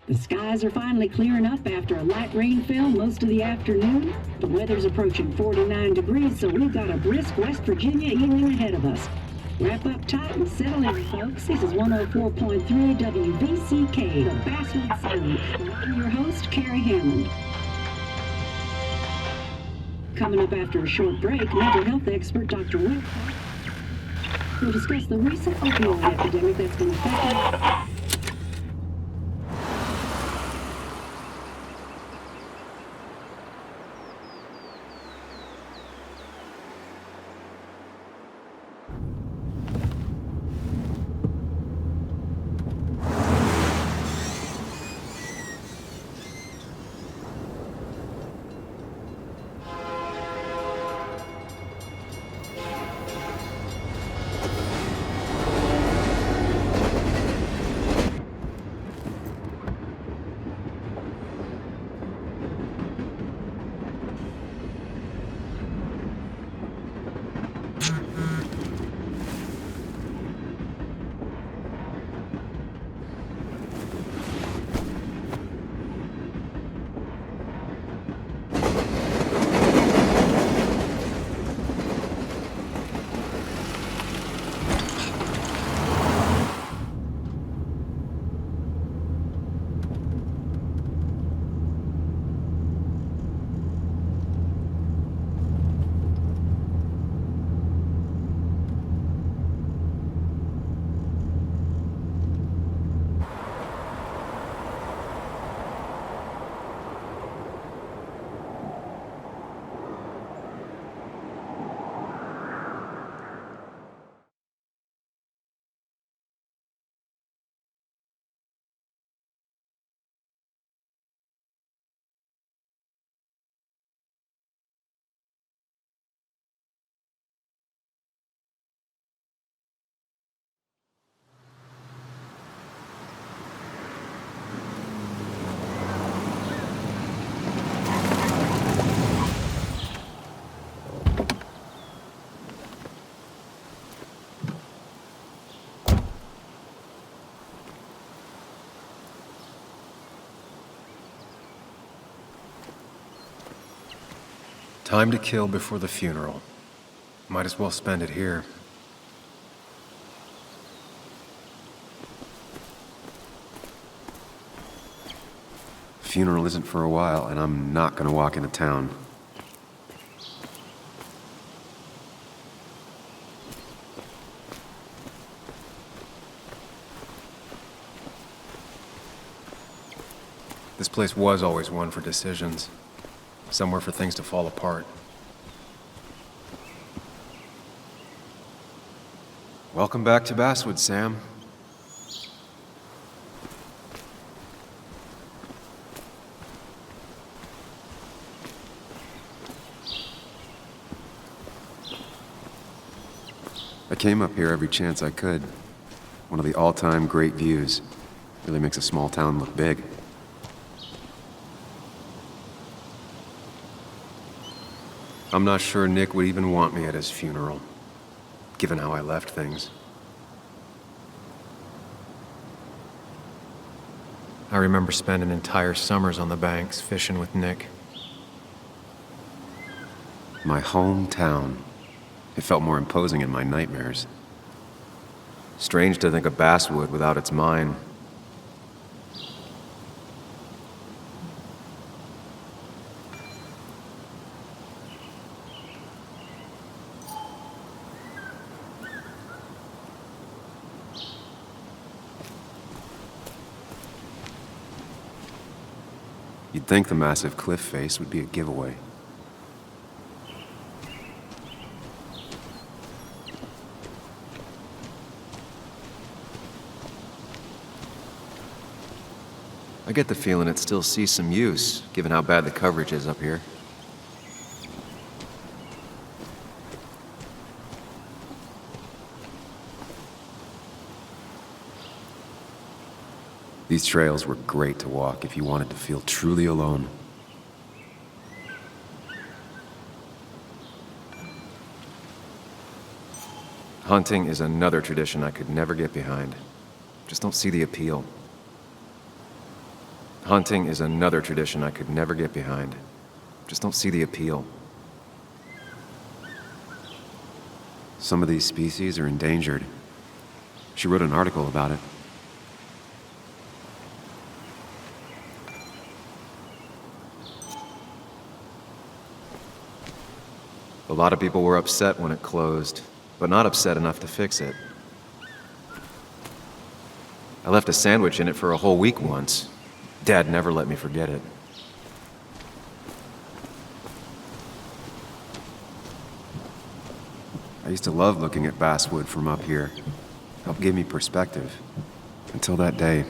The skies are finally clearing up after a light rainfall most of the afternoon. The weather's approaching 49 degrees, so we've got a brisk West Virginia evening ahead of us. Wrap up tight and settle in, folks. This is 104.3 WVCK, the Basswood Sound. I'm your host, Carrie Hammond. Coming up after a short break, mental health expert Dr. Will will discuss the recent opioid epidemic that's been affecting. Time to kill before the funeral. Might as well spend it here. Funeral isn't for a while, and I'm not gonna walk into town. This place was always one for decisions. Somewhere for things to fall apart. Welcome back to Basswood, Sam. I came up here every chance I could. One of the all-time great views. Really makes a small town look big. I'm not sure Nick would even want me at his funeral, given how I left things. I remember spending entire summers on the banks fishing with Nick. My hometown. It felt more imposing in my nightmares. Strange to think of Basswood without its mine. You'd think the massive cliff face would be a giveaway. I get the feeling it still sees some use, given how bad the coverage is up here. These trails were great to walk if you wanted to feel truly alone. Hunting is another tradition I could never get behind. Just don't see the appeal. Hunting is another tradition I could never get behind. Just don't see the appeal. Some of these species are endangered. She wrote an article about it. A lot of people were upset when it closed, but not upset enough to fix it. I left a sandwich in it for a whole week once. Dad never let me forget it. I used to love looking at basswood from up here. Helped give me perspective. Until that day.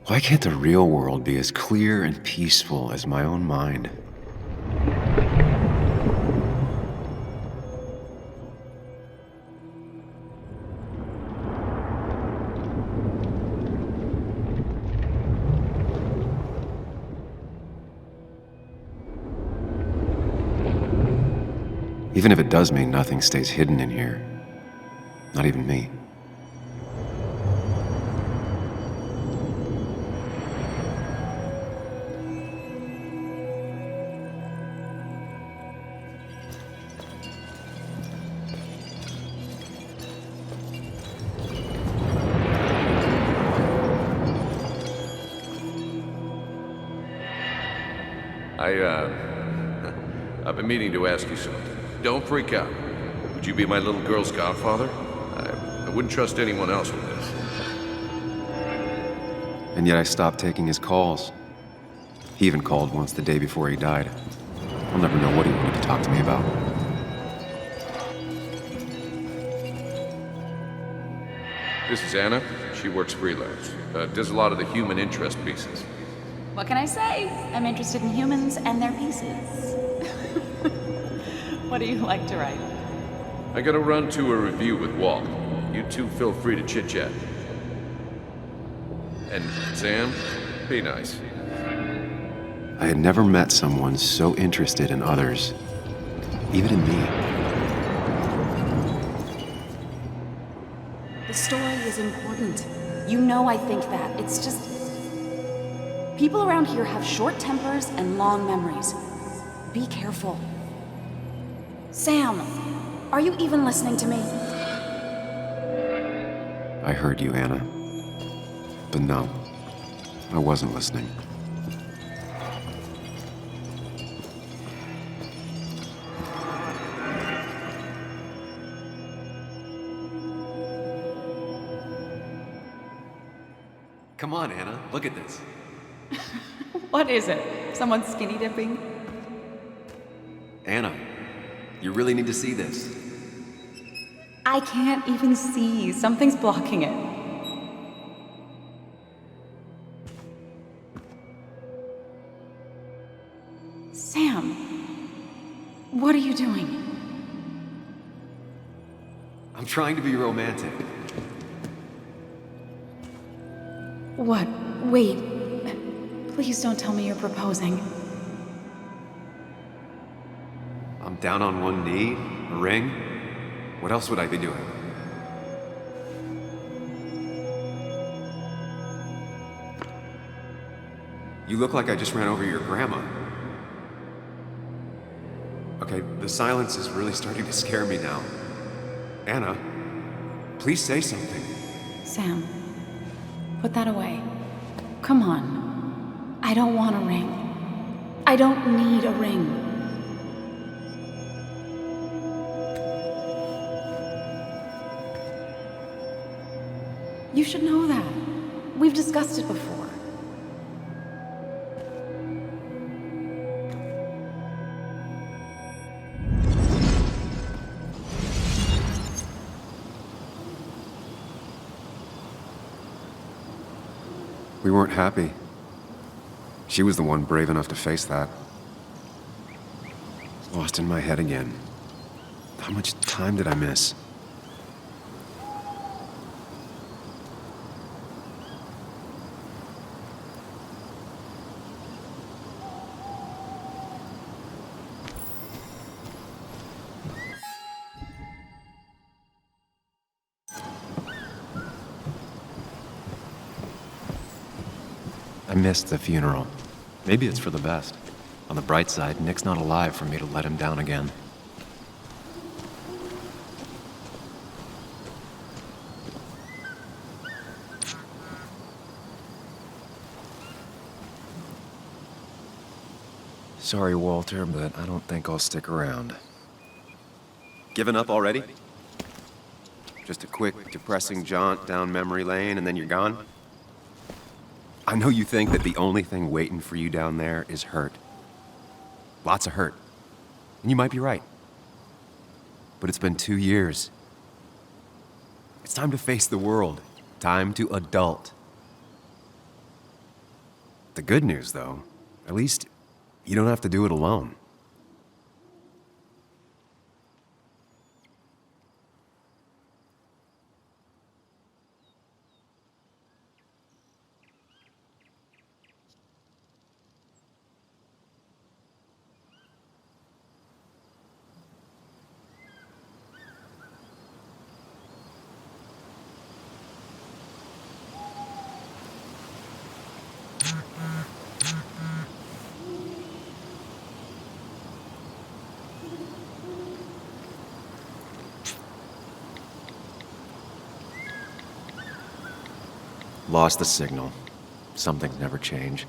Why can't the real world be as clear and peaceful as my own mind? Even if it does mean nothing stays hidden in here. Not even me. I've been meaning to ask you something. Don't freak out. Would you be my little girl's godfather? I wouldn't trust anyone else with this. And yet I stopped taking his calls. He even called once the day before he died. I'll never know what he wanted to talk to me about. This is Anna. She works freelance. Does a lot of the human interest pieces. What can I say? I'm interested in humans and their pieces. What do you like to write? I gotta run to a review with Walt. You two feel free to chit-chat. And Sam, be nice. I had never met someone so interested in others, even in me. The story is important. You know I think that. It's just... people around here have short tempers and long memories. Be careful. Sam, are you even listening to me? I heard you, Anna. But no, I wasn't listening. Come on, Anna, look at this. What is it? Someone skinny dipping? Anna, you really need to see this. I can't even see. Something's blocking it. Sam, what are you doing? I'm trying to be romantic. What? Wait. Please don't tell me you're proposing. I'm down on one knee, a ring. What else would I be doing? You look like I just ran over your grandma. Okay, the silence is really starting to scare me now. Anna, please say something. Sam, put that away. Come on. I don't want a ring. I don't need a ring. You should know that. We've discussed it before. We weren't happy. She was the one brave enough to face that. Lost in my head again. How much time did I miss? I missed the funeral. Maybe it's for the best. On the bright side, Nick's not alive for me to let him down again. Sorry, Walter, but I don't think I'll stick around. Given up already? Just a quick, depressing jaunt down memory lane and then you're gone? I know you think that the only thing waiting for you down there is hurt. Lots of hurt. And you might be right. But it's been 2 years. It's time to face the world. Time to adult. The good news, though, at least you don't have to do it alone. Lost the signal. Some things never change.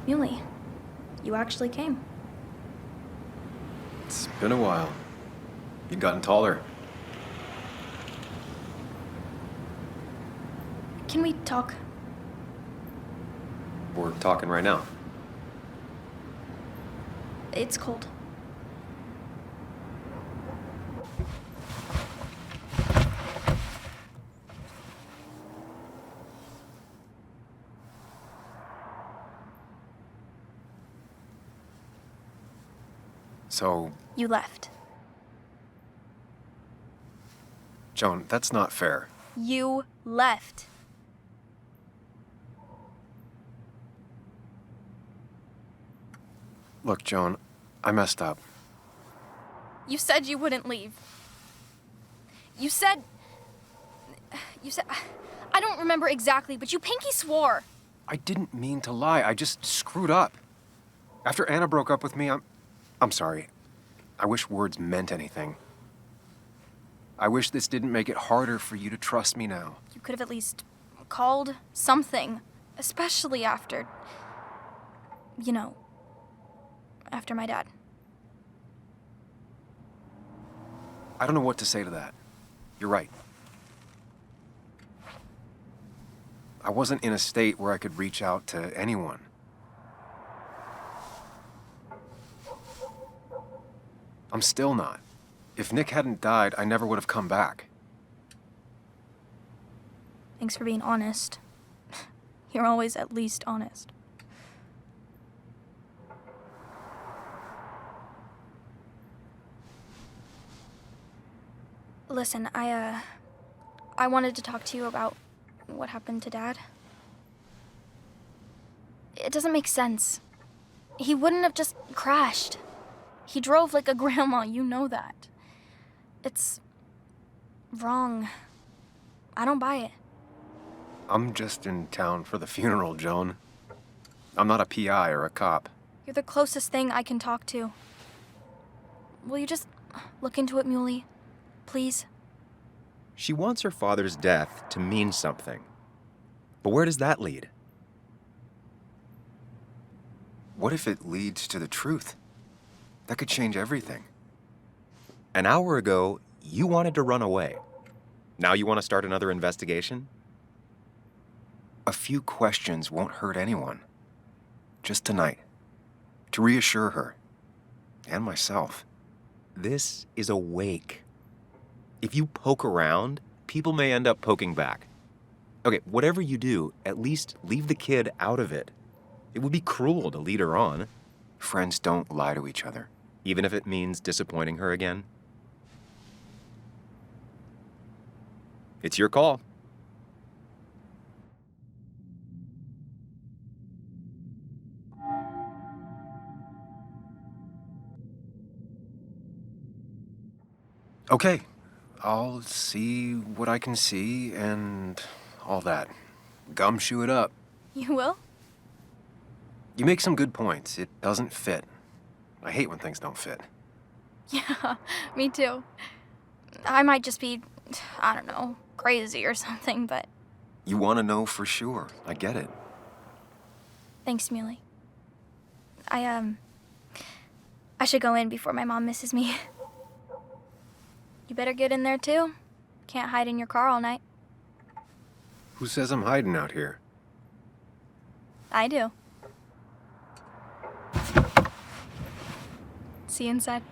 Muley, you actually came. It's been a while. You've gotten taller. Can we talk? We're talking right now. It's cold. So, You left. Joan, that's not fair. You left. Look, Joan, I messed up. You said you wouldn't leave. You said... I don't remember exactly, but you pinky swore. I didn't mean to lie. I just screwed up. After Anna broke up with me, I'm sorry. I wish words meant anything. I wish this didn't make it harder for you to trust me now. You could have at least called something, especially after... You know, after my dad. I don't know what to say to that. You're right. I wasn't in a state where I could reach out to anyone. I'm still not. If Nick hadn't died, I never would have come back. Thanks for being honest. You're always at least honest. Listen, I wanted to talk to you about what happened to Dad. It doesn't make sense. He wouldn't have just crashed. He drove like a grandma, you know that. It's wrong. I don't buy it. I'm just in town for the funeral, Joan. I'm not a PI or a cop. You're the closest thing I can talk to. Will you just look into it, Muley? Please? She wants her father's death to mean something. But where does that lead? What if it leads to the truth? That could change everything. An hour ago, you wanted to run away. Now you want to start another investigation? A few questions won't hurt anyone. Just tonight. To reassure her. And myself. This is a wake. If you poke around, people may end up poking back. Okay, whatever you do, at least leave the kid out of it. It would be cruel to lead her on. Friends don't lie to each other, even if it means disappointing her again. It's your call. Okay, I'll see what I can see and all that. Gumshoe it up. You will? You make some good points. It doesn't fit. I hate when things don't fit. Yeah, me too. I might just be, I don't know, crazy or something, but You want to know for sure. I get it. thanks, Muley. I should go in before my mom misses me. You better get in there too. Can't hide in your car all night. Who says I'm hiding out here? I do. See you inside.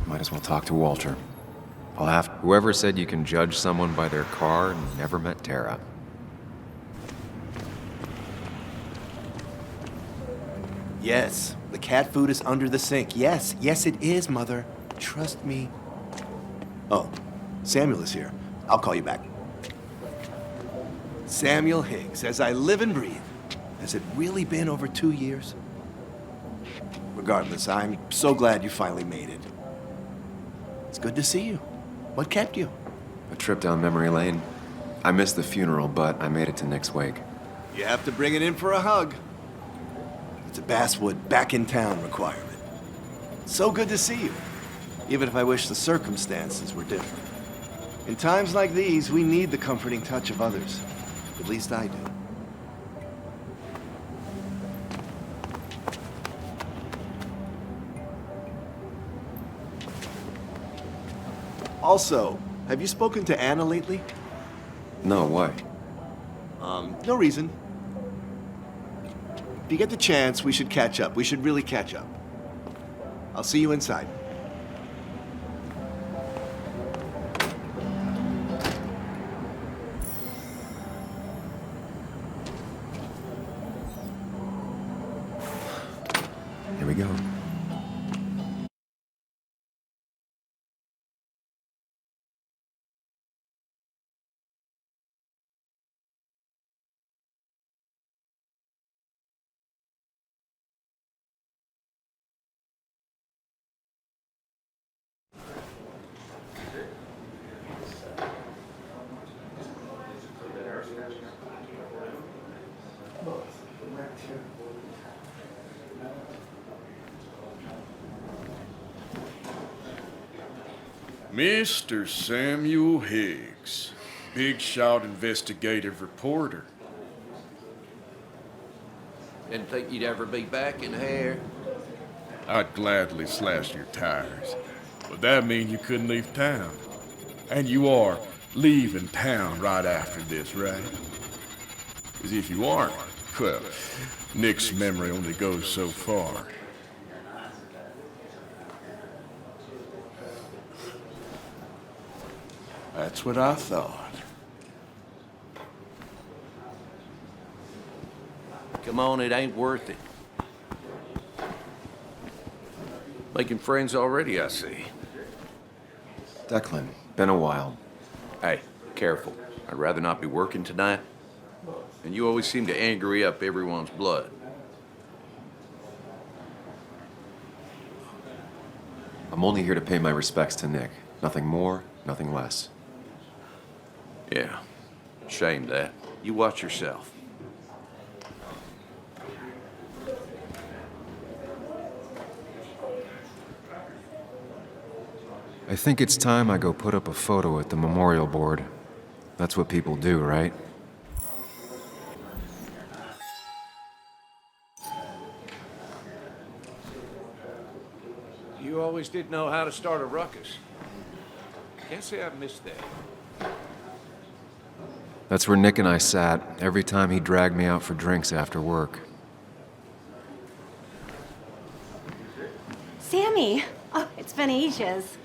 Might as well talk to Walter. I'll have... Whoever said you can judge someone by their car never met Tara. Yes, the cat food is under the sink. Yes, yes it is, Mother. Trust me. Oh, Samuel is here. I'll call you back. Samuel Higgs, as I live and breathe. Has it really been over 2 years? Regardless, I'm so glad you finally made it. It's good to see you. What kept you? A trip down memory lane. I missed the funeral, but I made it to Nick's wake. You have to bring it in for a hug. It's a Basswood back in town requirement. So good to see you, even if I wish the circumstances were different. In times like these, we need the comforting touch of others. At least I do. Also, have you spoken to Anna lately? No, why? No reason. If you get the chance, we should catch up. We should really catch up. I'll see you inside. Here we go. Mr. Samuel Higgs, big shot investigative reporter. Didn't think you'd ever be back in here. I'd gladly slash your tires, but that mean you couldn't leave town. And you are leaving town right after this, right? Because if you aren't, well, Nick's memory only goes so far. That's what I thought. Come on, it ain't worth it. Making friends already, I see. Declan, been a while. Hey, careful. I'd rather not be working tonight. And you always seem to angry up everyone's blood. I'm only here to pay my respects to Nick. Nothing more, nothing less. Yeah, shame that. You watch yourself. I think it's time I go put up a photo at the memorial board. That's what people do, right? You always did know how to start a ruckus. Can't say I've missed that. That's where Nick and I sat every time he dragged me out for drinks after work. Sammy! Oh, it's been ages.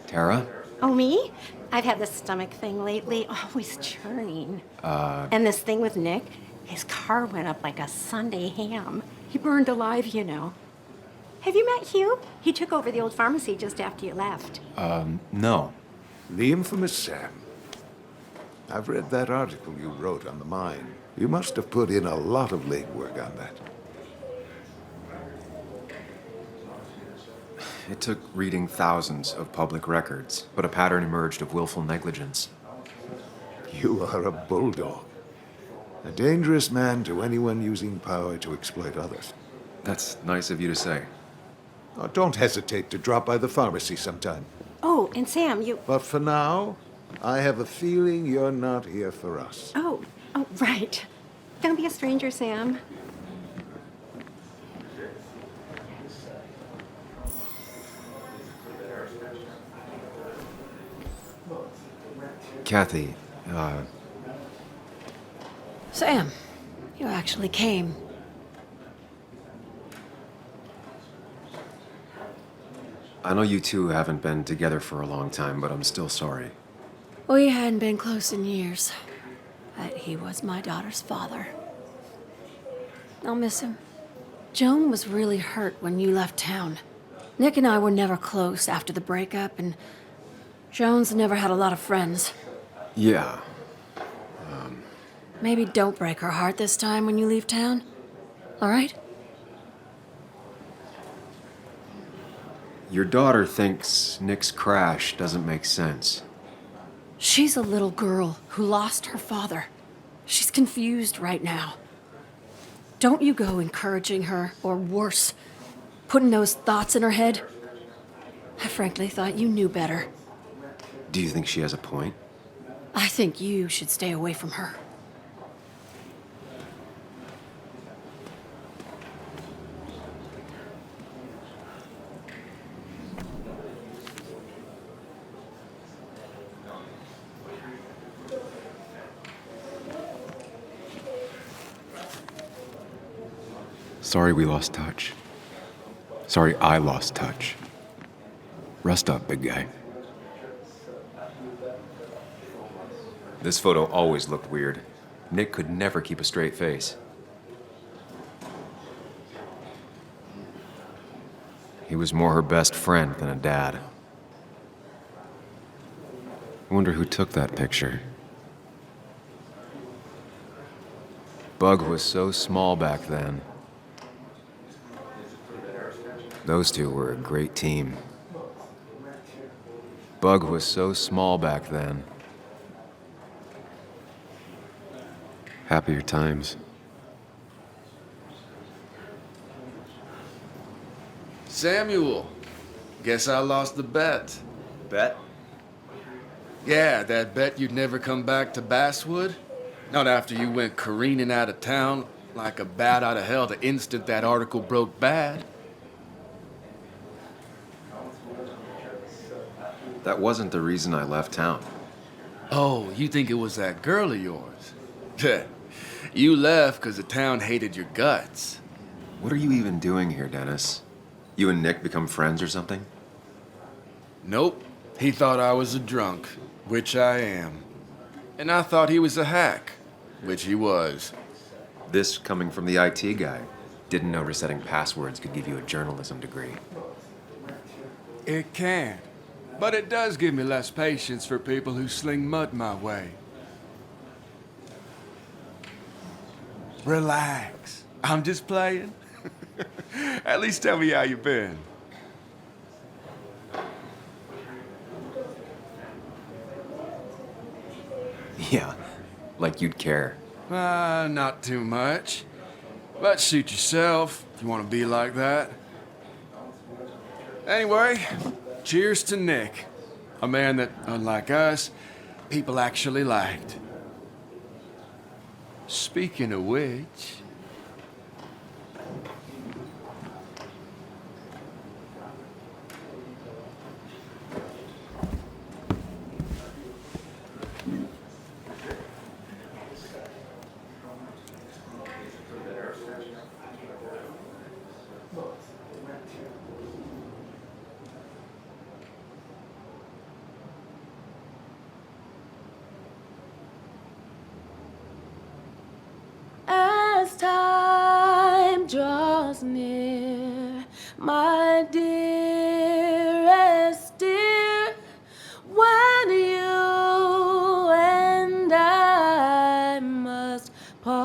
Tara? Oh, me? I've had this stomach thing lately, always churning. And this thing with Nick, his car went up like a Sunday ham. He burned alive, you know. Have you met Hugh? He took over the old pharmacy just after you left. No. The infamous Sam. I've read that article you wrote on the mine. You must have put in a lot of legwork on that. It took reading thousands of public records, but a pattern emerged of willful negligence. You are a bulldog. A dangerous man to anyone using power to exploit others. That's nice of you to say. Oh, don't hesitate to drop by the pharmacy sometime. Oh, and Sam, you... But for now, I have a feeling you're not here for us. Oh, right. Don't be a stranger, Sam. Kathy, Sam, you actually came. I know you two haven't been together for a long time, but I'm still sorry. We hadn't been close in years, but he was my daughter's father. I'll miss him. Joan was really hurt when you left town. Nick and I were never close after the breakup, and Joan's never had a lot of friends. Yeah. Maybe don't break her heart this time when you leave town, all right? Your daughter thinks Nick's crash doesn't make sense. She's a little girl who lost her father. She's confused right now. Don't you go encouraging her, or worse, putting those thoughts in her head. I frankly thought you knew better. Do you think she has a point? I think you should stay away from her. Sorry we lost touch. Sorry I lost touch. Rest up, big guy. This photo always looked weird. Nick could never keep a straight face. He was more her best friend than a dad. I wonder who took that picture. Bug was so small back then. Those two were a great team. Bug was so small back then. Happier times. Samuel, guess I lost the bet. Bet? Yeah, that bet you'd never come back to Basswood? Not after you went careening out of town like a bat out of hell the instant that article broke bad. That wasn't the reason I left town. Oh, you think it was that girl of yours? You left because the town hated your guts. What are you even doing here, Dennis? You and Nick become friends or something? Nope. He thought I was a drunk, which I am. And I thought he was a hack, which he was. This coming from the IT guy. Didn't know resetting passwords could give you a journalism degree. It can. But it does give me less patience for people who sling mud my way. Relax. I'm just playing. At least tell me how you been. Yeah, like you'd care. Not too much. But suit yourself if you want to be like that. Anyway, cheers to Nick. A man that, unlike us, people actually liked. Speaking of which... As time draws near, my dearest dear, when you and I must part,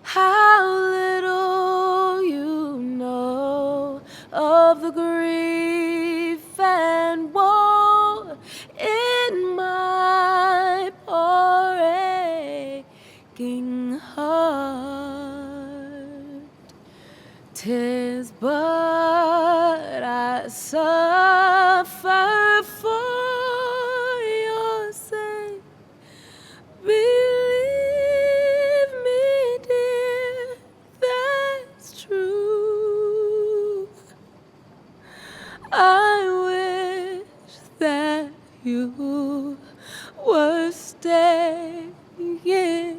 how little you know of the grief and woe in my poor aching heart. 'Tis but I suffer for your sake. Believe me, dear, that's true. I wish that you were staying here.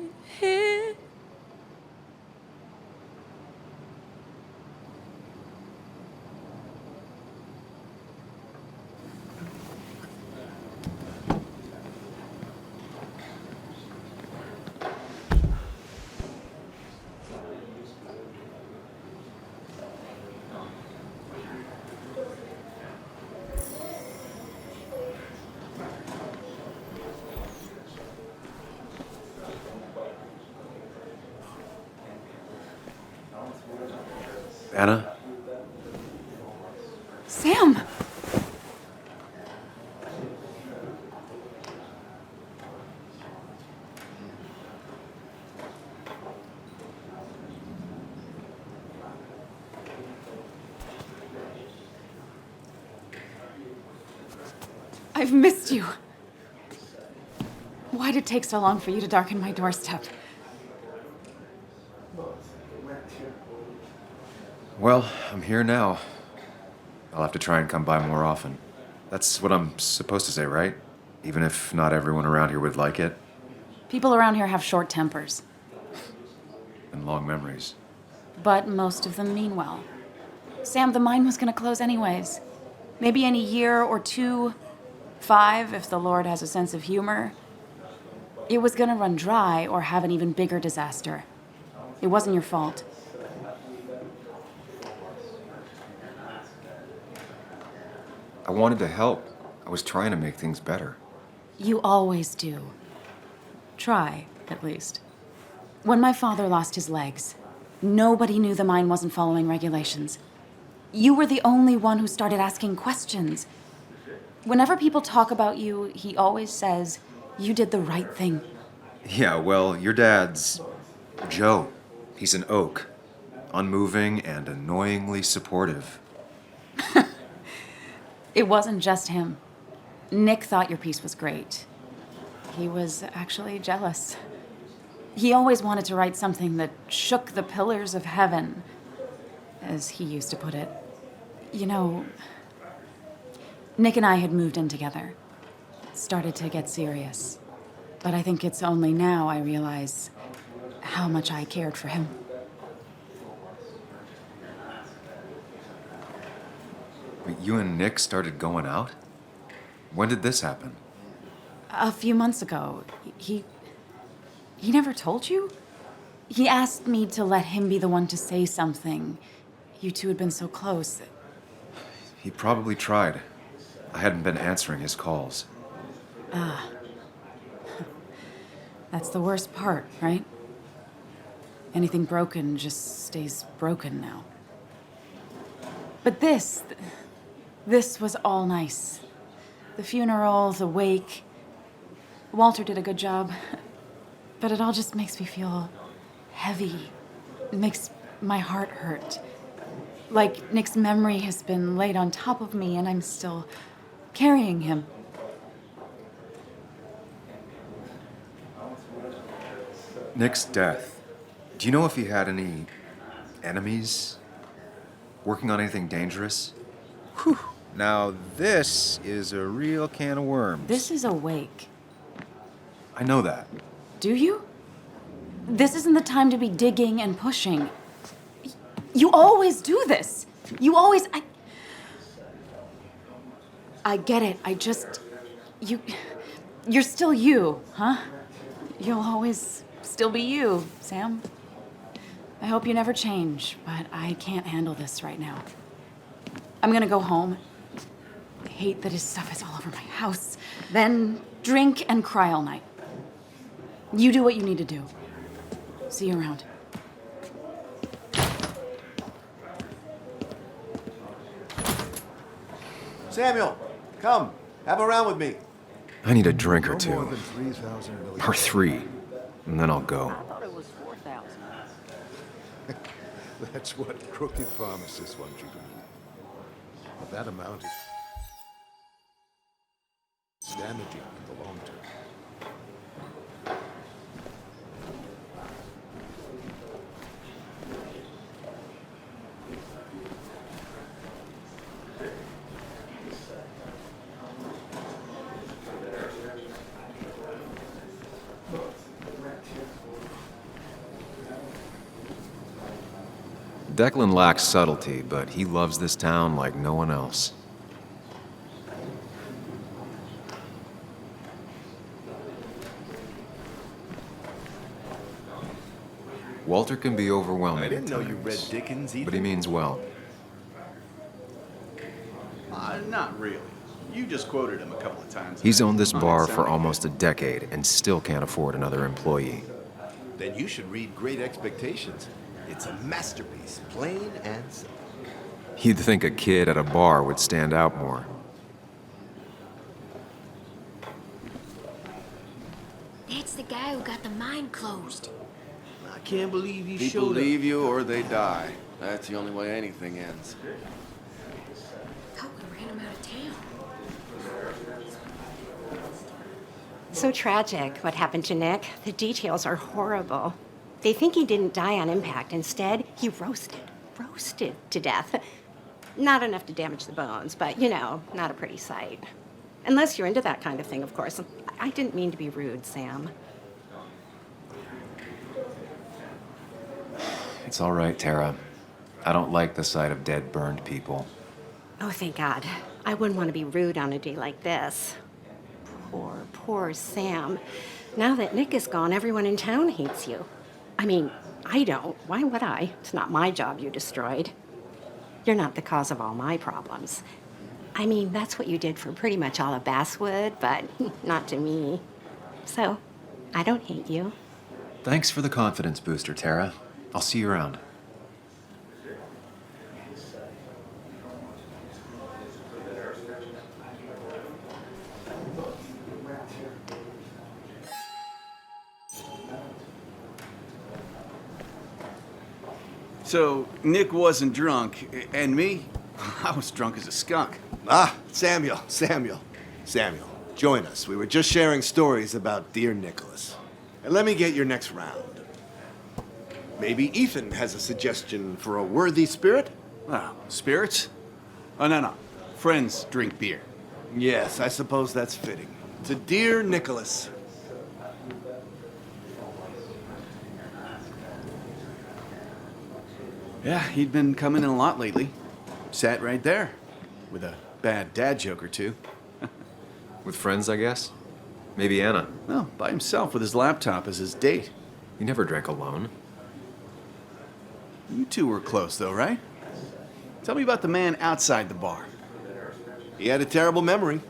Anna? Sam! I've missed you. Why'd it take so long for you to darken my doorstep? Well, I'm here now. I'll have to try and come by more often. That's what I'm supposed to say, right? Even if not everyone around here would like it. People around here have short tempers, And long memories. but most of them mean well. Sam, the mine was gonna close anyways. Maybe in a year or 2, 5, if the Lord has a sense of humor. It was gonna run dry or have an even bigger disaster. It wasn't your fault. I wanted to help. I was trying to make things better. You always do. Try, at least. When my father lost his legs, nobody knew the mine wasn't following regulations. You were the only one who started asking questions. Whenever people talk about you, he always says, you did the right thing. Yeah, well, your dad's Joe. He's an oak. Unmoving and annoyingly supportive. It wasn't just him. Nick thought your piece was great. He was actually jealous. He always wanted to write something that shook the pillars of heaven, as he used to put it. You know, Nick and I had moved in together. It started to get serious. But I think it's only now I realize how much I cared for him. But you and Nick started going out? When did this happen? A few months ago, he never told you? He asked me to let him be the one to say something. You two had been so close. He probably tried. I hadn't been answering his calls. Ah. That's the worst part, right? Anything broken just stays broken now. But this was all nice. The funeral, the wake. Walter did a good job. But it all just makes me feel heavy. It makes my heart hurt. Like Nick's memory has been laid on top of me and I'm still carrying him. Nick's death. Do you know if he had any enemies? Working on anything dangerous? Whew. Now this is a real can of worms. This is a wake. I know that. Do you? This isn't the time to be digging and pushing. You always do this. You always... I get it. You're still you, huh? You'll always still be you, Sam. I hope you never change, but I can't handle this right now. I'm gonna go home. I hate that his stuff is all over my house. Then drink and cry all night. You do what you need to do. See you around. Samuel, come. Have a round with me. I need a drink or No more two. than 3,000 million. Or 3. And then I'll go. thought it was 4,000. That's what crooked pharmacists want you to believe. But that amount is damaging in the long term. Declan lacks subtlety, but he loves this town like no one else. Walter can be overwhelming I didn't at know you read times, Dickens either. but he means well. Not really. You just quoted him a couple of times. He's owned this Oh, it bar sounded for almost a good. decade and still can't afford another employee. Then you should read Great Expectations. It's a masterpiece, plain and simple. You'd think a kid at a bar would stand out more. That's the guy who got the mine closed. I can't believe you People showed leave you or they die. That's the only way anything ends. Thought we ran him out of town. So tragic what happened to Nick. The details are horrible. They think he didn't die on impact. Instead, he roasted to death. Not enough to damage the bones, but you know, not a pretty sight. Unless you're into that kind of thing, of course. I didn't mean to be rude, Sam. It's all right, Tara. I don't like the sight of dead, burned people. Oh, thank God. I wouldn't want to be rude on a day like this. Poor Sam. Now that Nick is gone, everyone in town hates you. I mean, I don't. Why would I? It's not my job you destroyed. You're not the cause of all my problems. I mean, that's what you did for pretty much all of Basswood, but not to me. So, I don't hate you. Thanks for the confidence booster, Tara. I'll see you around. So, Nick wasn't drunk, and me? I was drunk as a skunk. Ah, Samuel. Join us. We were just sharing stories about dear Nicholas. And let me get your next round. Maybe Ethan has a suggestion for a worthy spirit? Oh, spirits? Oh, no. Friends drink beer. Yes, I suppose that's fitting. To dear Nicholas. Yeah, he'd been coming in a lot lately. Sat right there. With a bad dad joke or two. With friends, I guess? Maybe Anna. Well, by himself with his laptop as his date. He never drank alone. You two were close, though, right? Tell me about the man outside the bar. He had a terrible memory.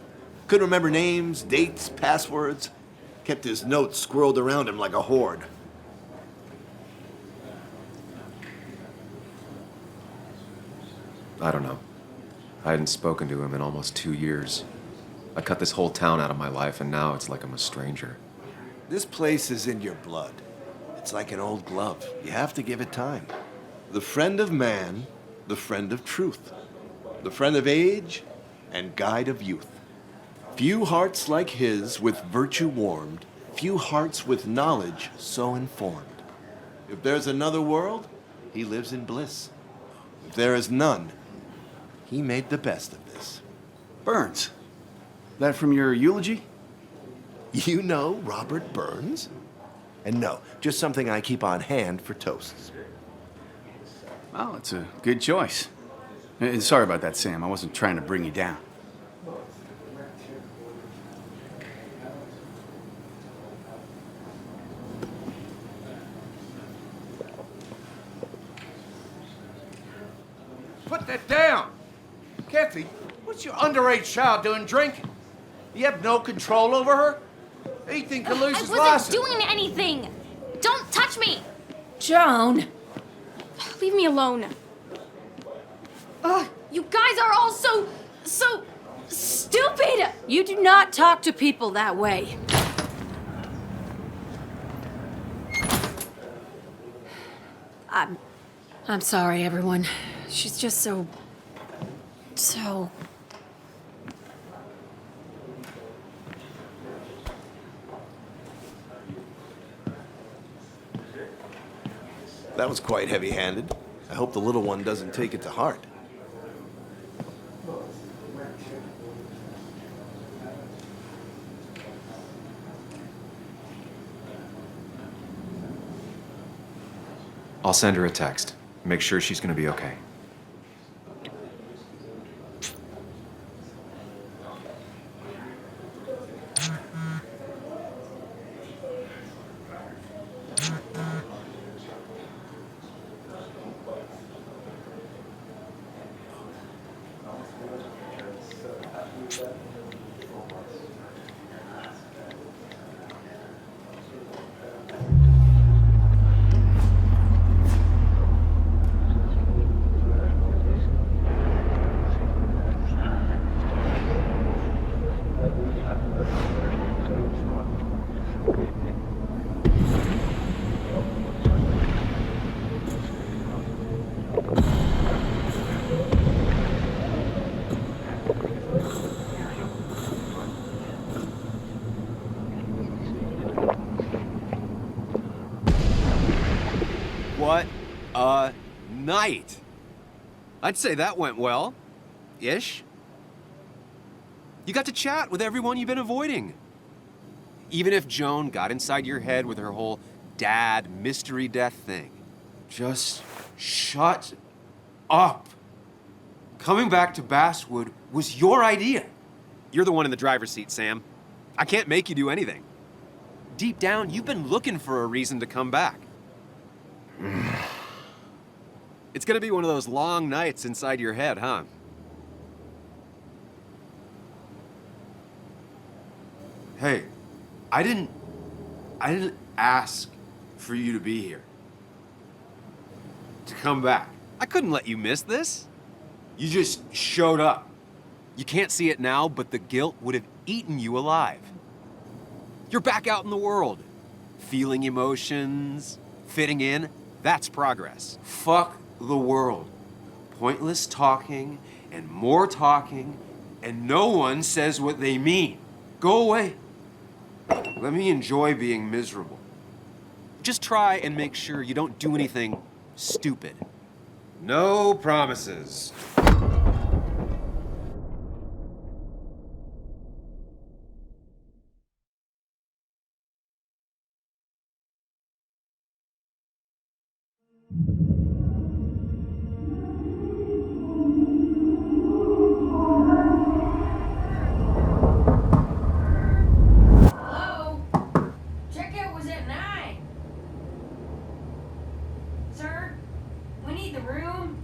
Couldn't remember names, dates, passwords. Kept his notes squirreled around him like a hoard. I don't know. I hadn't spoken to him in almost 2 years. I cut this whole town out of my life, and now it's like I'm a stranger. This place is in your blood. It's like an old glove. You have to give it time. The friend of man, the friend of truth. The friend of age, and guide of youth. Few hearts like his with virtue warmed, few hearts with knowledge so informed. If there's another world, he lives in bliss. If there is none, he made the best of this. Burns. That from your eulogy? You know Robert Burns? And no, just something I keep on hand for toasts. Well, it's a good choice. And sorry about that, Sam. I wasn't trying to bring you down. Put that down! Kathy, what's your underage child doing drinking? You have no control over her? Ethan could lose his I license. wasn't doing anything! Don't touch me! Joan! Leave me alone. Ugh, you guys are all so stupid! You do not talk to people that way. I'm sorry, everyone. She's just so... That was quite heavy-handed. I hope the little one doesn't take it to heart. I'll send her a text. Make sure she's gonna be okay. What a night! I'd say that went well. Ish. You got to chat with everyone you've been avoiding. Even if Joan got inside your head with her whole dad mystery death thing. Just shut up. Coming back to Basswood was your idea. You're the one in the driver's seat, Sam. I can't make you do anything. Deep down, you've been looking for a reason to come back. It's gonna be one of those long nights inside your head, huh? Hey, I didn't ask for you to be here. To come back. I couldn't let you miss this. You just showed up. You can't see it now, but the guilt would have eaten you alive. You're back out in the world. Feeling emotions, fitting in. That's progress. Fuck the world. pointless talking and more talking, and no one says what they mean. Go away. Let me enjoy being miserable. Just try and make sure you don't do anything stupid. No promises. Hello? Checkout was at 9. Sir, we need the room.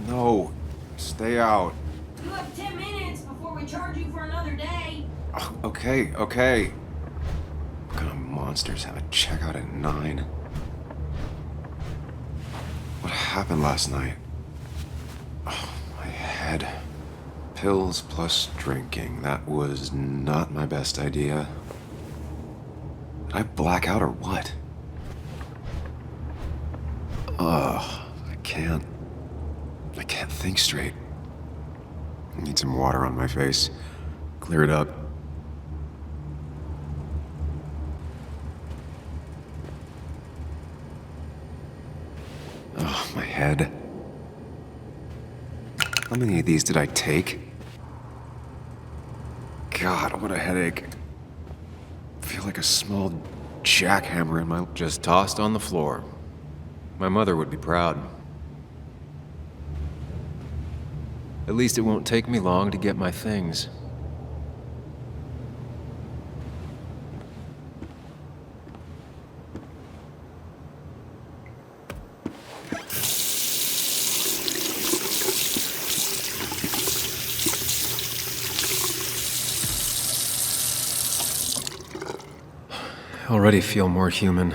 No, stay out. You have 10 minutes before we charge you for another day. Okay, okay. What kind of monsters have a checkout at 9? What happened last night? Oh, my head. Pills plus drinking. That was not my best idea. Did I black out or what? I can't think straight. I need some water on my face. Clear it up. Oh, my head. How many of these did I take? God, what a headache. I feel like a small jackhammer in my... Just tossed on the floor. My mother would be proud. At least it won't take me long to get my things. I already feel more human.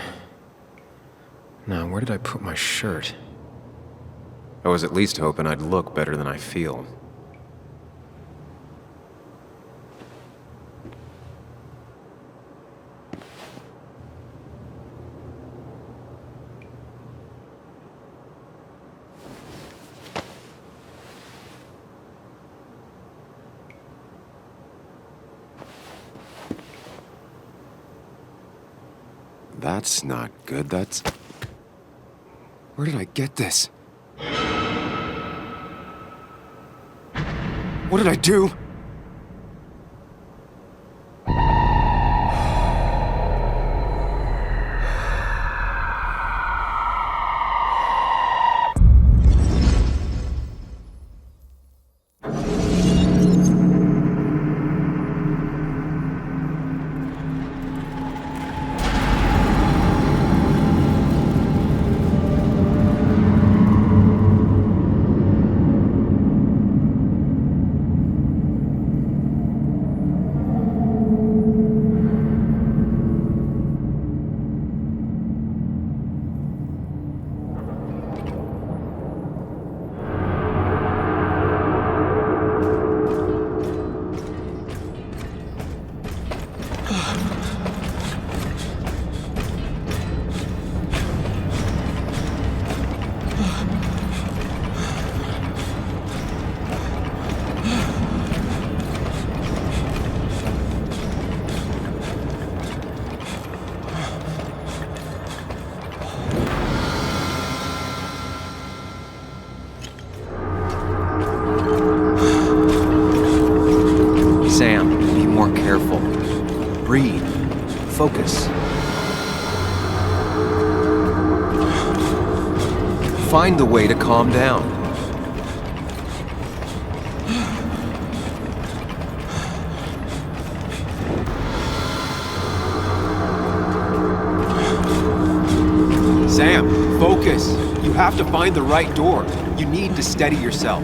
Now, where did I put my shirt? I was at least hoping I'd look better than I feel. That's not good. That's... Where did I get this? What did I do? Sam, be more careful. Breathe. Focus. Find the way to calm down. Sam, focus. You have to find the right door. You need to steady yourself.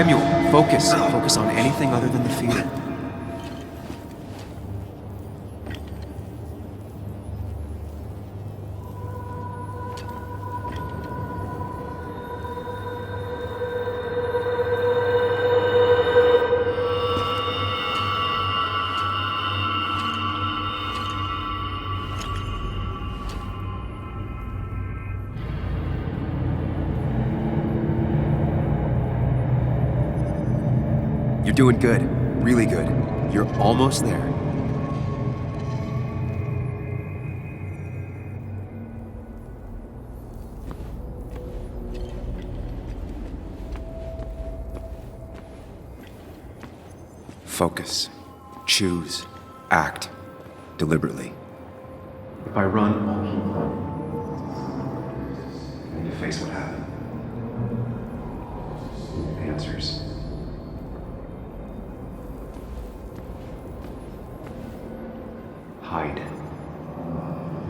Samuel, focus. Focus on anything other than the fear. You're doing good. Really good. You're almost there. Focus. Choose. Act. Deliberately. If I run, I'll keep running. I need to face what happened. Answers. Hide.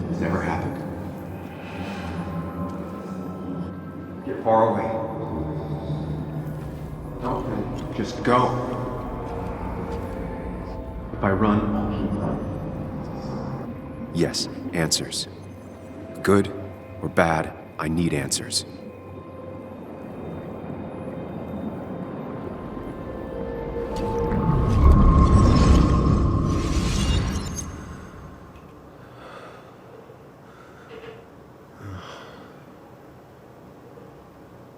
It's never happened. Get far away. Don't run. Just go. If I run, I'll keep running. Yes, answers. Good or bad, I need answers.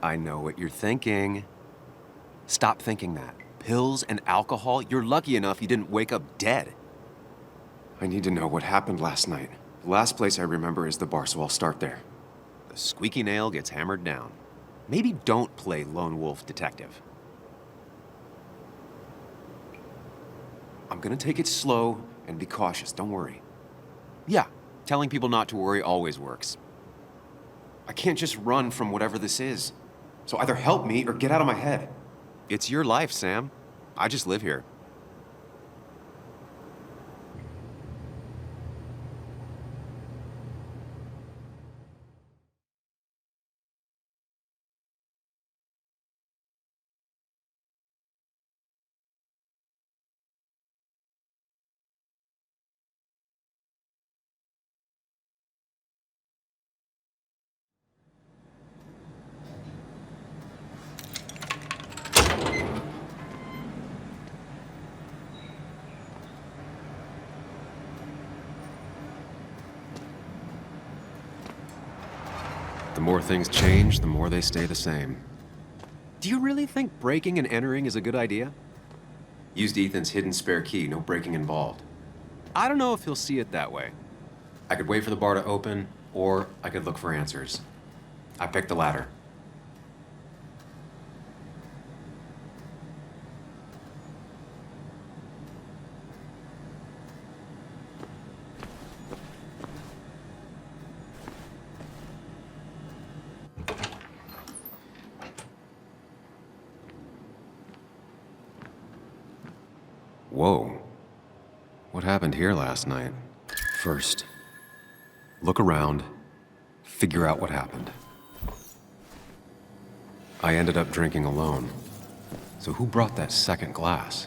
I know what you're thinking. Stop thinking that. Pills and alcohol? You're lucky enough you didn't wake up dead. I need to know what happened last night. The last place I remember is the bar, so I'll start there. The squeaky nail gets hammered down. Maybe don't play lone wolf detective. I'm gonna take it slow and be cautious, don't worry. Yeah, telling people not to worry always works. I can't just run from whatever this is. So either help me or get out of my head. It's your life, Sam. I just live here. The more things change, the more they stay the same. Do you really think breaking and entering is a good idea? Used Ethan's hidden spare key, no breaking involved. I don't know if he'll see it that way. I could wait for the bar to open, or I could look for answers. I picked the latter. Whoa. What happened here last night? First, look around, figure out what happened. I ended up drinking alone. So who brought that second glass?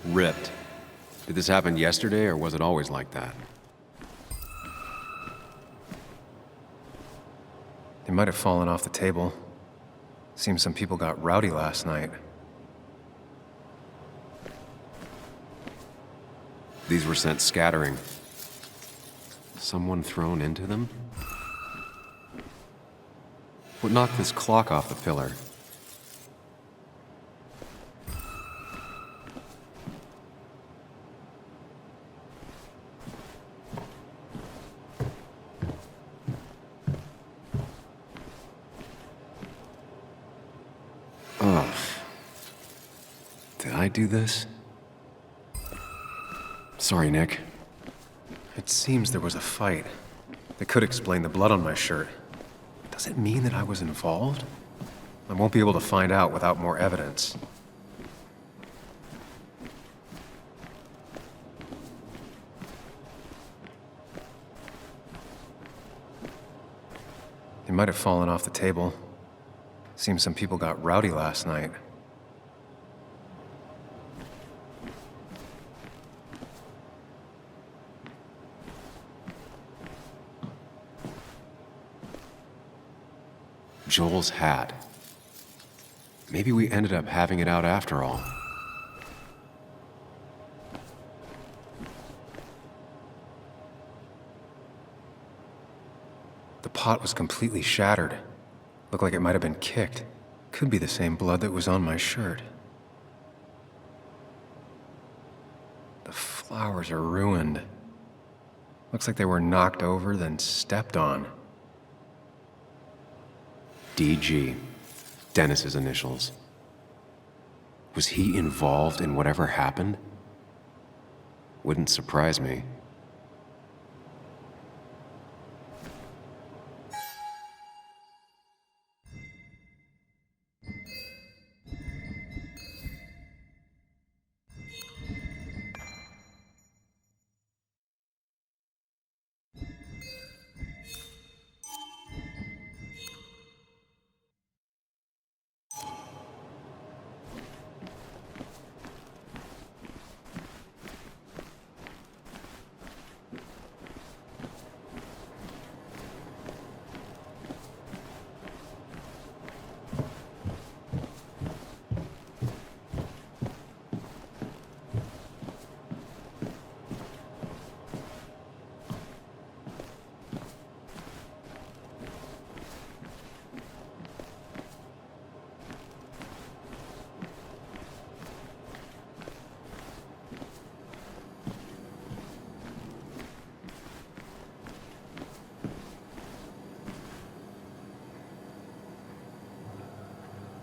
Ripped. Did this happen yesterday, or was it always like that? They might have fallen off the table. Seems some people got rowdy last night. These were sent scattering. Someone thrown into them? What knocked this clock off the pillar? Did I do this? Sorry, Nick. It seems there was a fight. That could explain the blood on my shirt. Does it mean that I was involved? I won't be able to find out without more evidence. They might have fallen off the table. Seems some people got rowdy last night. Joel's hat. Maybe we ended up having it out after all. The pot was completely shattered. Looked like it might have been kicked. Could be the same blood that was on my shirt. The flowers are ruined. Looks like they were knocked over, then stepped on. DG. Dennis's initials. Was he involved in whatever happened? Wouldn't surprise me.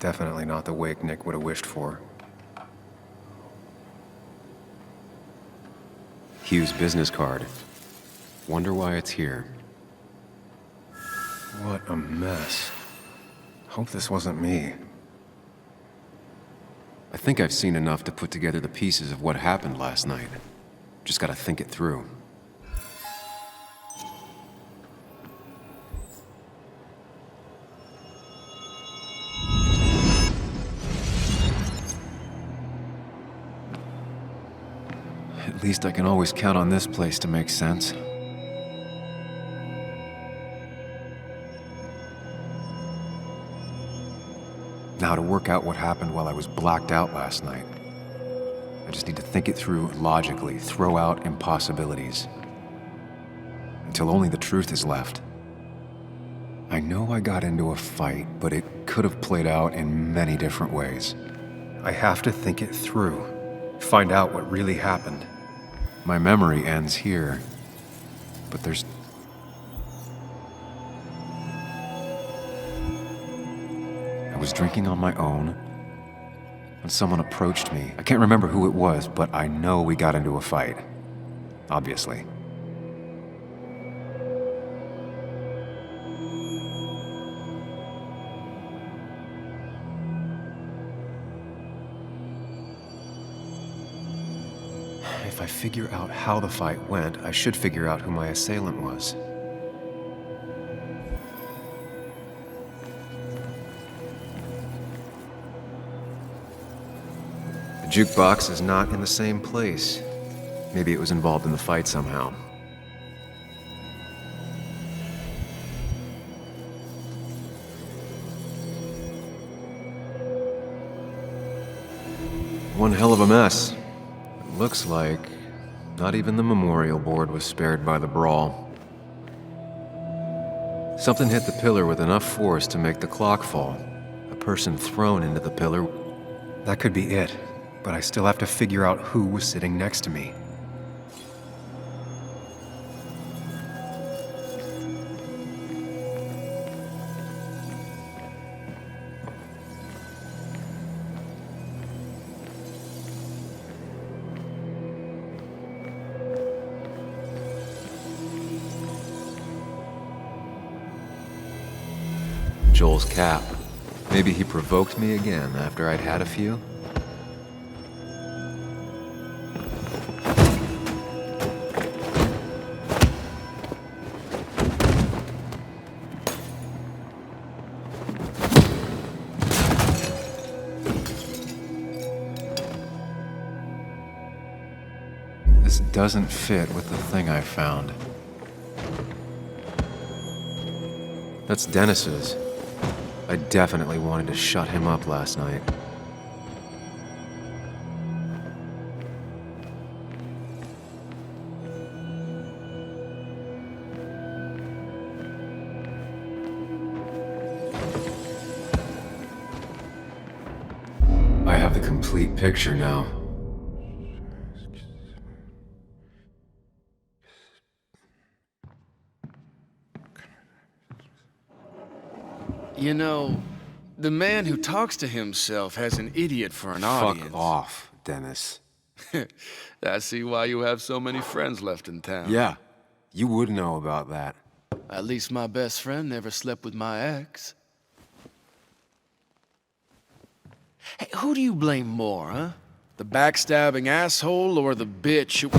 Definitely not the wake Nick would have wished for. Hugh's business card. Wonder why it's here. What a mess. Hope this wasn't me. I think I've seen enough to put together the pieces of what happened last night. Just gotta think it through. At least I can always count on this place to make sense. Now to work out what happened while I was blacked out last night. I just need to think it through logically, throw out impossibilities. Until only the truth is left. I know I got into a fight, but it could have played out in many different ways. I have to think it through, find out what really happened. My memory ends here, but there's... I was drinking on my own, and someone approached me. I can't remember who it was, but I know we got into a fight. Obviously. If I figure out how the fight went, I should figure out who my assailant was. The jukebox is not in the same place. Maybe it was involved in the fight somehow. One hell of a mess. Looks like not even the memorial board was spared by the brawl. Something hit the pillar with enough force to make the clock fall. A person thrown into the pillar. That could be it, but I still have to figure out who was sitting next to me. Joel's cap. Maybe he provoked me again after I'd had a few. This doesn't fit with the thing I found. That's Dennis's. I definitely wanted to shut him up last night. I have the complete picture now. You know, the man who talks to himself has an idiot for an audience. Fuck off, Dennis. I see why you have so many friends left in town. Yeah, you would know about that. At least my best friend never slept with my ex. Hey, who do you blame more, huh? The backstabbing asshole or the bitch who...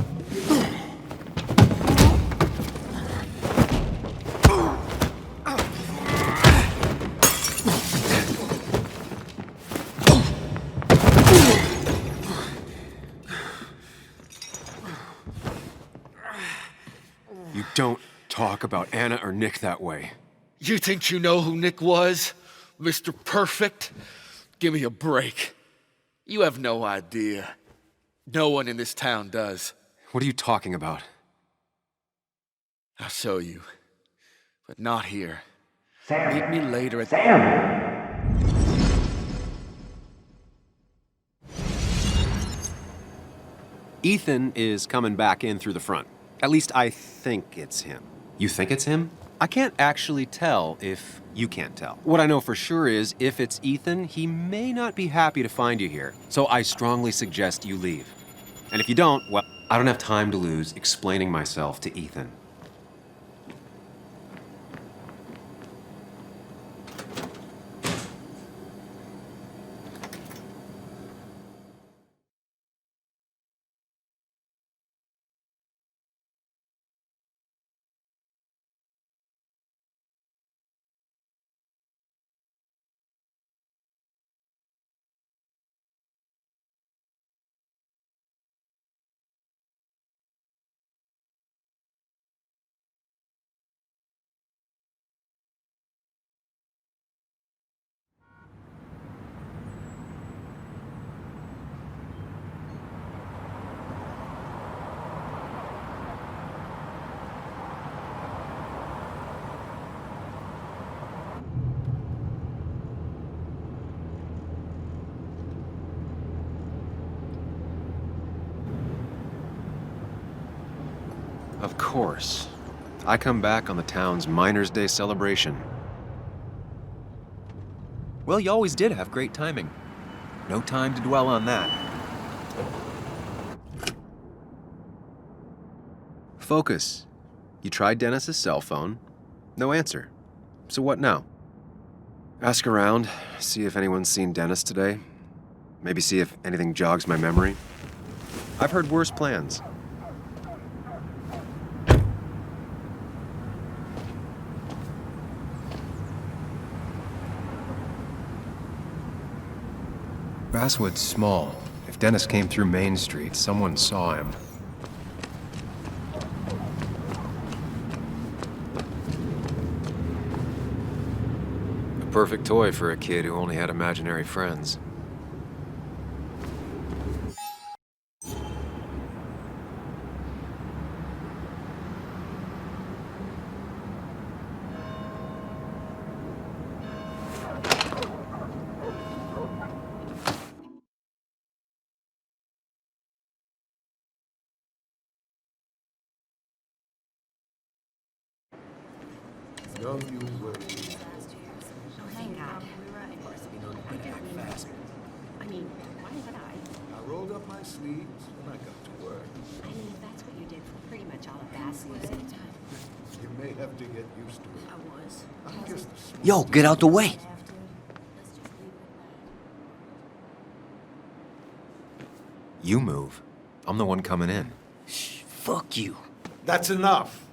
You don't talk about Anna or Nick that way. You think you know who Nick was? Mr. Perfect? Give me a break. You have no idea. No one in this town does. What are you talking about? I'll show you. But not here. Sam. Meet me later at... Sam! Ethan is coming back in through the front. At least I think it's him. You think it's him? I can't actually tell if you can't tell. What I know for sure is, if it's Ethan, he may not be happy to find you here. So I strongly suggest you leave. And if you don't, well, I don't have time to lose explaining myself to Ethan. Of course. I come back on the town's Miners' Day celebration. Well, you always did have great timing. No time to dwell on that. Focus. You tried Dennis's cell phone. No answer. So what now? Ask around, see if anyone's seen Dennis today. Maybe see if anything jogs my memory. I've heard worse plans. Basswood's small. If Dennis came through Main Street, someone saw him. A perfect toy for a kid who only had imaginary friends. Thank God. I mean, why would I? I rolled up my sleeves and I got to work. I mean, that's what you did for pretty much all of Bass's. You may have to get used to it. I was. I'm just a small Yo, get out the way. You move. I'm the one coming in. Shh, fuck you. That's enough.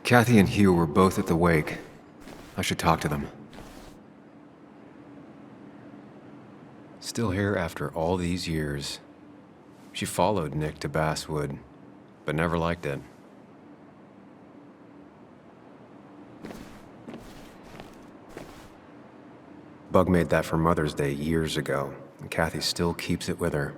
Kathy and Hugh were both at the wake. I should talk to them. Still here after all these years. She followed Nick to Basswood, but never liked it. Bug made that for Mother's Day years ago, and Kathy still keeps it with her.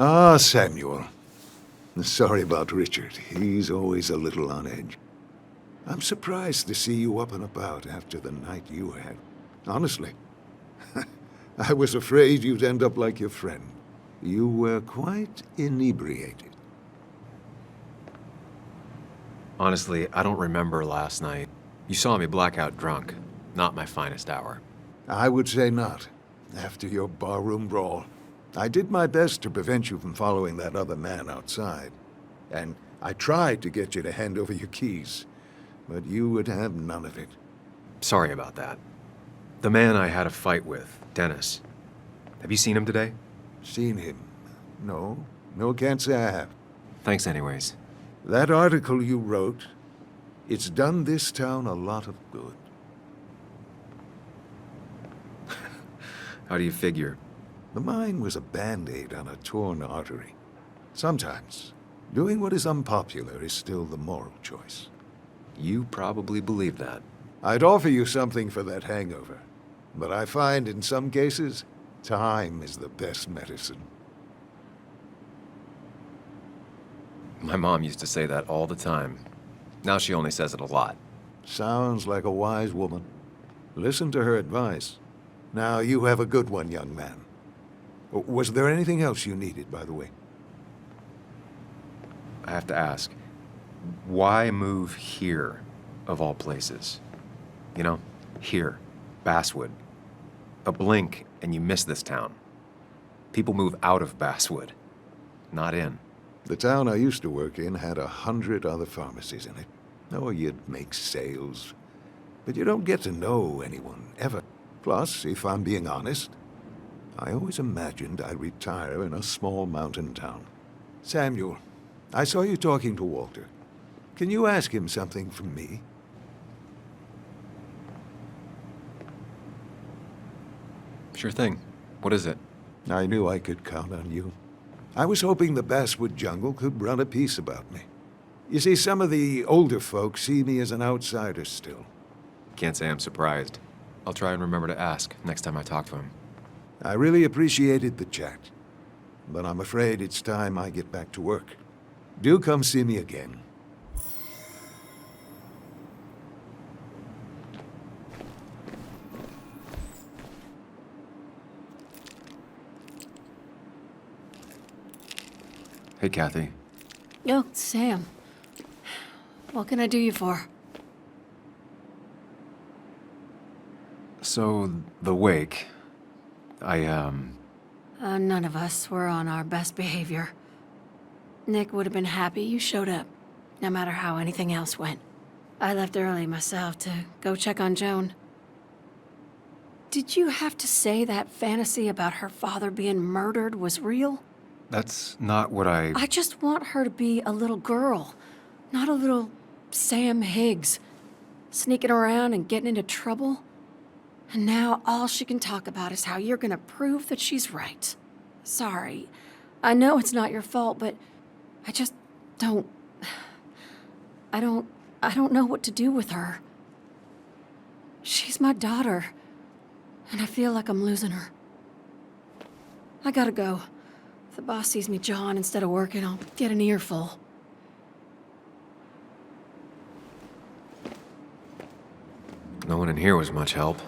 Ah, Samuel. Sorry about Richard. He's always a little on edge. I'm surprised to see you up and about after the night you had. Honestly. I was afraid you'd end up like your friend. You were quite inebriated. Honestly, I don't remember last night. You saw me blackout drunk. Not my finest hour. I would say not. After your barroom brawl. I did my best to prevent you from following that other man outside. And I tried to get you to hand over your keys. But you would have none of it. Sorry about that. The man I had a fight with, Dennis. Have you seen him today? Seen him? No. No, can't say I have. Thanks anyways. That article you wrote, it's done this town a lot of good. How do you figure? The mine was a band-aid on a torn artery. Sometimes, doing what is unpopular is still the moral choice. You probably believe that. I'd offer you something for that hangover, but I find in some cases, time is the best medicine. My mom used to say that all the time. Now she only says it a lot. Sounds like a wise woman. Listen to her advice. Now you have a good one, young man. Was there anything else you needed, by the way? I have to ask, why move here, of all places? You know, here, Basswood. A blink and you miss this town. People move out of Basswood, not in. The town I used to work in had 100 other pharmacies in it. Oh, you'd make sales. But you don't get to know anyone, ever. Plus, if I'm being honest, I always imagined I'd retire in a small mountain town. Samuel, I saw you talking to Walter. Can you ask him something from me? Sure thing. What is it? I knew I could count on you. I was hoping the Basswood jungle could run a piece about me. You see, some of the older folks see me as an outsider still. Can't say I'm surprised. I'll try and remember to ask next time I talk to him. I really appreciated the chat, but I'm afraid it's time I get back to work. Do come see me again. Hey, Kathy. Oh, Sam. What can I do you for? So, the wake. None of us were on our best behavior. Nick would have been happy you showed up, no matter how anything else went. I left early myself to go check on Joan. Did you have to say that fantasy about her father being murdered was real? That's not what I just want her to be a little girl, not a little Sam Higgs, sneaking around and getting into trouble. And now all she can talk about is how you're gonna prove that she's right. Sorry. I know it's not your fault, but I just don't... I don't know what to do with her. She's my daughter, and I feel like I'm losing her. I gotta go. If the boss sees me jawing instead of working, I'll get an earful. No one in here was much help.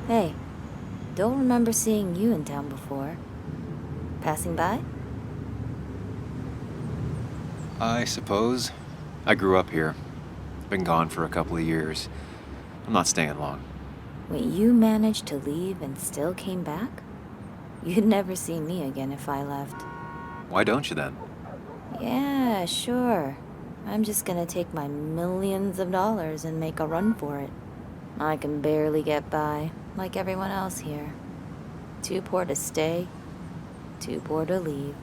Hey, don't remember seeing you in town before. Passing by? I suppose. I grew up here. Been gone for a couple of years. I'm not staying long. Wait, you managed to leave and still came back? You'd never see me again if I left. Why don't you then? Yeah, sure. I'm just gonna take my millions of dollars and make a run for it. I can barely get by, like everyone else here. Too poor to stay, too poor to leave.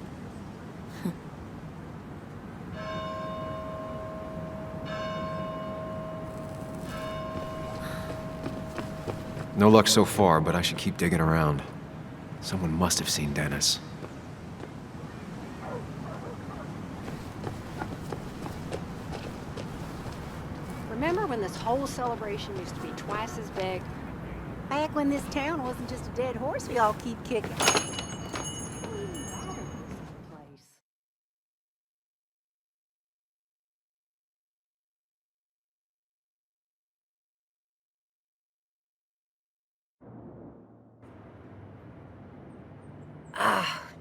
No luck so far, but I should keep digging around. Someone must have seen Dennis. Remember when this whole celebration used to be twice as big? Back when this town wasn't just a dead horse we all keep kicking.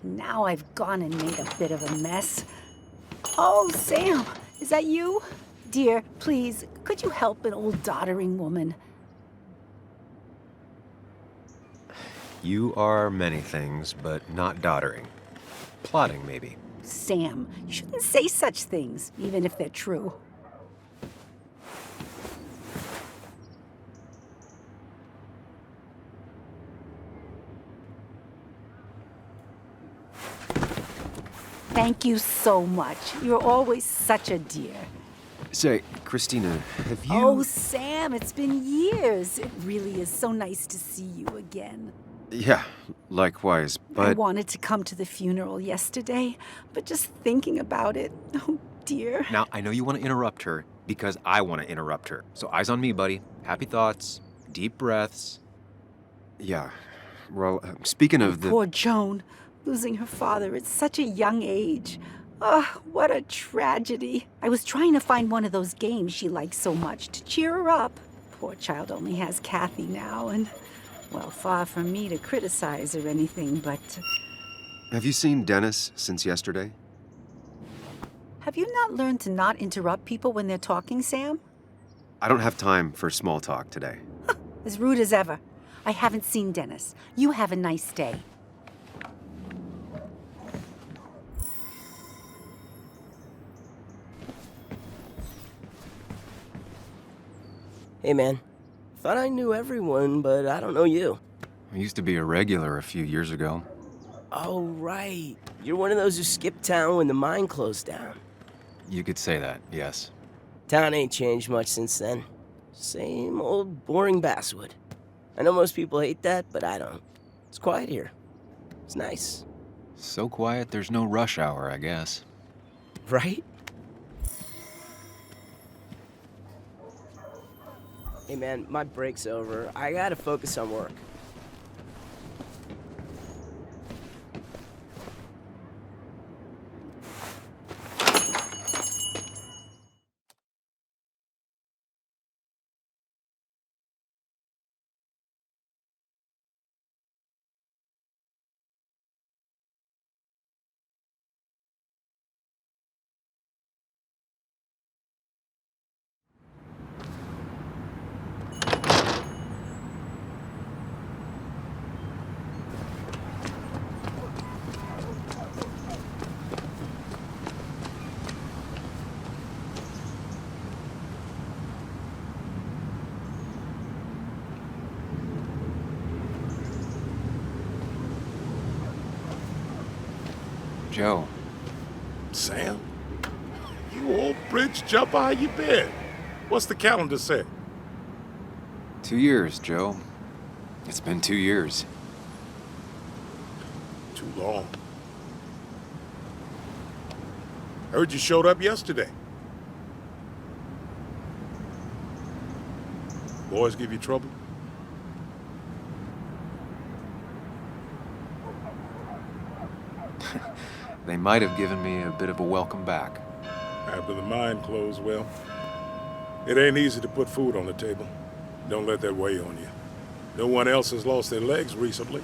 Now I've gone and made a bit of a mess. Oh, Sam, is that you? Dear, please, could you help an old doddering woman? You are many things, but not doddering. Plotting, maybe. Sam, you shouldn't say such things, even if they're true. Thank you so much. You're always such a dear. Say, Christina, have you... Oh, Sam, it's been years. It really is so nice to see you again. Yeah, likewise, but... I wanted to come to the funeral yesterday, but just thinking about it, oh dear. Now, I know you want to interrupt her, because I want to interrupt her. So eyes on me, buddy. Happy thoughts, deep breaths. Yeah, well, speaking of the... Poor Joan. Losing her father at such a young age. Ah, what a tragedy. I was trying to find one of those games she likes so much to cheer her up. Poor child only has Kathy now, and, well, far from me to criticize or anything, but... Have you seen Dennis since yesterday? Have you not learned to not interrupt people when they're talking, Sam? I don't have time for small talk today. As rude as ever. I haven't seen Dennis. You have a nice day. Hey, man. Thought I knew everyone, but I don't know you. I used to be a regular a few years ago. Oh, right. You're one of those who skipped town when the mine closed down. You could say that, yes. Town ain't changed much since then. Same old boring basswood. I know most people hate that, but I don't. It's quiet here. It's nice. So quiet, there's no rush hour, I guess. Right? Hey man, my break's over. I gotta focus on work. Joe. Sam? You old bridge jumper, how you been? What's the calendar say? 2 years, Joe. It's been 2 years. Too long. Heard you showed up yesterday. Boys give you trouble? They might have given me a bit of a welcome back. After the mine closed, well, it ain't easy to put food on the table. Don't let that weigh on you. No one else has lost their legs recently.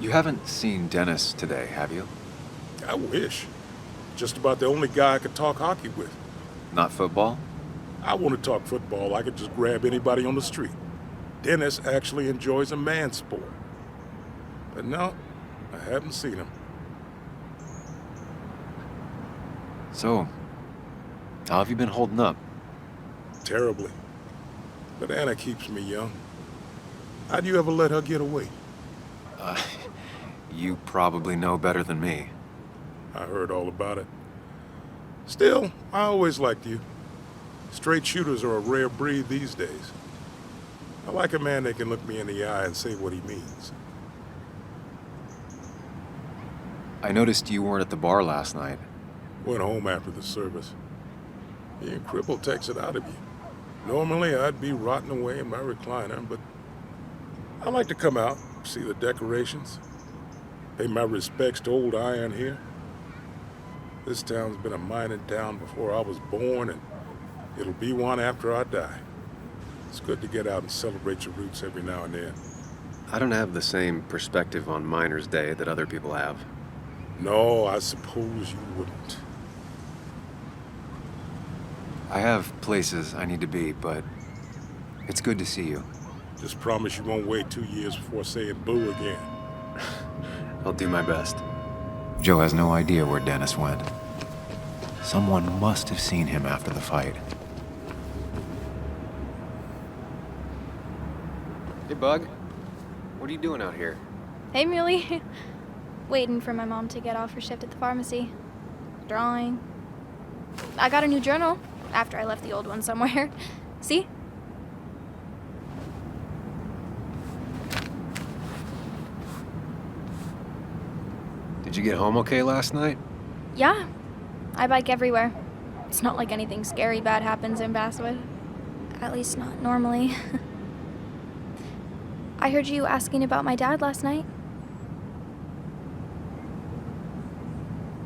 You haven't seen Dennis today, have you? I wish. Just about the only guy I could talk hockey with. Not football? I want to talk football. I could just grab anybody on the street. Dennis actually enjoys a man's sport. But no, I haven't seen him. So, how have you been holding up? Terribly. But Anna keeps me young. How'd you ever let her get away? You probably know better than me. I heard all about it. Still, I always liked you. Straight shooters are a rare breed these days. I like a man that can look me in the eye and say what he means. I noticed you weren't at the bar last night. Went home after the service. Being crippled takes it out of you. Normally, I'd be rotting away in my recliner, but I like to come out, see the decorations, pay my respects to old iron here. This town's been a mining town before I was born, and it'll be one after I die. It's good to get out and celebrate your roots every now and then. I don't have the same perspective on Miners' Day that other people have. No, I suppose you wouldn't. I have places I need to be, but it's good to see you. Just promise you won't wait 2 years before saying boo again. I'll do my best. Joe has no idea where Dennis went. Someone must have seen him after the fight. Hey, Bug. What are you doing out here? Hey, Muley. Waiting for my mom to get off her shift at the pharmacy. Drawing. I got a new journal after I left the old one somewhere. See? Did you get home okay last night? Yeah. I bike everywhere. It's not like anything scary bad happens in Basswood. At least not normally. I heard you asking about my dad last night.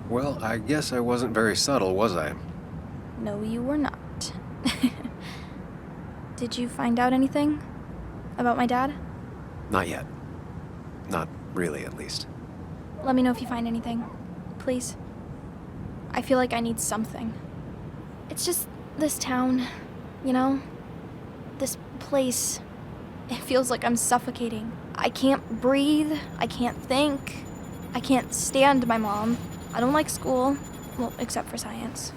Well, I guess I wasn't very subtle, was I? No, you were not. Did you find out anything about my dad? Not yet. Not really, at least. Let me know if you find anything. Please. I feel like I need something. It's just this town, you know? This place. It feels like I'm suffocating. I can't breathe. I can't think. I can't stand my mom. I don't like school. Well, except for science.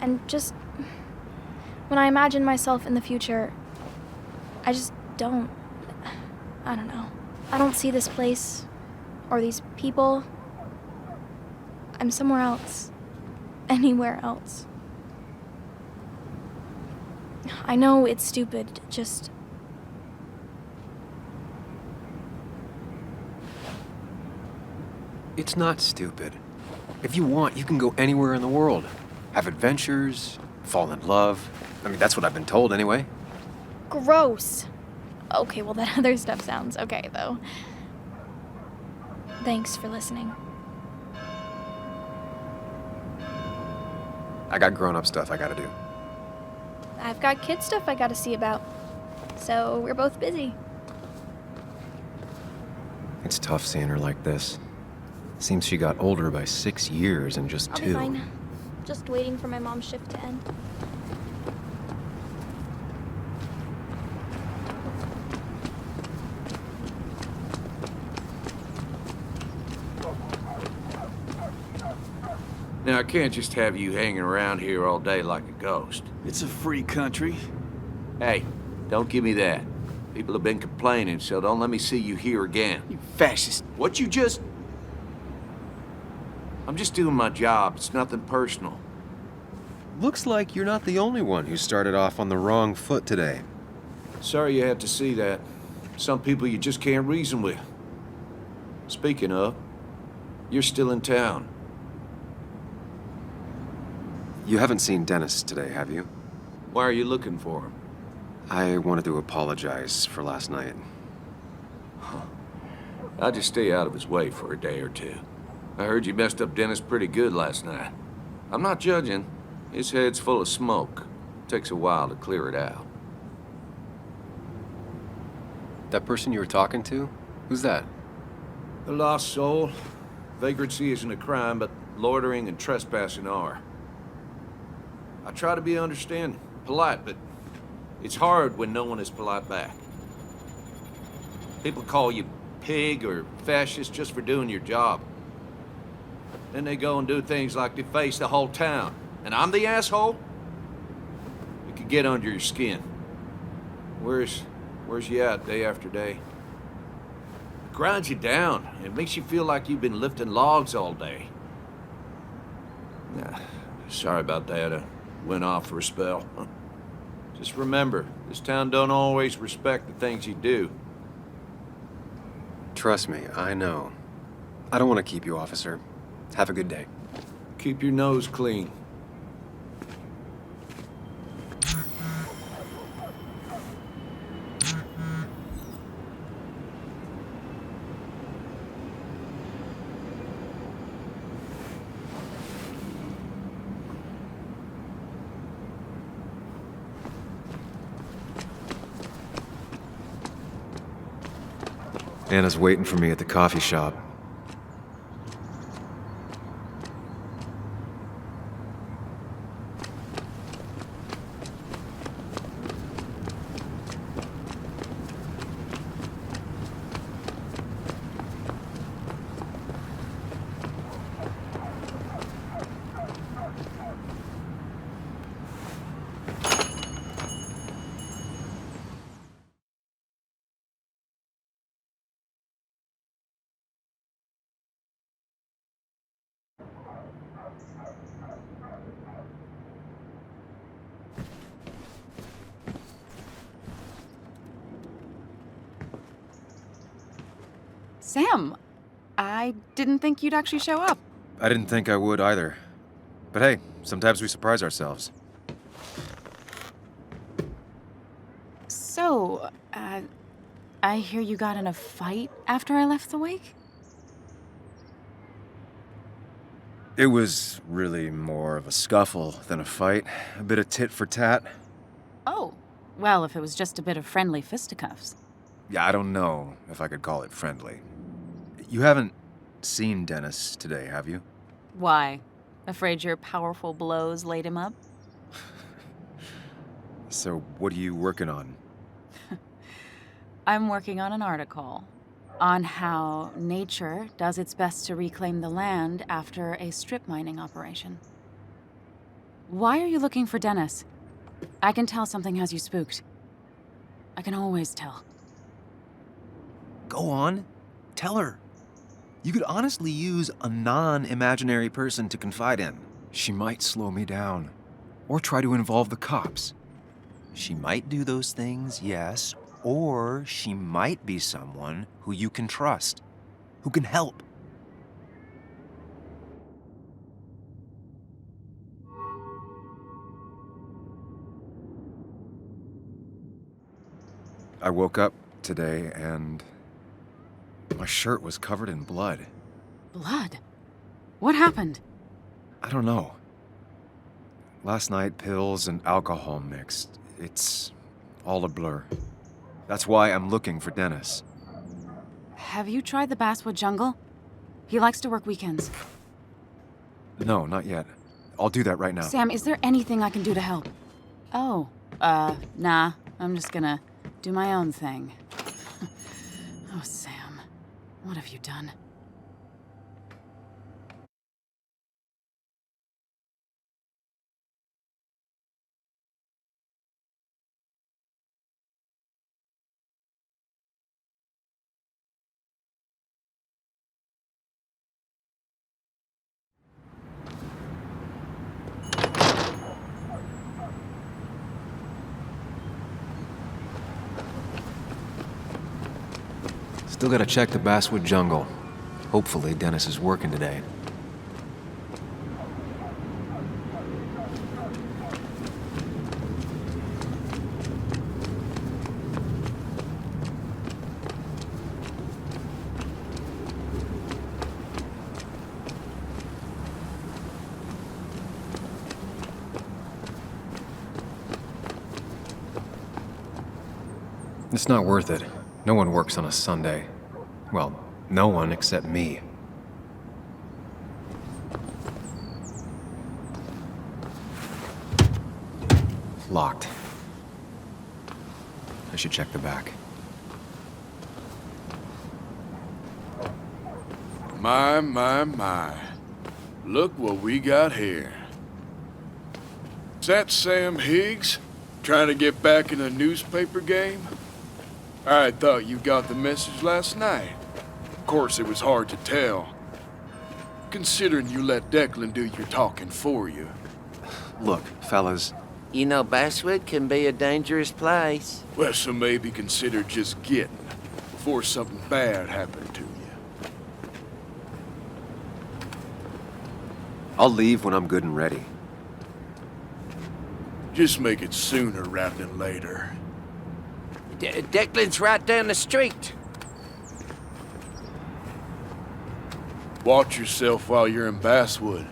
And just... when I imagine myself in the future, I just don't... I don't know. I don't see this place, or these people. I'm somewhere else. Anywhere else. I know it's stupid, just... It's not stupid. If you want, you can go anywhere in the world. Have adventures, fall in love. I mean, that's what I've been told anyway. Gross. Okay, well, that other stuff sounds okay, though. Thanks for listening. I got grown-up stuff I gotta do. I've got kid stuff I gotta see about. So we're both busy. It's tough seeing her like this. Seems she got older by 6 years in just 2. I'll be fine. Just waiting for my mom's shift to end. Now, I can't just have you hanging around here all day like a ghost. It's a free country. Hey, don't give me that. People have been complaining, so don't let me see you here again. You fascist. What you just... I'm just doing my job. It's nothing personal. Looks like you're not the only one who started off on the wrong foot today. Sorry you had to see that. Some people you just can't reason with. Speaking of, you're still in town. You haven't seen Dennis today, have you? Why are you looking for him? I wanted to apologize for last night. I'll just stay out of his way for a day or two. I heard you messed up Dennis pretty good last night. I'm not judging. His head's full of smoke. Takes a while to clear it out. That person you were talking to? Who's that? A lost soul. Vagrancy isn't a crime, but loitering and trespassing are. I try to be understanding, polite, but it's hard when no one is polite back. People call you pig or fascist just for doing your job. Then they go and do things like deface the whole town. And I'm the asshole? It could get under your skin. Where's you at day after day? It grinds you down. It makes you feel like you've been lifting logs all day. Nah, sorry about that. I went off for a spell. Just remember, this town don't always respect the things you do. Trust me, I know. I don't want to keep you, officer. Have a good day. Keep your nose clean. Anna's waiting for me at the coffee shop. Sam, I didn't think you'd actually show up. I didn't think I would either. But hey, sometimes we surprise ourselves. So, I hear you got in a fight after I left the wake? It was really more of a scuffle than a fight. A bit of tit for tat. Oh, well, if it was just a bit of friendly fisticuffs. Yeah, I don't know if I could call it friendly. You haven't seen Dennis today, have you? Why? Afraid your powerful blows laid him up? So, what are you working on? I'm working on an article on how nature does its best to reclaim the land after a strip mining operation. Why are you looking for Dennis? I can tell something has you spooked. I can always tell. Go on. Tell her. You could honestly use a non-imaginary person to confide in. She might slow me down. Or try to involve the cops. She might do those things, yes. Or she might be someone who you can trust. Who can help. I woke up today and my shirt was covered in blood. Blood? What happened? I don't know. Last night, pills and alcohol mixed. It's all a blur. That's why I'm looking for Dennis. Have you tried the Basswood Jungle? He likes to work weekends. No, not yet. I'll do that right now. Sam, is there anything I can do to help? Oh, nah. I'm just gonna do my own thing. Oh, Sam, what have you done? Still gotta check the Basswood Jungle. Hopefully Dennis is working today. It's not worth it. No one works on a Sunday. Well, no one except me. Locked. I should check the back. My. Look what we got here. Is that Sam Higgs? Trying to get back in the newspaper game? I thought you got the message last night. Of course, it was hard to tell, considering you let Declan do your talking for you. Look, fellas. You know, Basswood can be a dangerous place. Well, so maybe consider just getting before something bad happened to you. I'll leave when I'm good and ready. Just make it sooner rather than later. Declan's right down the street. Watch yourself while you're in Basswood,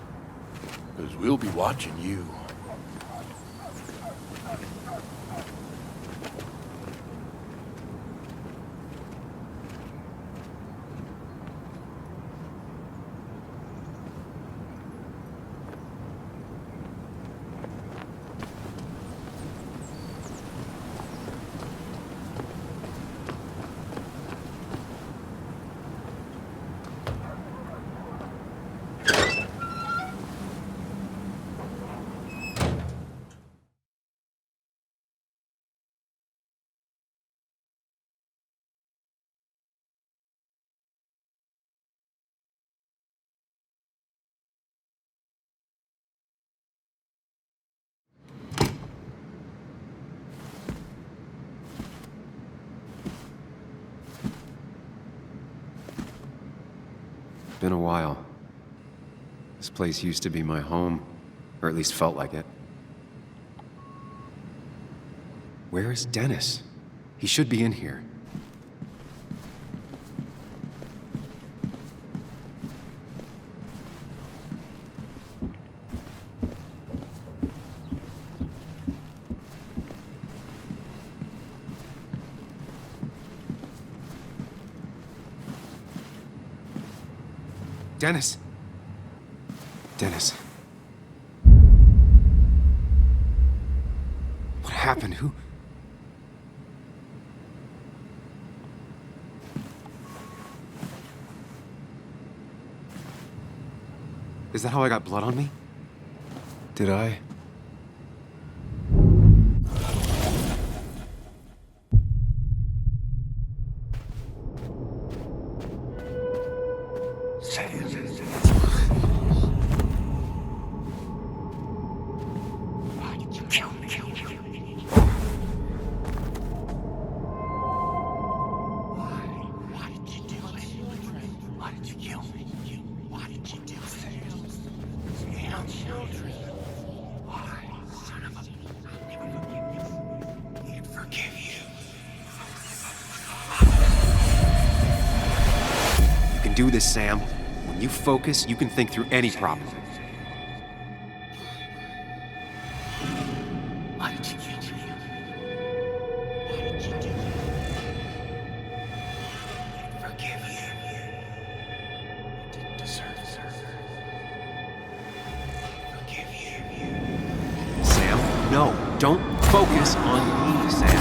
because we'll be watching you. Been a while. This place used to be my home, or at least felt like it. Where is Dennis? He should be in here. Dennis! Dennis. What happened? Who? Is that how I got blood on me? Did I? Do this, Sam. When you focus, you can think through any problem. Why did you kill me? Why did you do it? I forgive you. I didn't deserve it. Forgive you. Sam, no. Don't focus on me, Sam.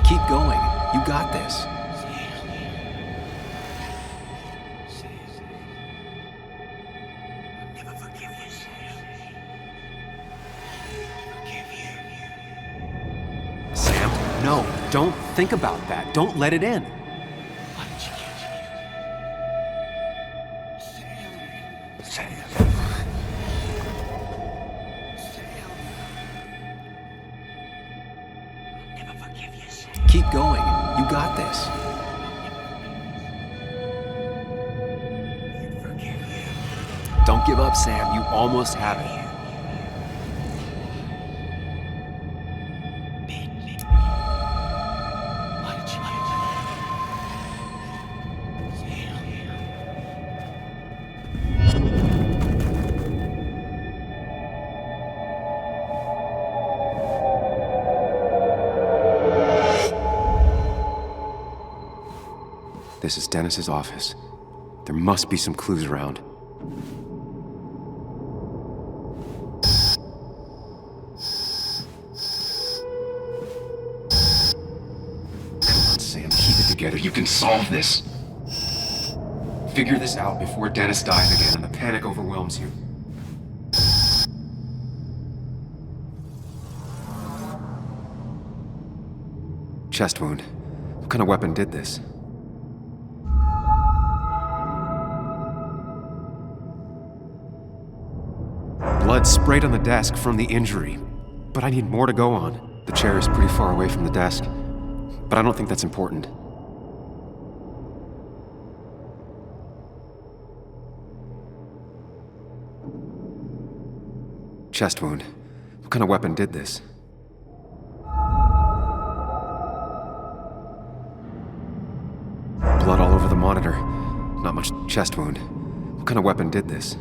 Keep going. You got this. Sam, no. Don't think about that. Don't let it in. Keep going. You got this. Don't give up, Sam. You almost have it. This is Dennis's office. There must be some clues around. Come on, Sam, keep it together. You can solve this. Figure this out before Dennis dies again and the panic overwhelms you. Chest wound. What kind of weapon did this? Blood sprayed on the desk from the injury, but I need more to go on. The chair is pretty far away from the desk, but I don't think that's important. Chest wound. What kind of weapon did this? Blood all over the monitor. Not much chest wound. What kind of weapon did this?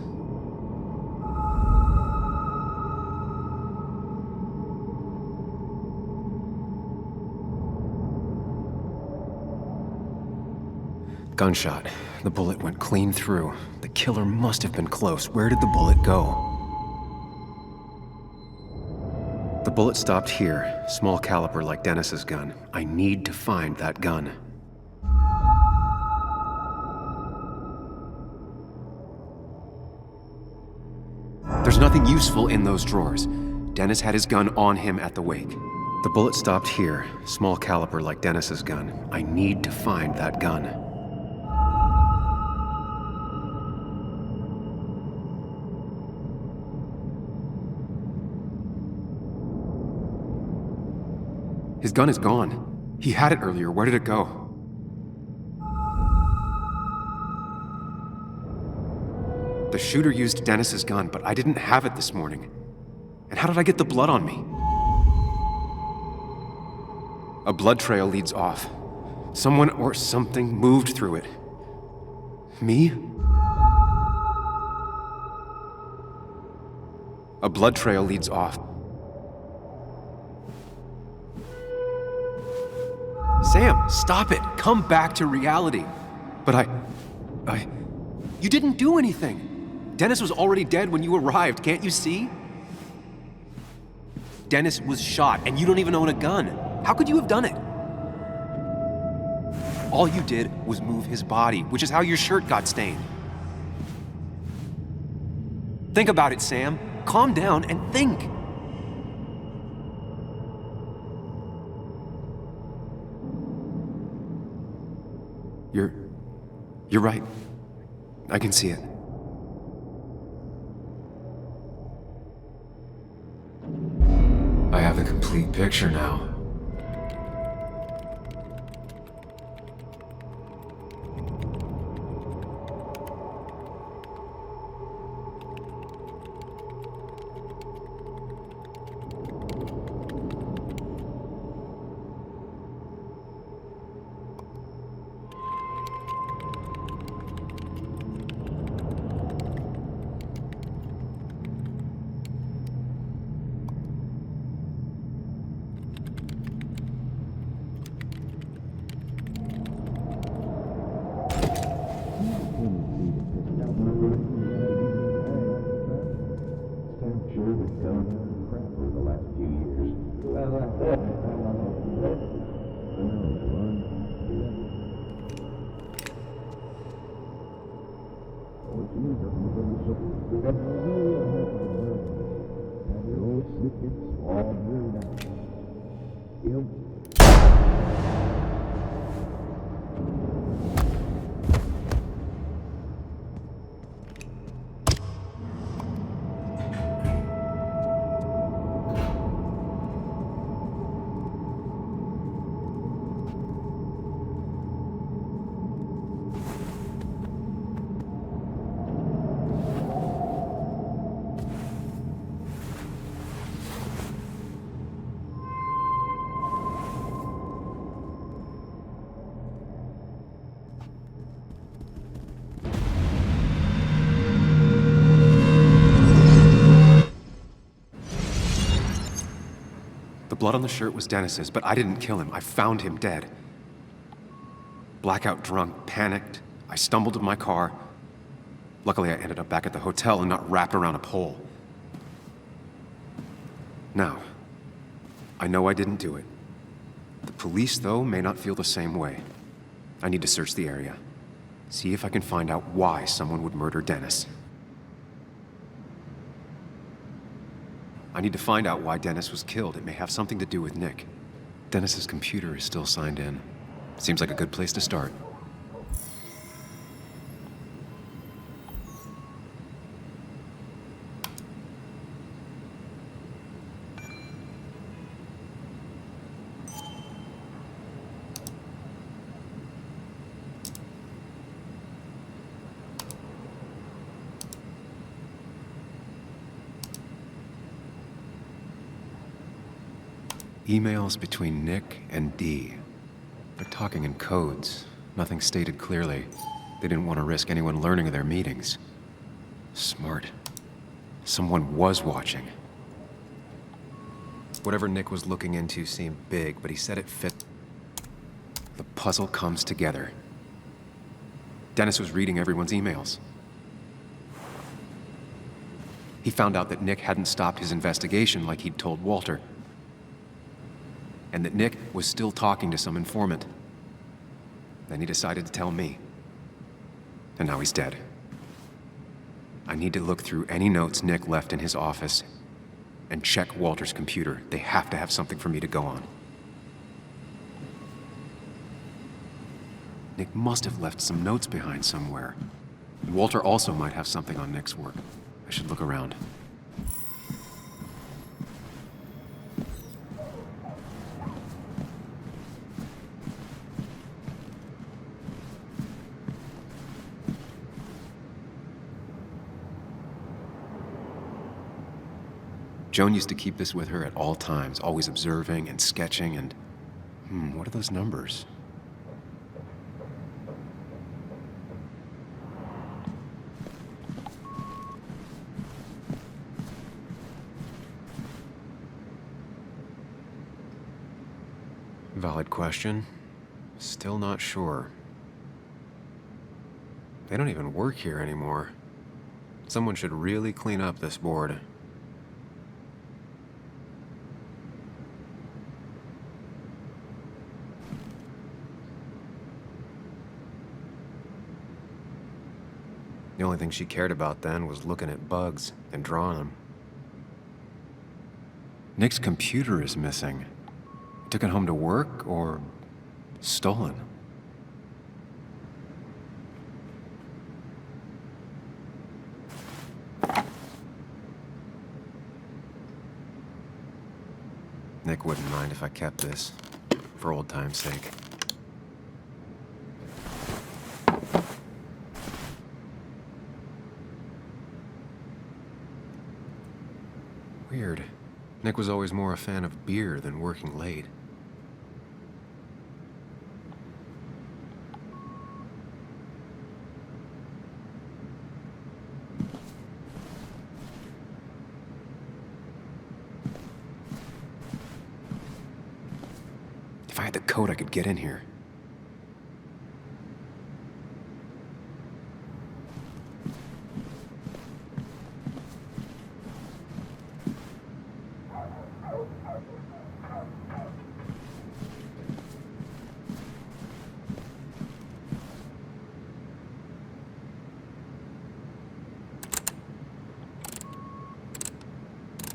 Gunshot. The bullet went clean through. The killer must have been close. Where did the bullet go? The bullet stopped here. Small caliber like Dennis's gun. I need to find that gun. There's nothing useful in those drawers. Dennis had his gun on him at the wake. The bullet stopped here. Small caliber like Dennis's gun. I need to find that gun. His gun is gone. He had it earlier. Where did it go? The shooter used Dennis's gun, but I didn't have it this morning. And how did I get the blood on me? A blood trail leads off. Someone or something moved through it. Me? A blood trail leads off. Sam, stop it! Come back to reality! But you didn't do anything! Dennis was already dead when you arrived, can't you see? Dennis was shot, and you don't even own a gun. How could you have done it? All you did was move his body, which is how your shirt got stained. Think about it, Sam. Calm down and think. You're right. I can see it. I have the complete picture now. blood on the shirt was Dennis's, but I didn't kill him. I found him dead. Blackout drunk, panicked. I stumbled to my car. Luckily, I ended up back at the hotel and not wrapped around a pole. Now, I know I didn't do it. The police, though, may not feel the same way. I need to search the area. See if I can find out why someone would murder Dennis. I need to find out why Dennis was killed. It may have something to do with Nick. Dennis's computer is still signed in. Seems like a good place to start. Emails between Nick and Dee. They're talking in codes. Nothing stated clearly. They didn't want to risk anyone learning of their meetings. Smart. Someone was watching. Whatever Nick was looking into seemed big, but he said it fit. The puzzle comes together. Dennis was reading everyone's emails. He found out that Nick hadn't stopped his investigation like he'd told Walter. And that Nick was still talking to some informant. Then he decided to tell me. And now he's dead. I need to look through any notes Nick left in his office and check Walter's computer. They have to have something for me to go on. Nick must have left some notes behind somewhere. And Walter also might have something on Nick's work. I should look around. Joan used to keep this with her at all times, always observing and sketching and... what are those numbers? Valid question. Still not sure. They don't even work here anymore. Someone should really clean up this board. The only thing she cared about then was looking at bugs and drawing them. Nick's computer is missing. Took it home to work or stolen? Nick wouldn't mind if I kept this, for old time's sake. Weird. Nick was always more a fan of beer than working late. If I had the code, I could get in here.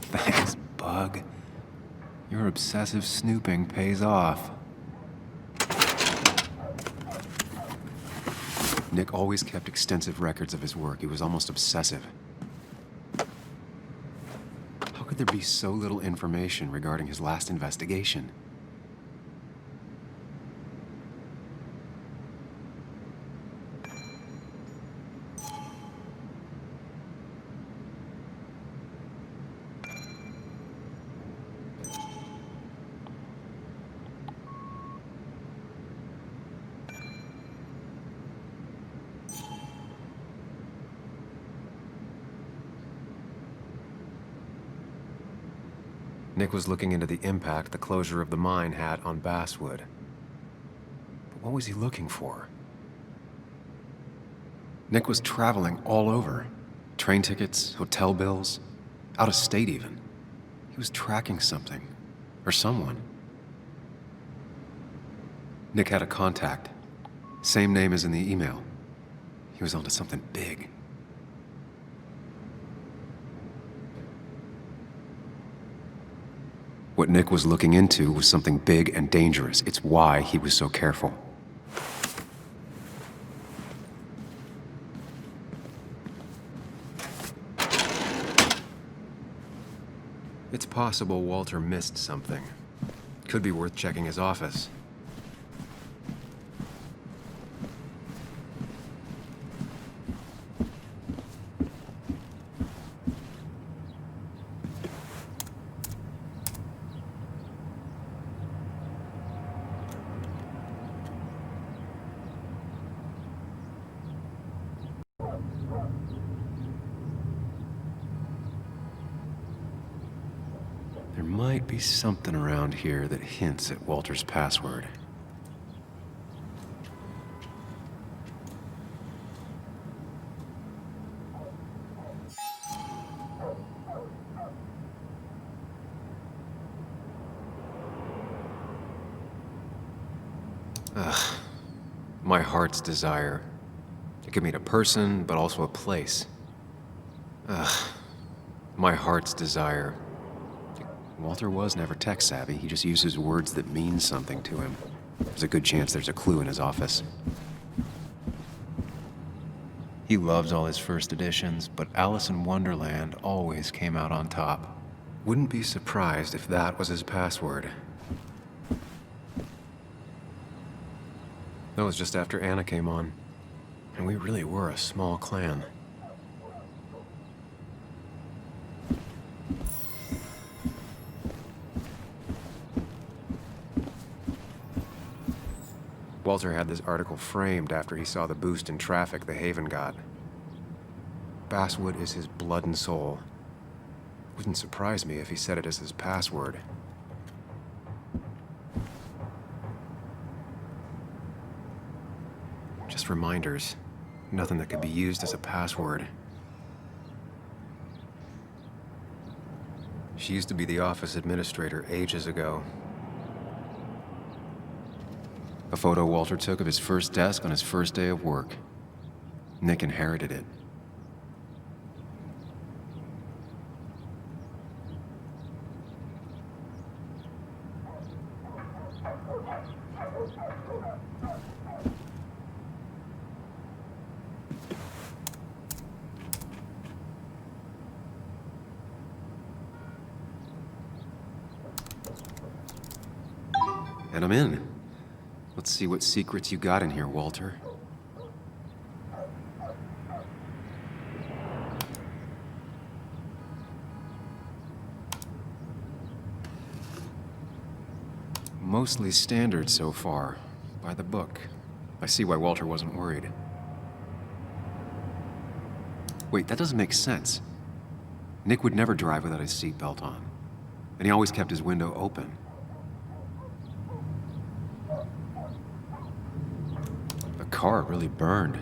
Thanks, Bug. Your obsessive snooping pays off. Nick always kept extensive records of his work. He was almost obsessive. How could there be so little information regarding his last investigation? Nick was looking into the impact the closure of the mine had on Basswood. But what was he looking for? Nick was traveling all over. Train tickets, hotel bills, out of state even. He was tracking something, or someone. Nick had a contact. Same name as in the email. He was onto something big. What Nick was looking into was something big and dangerous. It's why he was so careful. It's possible Walter missed something. Could be worth checking his office. There might be something around here that hints at Walter's password. Ugh. My heart's desire. It could mean a person, but also a place. Ugh. My heart's desire. Walter was never tech-savvy. He just uses words that mean something to him. There's a good chance there's a clue in his office. He loves all his first editions, but Alice in Wonderland always came out on top. Wouldn't be surprised if that was his password. That was just after Anna came on. And we really were a small clan. Walter had this article framed after he saw the boost in traffic the Haven got. Basswood is his blood and soul. Wouldn't surprise me if he said it as his password. Just reminders. Nothing that could be used as a password. She used to be the office administrator ages ago. A photo Walter took of his first desk on his first day of work. Nick inherited it. And I'm in. Let's see what secrets you got in here, Walter. Mostly standard so far, by the book. I see why Walter wasn't worried. Wait, that doesn't make sense. Nick would never drive without his seatbelt on, and he always kept his window open. The car really burned,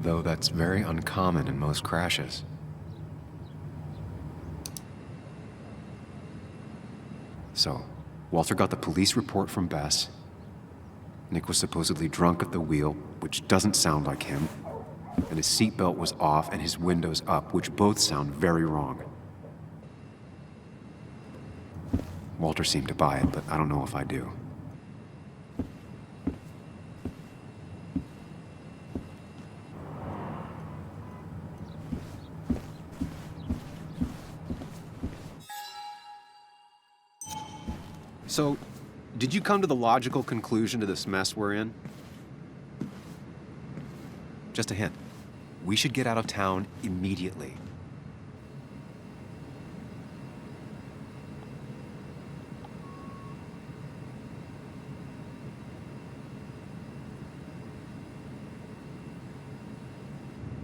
though that's very uncommon in most crashes. So, Walter got the police report from Bess. Nick was supposedly drunk at the wheel, which doesn't sound like him, and his seatbelt was off and his windows up, which both sound very wrong. Walter seemed to buy it, but I don't know if I do. So, did you come to the logical conclusion to this mess we're in? Just a hint. We should get out of town immediately.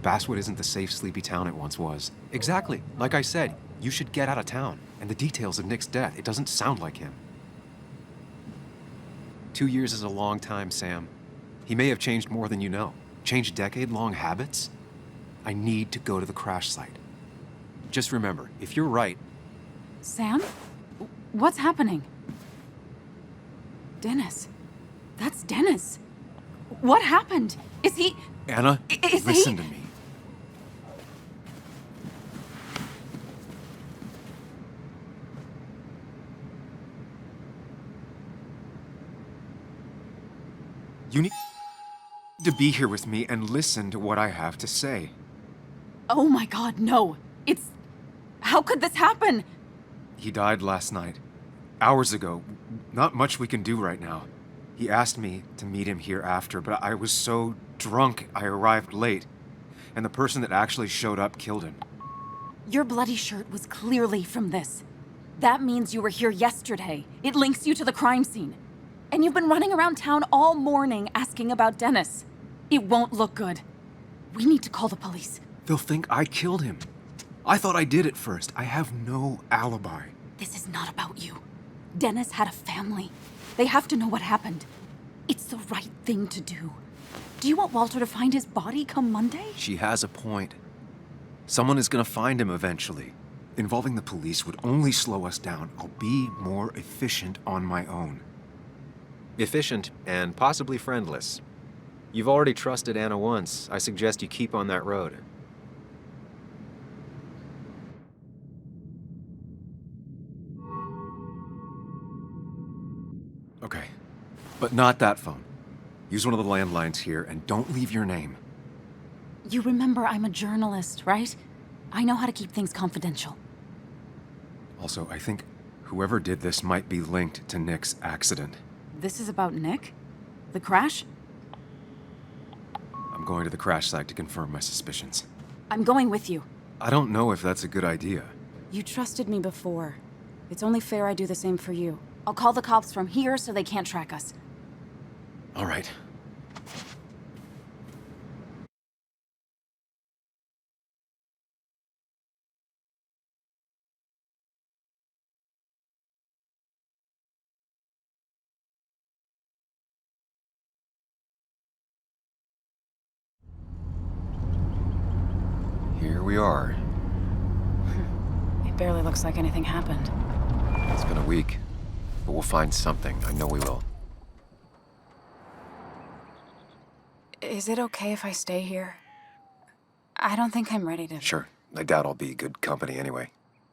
Basswood isn't the safe, sleepy town it once was. Exactly. Like I said, you should get out of town. And the details of Nick's death, it doesn't sound like him. 2 years is a long time, Sam. He may have changed more than you know. Changed decade-long habits? I need to go to the crash site. Just remember, if you're right... Sam? What's happening? Dennis. That's Dennis. What happened? Is he... Anna, listen to me. You need to be here with me and listen to what I have to say. Oh my God, no. It's... How could this happen? He died last night. Hours ago. Not much we can do right now. He asked me to meet him here after, but I was so drunk I arrived late. And the person that actually showed up killed him. Your bloody shirt was clearly from this. That means you were here yesterday. It links you to the crime scene. And you've been running around town all morning asking about Dennis. It won't look good. We need to call the police. They'll think I killed him. I thought I did at first. I have no alibi. This is not about you. Dennis had a family. They have to know what happened. It's the right thing to do. Do you want Walter to find his body come Monday? She has a point. Someone is gonna find him eventually. Involving the police would only slow us down. I'll be more efficient on my own. Efficient and possibly friendless. You've already trusted Anna once. I suggest you keep on that road. Okay, but not that phone. Use one of the landlines here and don't leave your name. You remember I'm a journalist, right? I know how to keep things confidential. Also, I think whoever did this might be linked to Nick's accident. This is about Nick? The crash? I'm going to the crash site to confirm my suspicions. I'm going with you. I don't know if that's a good idea. You trusted me before. It's only fair I do the same for you. I'll call the cops from here so they can't track us. All right. Here we are. It barely looks like anything happened. It's been a week, but we'll find something. I know we will. Is it okay if I stay here? I don't think I'm ready to... Sure. I doubt I'll be good company anyway.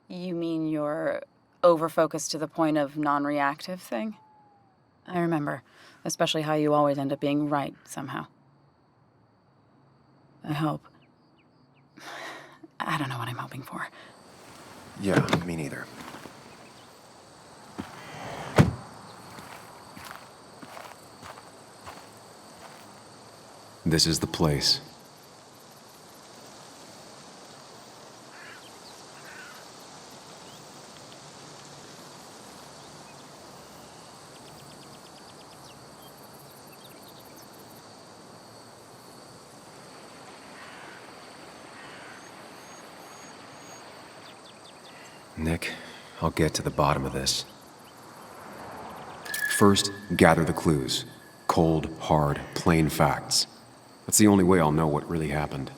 You mean you're over-focused to the point of non-reactive thing? I remember, especially how you always end up being right somehow. I hope. I don't know what I'm hoping for. Yeah, me neither. This is the place. Nick, I'll get to the bottom of this. First, gather the clues. Cold, hard, plain facts. That's the only way I'll know what really happened.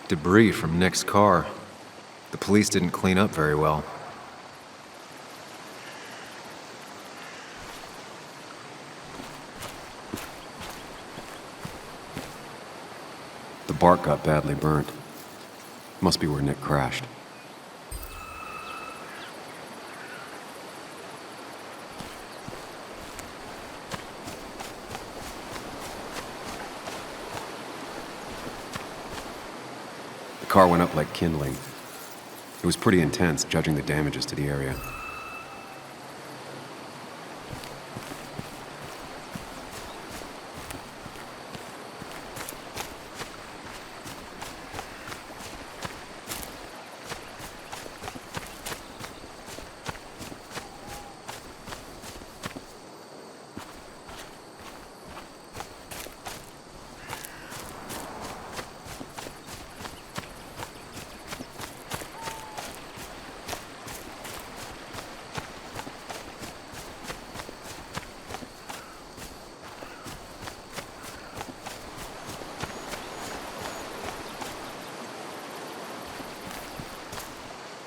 Debris from Nick's car. The police didn't clean up very well. The bark got badly burnt. Must be where Nick crashed. The car went up like kindling. It was pretty intense, judging the damages to the area.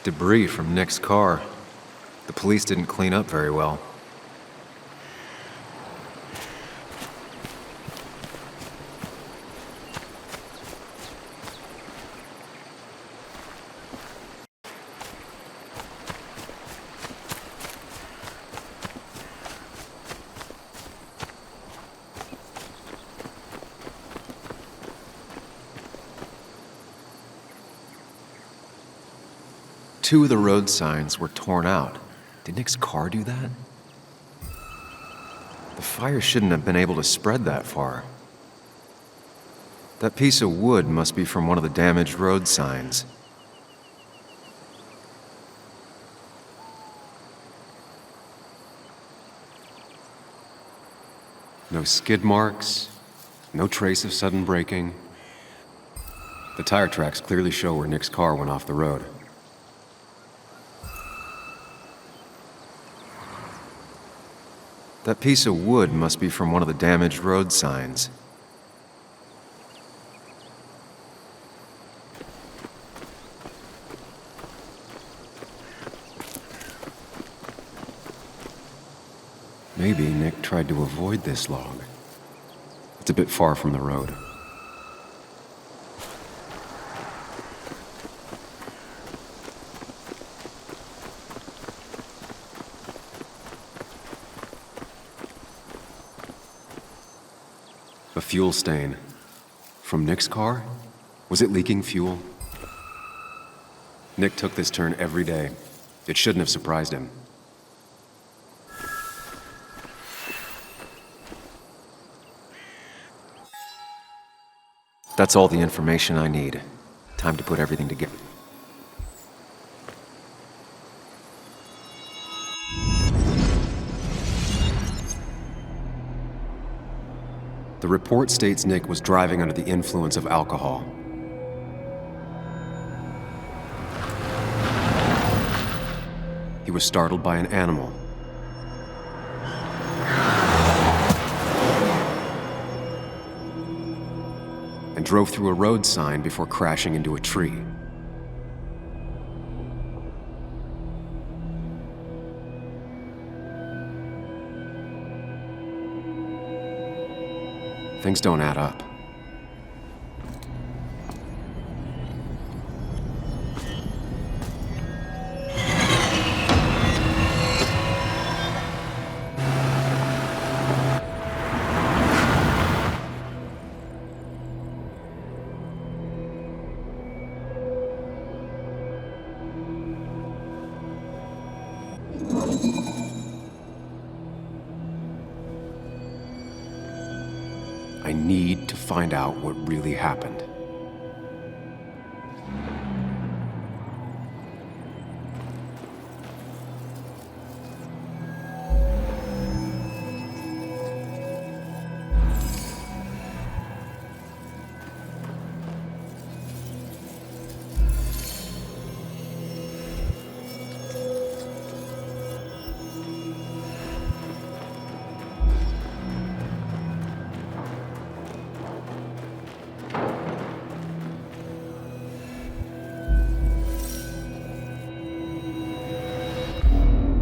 Debris from Nick's car. The police didn't clean up very well. Two of the road signs were torn out. Did Nick's car do that? The fire shouldn't have been able to spread that far. That piece of wood must be from one of the damaged road signs. No skid marks, no trace of sudden braking. The tire tracks clearly show where Nick's car went off the road. That piece of wood must be from one of the damaged road signs. Maybe Nick tried to avoid this log. It's a bit far from the road. A fuel stain. From Nick's car? Was it leaking fuel? Nick took this turn every day. It shouldn't have surprised him. That's all the information I need. Time to put everything together. The report states Nick was driving under the influence of alcohol. He was startled by an animal. And drove through a road sign before crashing into a tree. Things don't add up. I need to find out what really happened.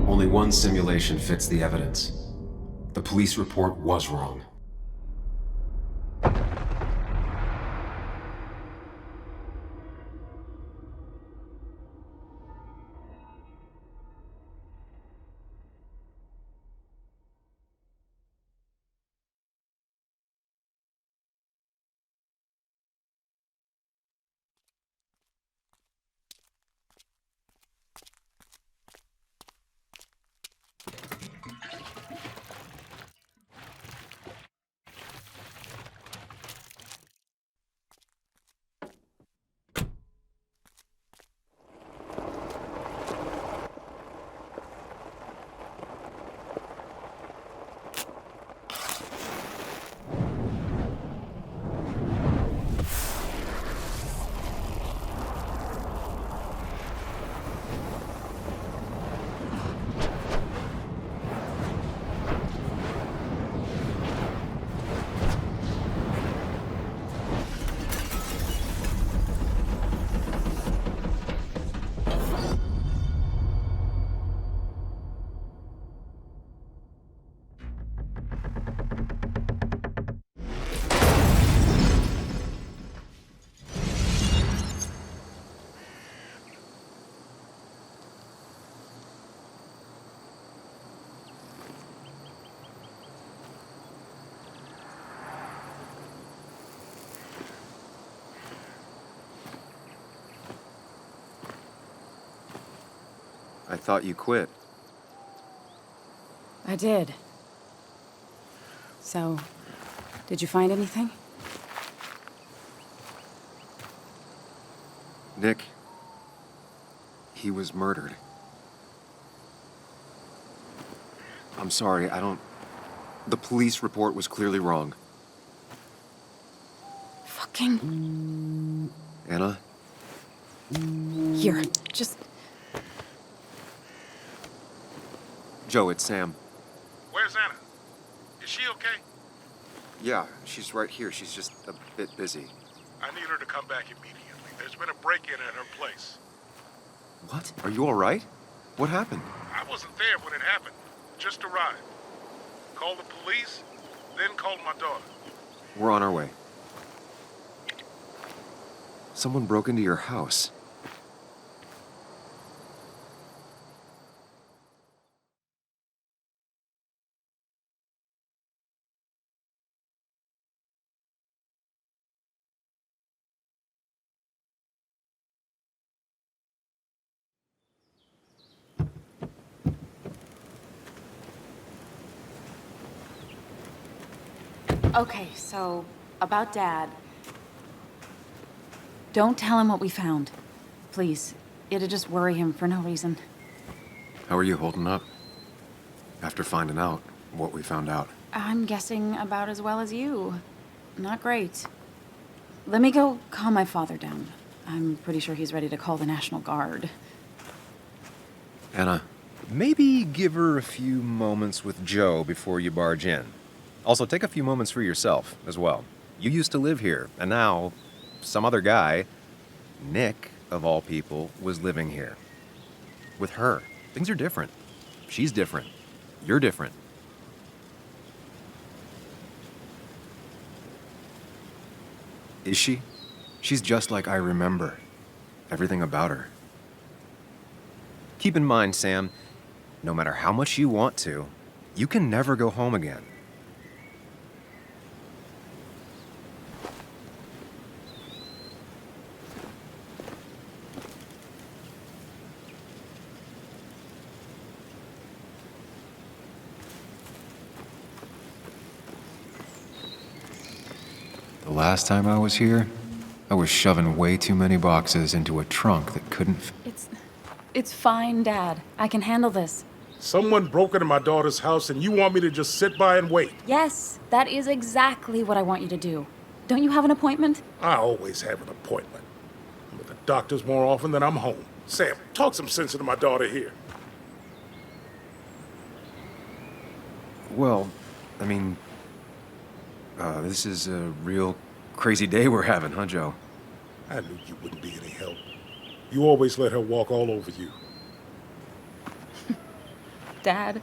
Only one simulation fits the evidence. The police report was wrong. I thought you quit. I did. So, did you find anything? Nick, he was murdered. I'm sorry, the police report was clearly wrong. Fucking... Anna? Here, just... Joe, it's Sam. Where's Anna? Is she okay? Yeah, she's right here. She's just a bit busy. I need her to come back immediately. There's been a break-in at her place. What? Are you all right? What happened? I wasn't there when it happened. Just arrived. Called the police, then called my daughter. We're on our way. Someone broke into your house. Okay, so, about Dad. Don't tell him what we found. Please. It'd just worry him for no reason. How are you holding up? After finding out what we found out. I'm guessing about as well as you. Not great. Let me go calm my father down. I'm pretty sure he's ready to call the National Guard. Anna. Maybe give her a few moments with Joe before you barge in. Also, take a few moments for yourself as well. You used to live here, and now some other guy, Nick, of all people, was living here. With her. Things are different. She's different. You're different. Is she? She's just like I remember. Everything about her. Keep in mind, Sam, no matter how much you want to, you can never go home again. The last time I was here, I was shoving way too many boxes into a trunk that couldn't It's fine, Dad. I can handle this. Someone broke into my daughter's house and you want me to just sit by and wait? Yes, that is exactly what I want you to do. Don't you have an appointment? I always have an appointment. I'm at the doctor's more often than I'm home. Sam, talk some sense into my daughter here. Well, I mean, this is a real crazy day we're having, huh, Joe? I knew you wouldn't be any help. You always let her walk all over you. Dad,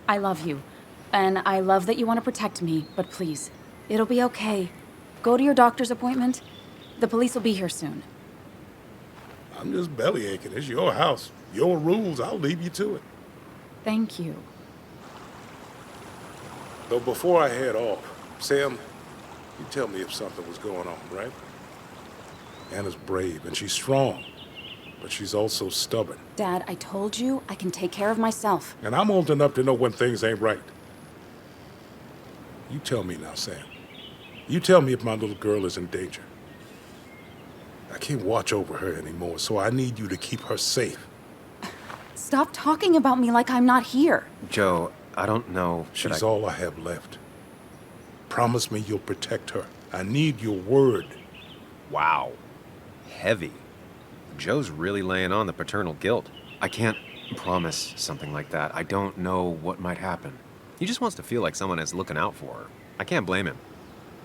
I love you. And I love that you want to protect me, but please, it'll be okay. Go to your doctor's appointment. The police will be here soon. I'm just belly aching. It's your house. Your rules. I'll leave you to it. Thank you. Though before I head off, Sam, you tell me if something was going on, right? Anna's brave and she's strong, but she's also stubborn. Dad, I told you I can take care of myself. And I'm old enough to know when things ain't right. You tell me now, Sam. You tell me if my little girl is in danger. I can't watch over her anymore, so I need you to keep her safe. Stop talking about me like I'm not here. Joe, I don't know. She's all I have left. Promise me you'll protect her. I need your word. Wow. Heavy. Joe's really laying on the paternal guilt. I can't promise something like that. I don't know what might happen. He just wants to feel like someone is looking out for her. I can't blame him.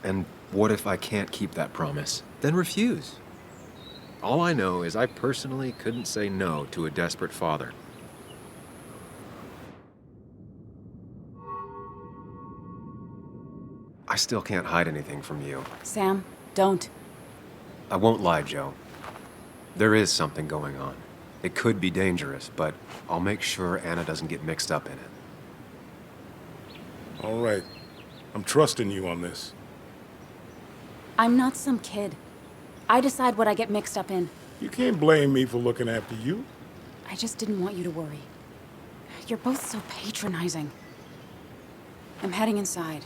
And what if I can't keep that promise? Then refuse. All I know is I personally couldn't say no to a desperate father. I still can't hide anything from you. Sam, don't. I won't lie, Joe. There is something going on. It could be dangerous, but I'll make sure Anna doesn't get mixed up in it. All right. I'm trusting you on this. I'm not some kid. I decide what I get mixed up in. You can't blame me for looking after you. I just didn't want you to worry. You're both so patronizing. I'm heading inside.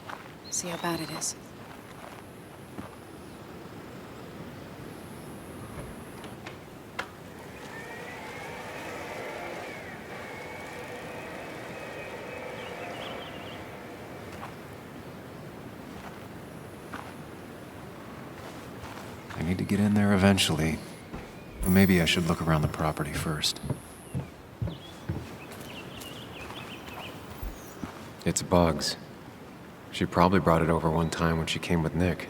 See how bad it is. I need to get in there eventually. But maybe I should look around the property first. It's Bugs. She probably brought it over one time when she came with Nick.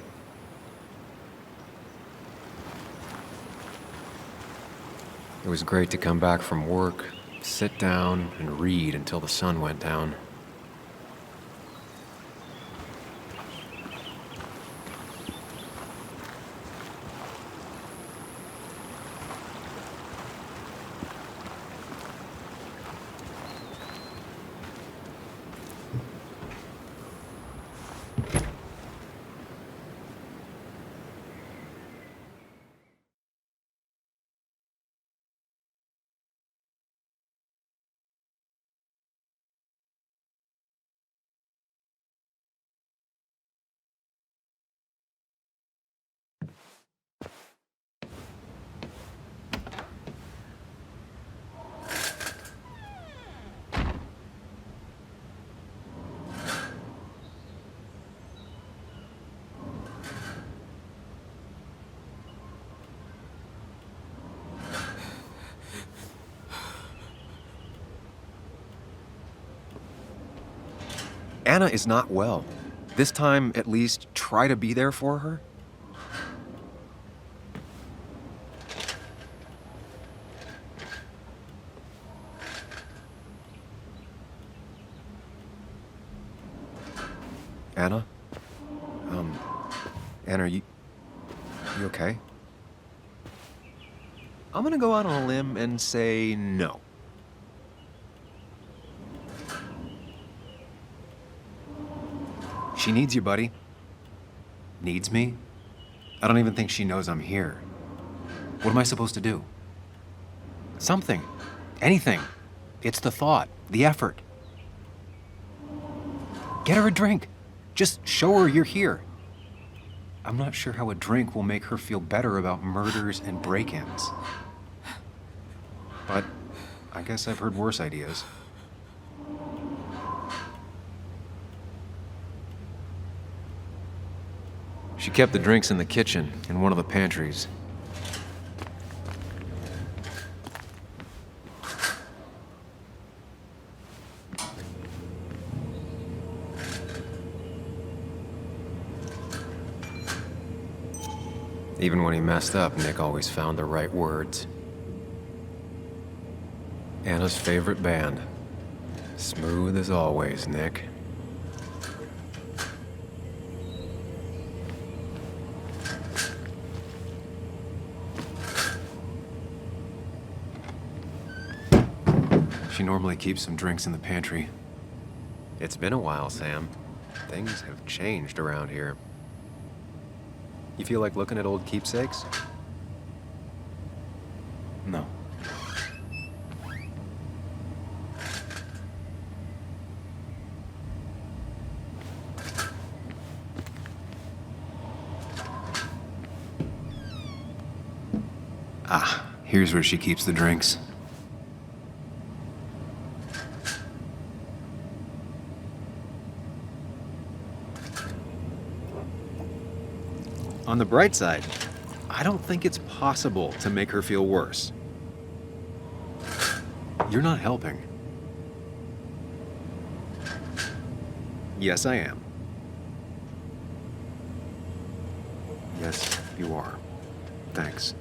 It was great to come back from work, sit down, and read until the sun went down. Anna is not well. This time, at least, try to be there for her. Anna? Anna, are you okay? I'm gonna go out on a limb and say no. She needs you, buddy. Needs me? I don't even think she knows I'm here. What am I supposed to do? Something. Anything. It's the thought, the effort. Get her a drink. Just show her you're here. I'm not sure how a drink will make her feel better about murders and break-ins. But I guess I've heard worse ideas. She kept the drinks in the kitchen, in one of the pantries. Even when he messed up, Nick always found the right words. Anna's favorite band. Smooth as always, Nick. She normally keeps some drinks in the pantry. It's been a while, Sam. Things have changed around here. You feel like looking at old keepsakes? No. Ah, here's where she keeps the drinks. On the bright side, I don't think it's possible to make her feel worse. You're not helping. Yes, I am. Yes, you are. Thanks.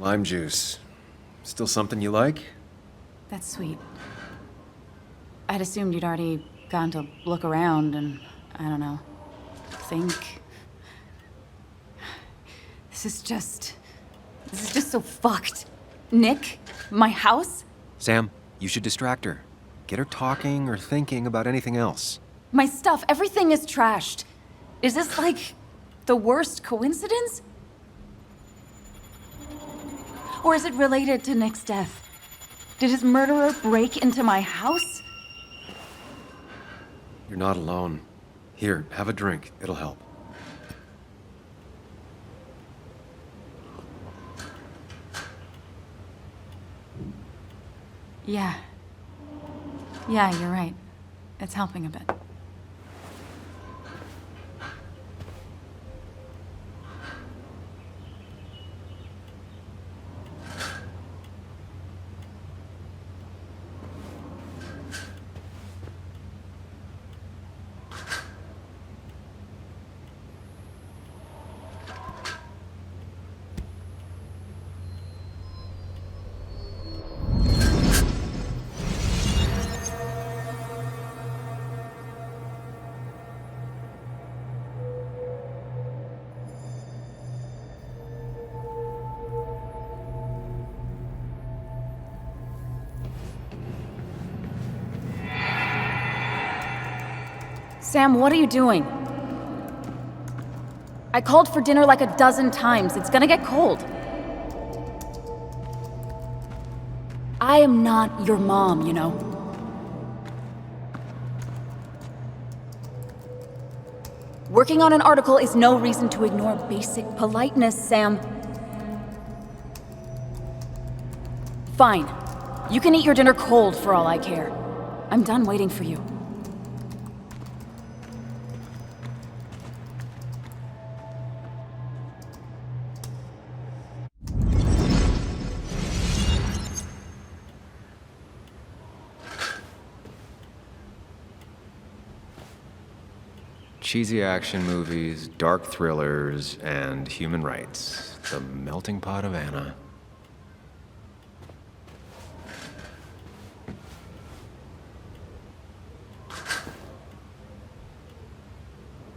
Lime juice. Still something you like? That's sweet. I'd assumed you'd already gone to look around and, I don't know, think. This is just so fucked. Nick? My house? Sam, you should distract her. Get her talking or thinking about anything else. My stuff, everything is trashed. Is this like the worst coincidence? Or is it related to Nick's death? Did his murderer break into my house? You're not alone. Here, have a drink. It'll help. Yeah. Yeah, you're right. It's helping a bit. Sam, what are you doing? I called for dinner like a dozen times. It's gonna get cold. I am not your mom, you know. Working on an article is no reason to ignore basic politeness, Sam. Fine. You can eat your dinner cold for all I care. I'm done waiting for you. Cheesy action movies, dark thrillers, and human rights. The melting pot of Anna.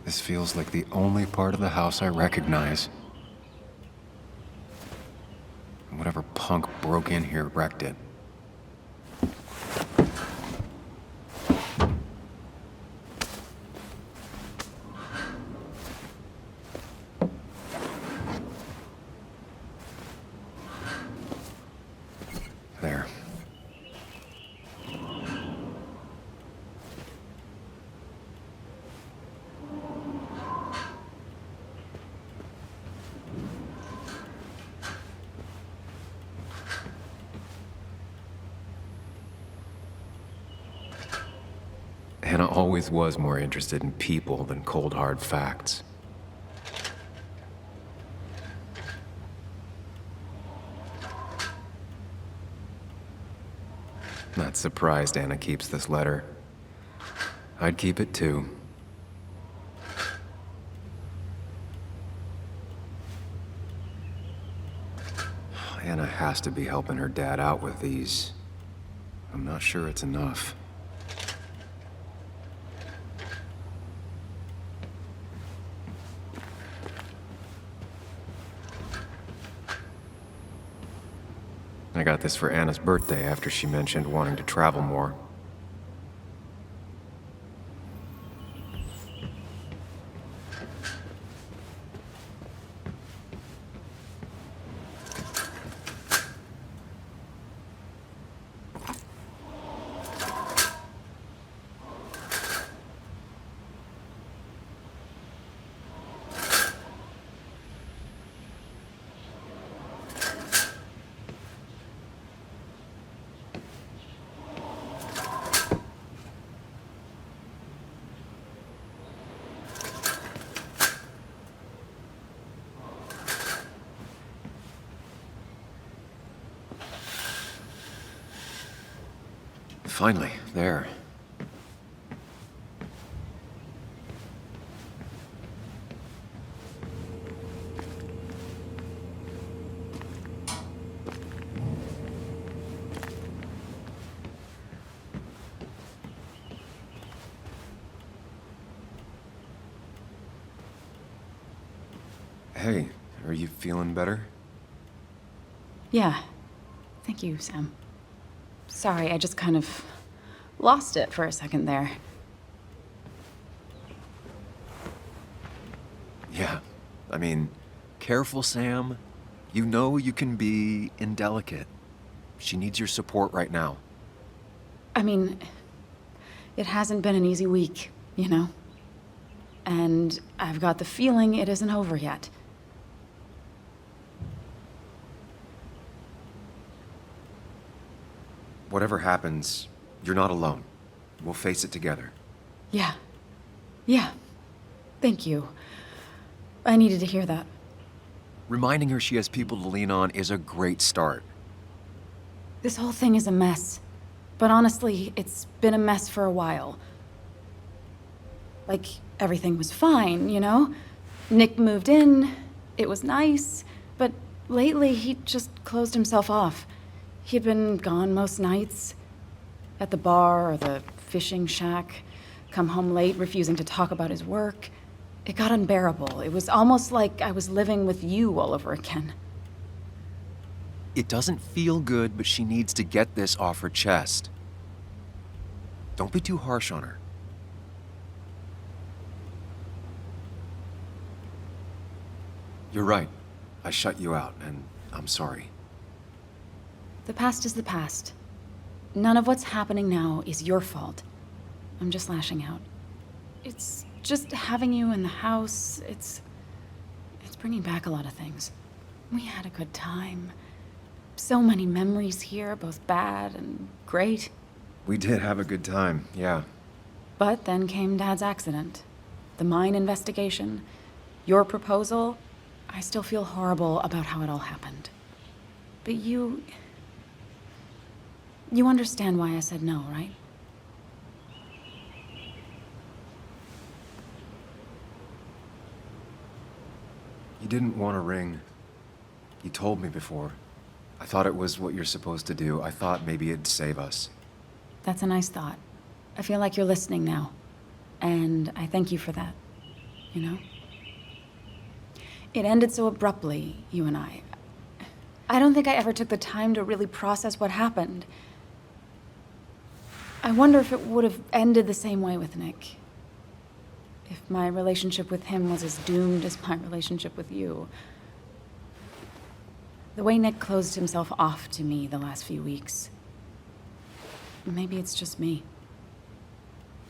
This feels like the only part of the house I recognize. Whatever punk broke in here wrecked it. There. Hannah always was more interested in people than cold, hard facts. Not surprised Anna keeps this letter. I'd keep it too. Anna has to be helping her dad out with these. I'm not sure it's enough. I got this for Anna's birthday after she mentioned wanting to travel more. Finally, there. Hey, are you feeling better? Yeah. Thank you, Sam. Sorry, I just kind of lost it for a second there. Yeah. I mean, careful, Sam. You know you can be indelicate. She needs your support right now. I mean, it hasn't been an easy week, you know? And I've got the feeling it isn't over yet. Whatever happens, you're not alone. We'll face it together. Yeah. Yeah. Thank you. I needed to hear that. Reminding her she has people to lean on is a great start. This whole thing is a mess. But honestly, it's been a mess for a while. Like, everything was fine, you know? Nick moved in, it was nice, but lately he just closed himself off. He'd been gone most nights. At the bar or the fishing shack, come home late, refusing to talk about his work. It got unbearable. It was almost like I was living with you all over again. It doesn't feel good, but she needs to get this off her chest. Don't be too harsh on her. You're right. I shut you out, and I'm sorry. The past is the past. None of what's happening now is your fault. I'm just lashing out. It's just having you in the house, it's bringing back a lot of things. We had a good time. So many memories here, both bad and great. We did have a good time, yeah. But then came Dad's accident. The mine investigation. Your proposal. I still feel horrible about how it all happened. But you understand why I said no, right? You didn't want a ring. You told me before. I thought it was what you're supposed to do. I thought maybe it'd save us. That's a nice thought. I feel like you're listening now. And I thank you for that. You know? It ended so abruptly, you and I. I don't think I ever took the time to really process what happened. I wonder if it would have ended the same way with Nick. If my relationship with him was as doomed as my relationship with you. The way Nick closed himself off to me the last few weeks. Maybe it's just me.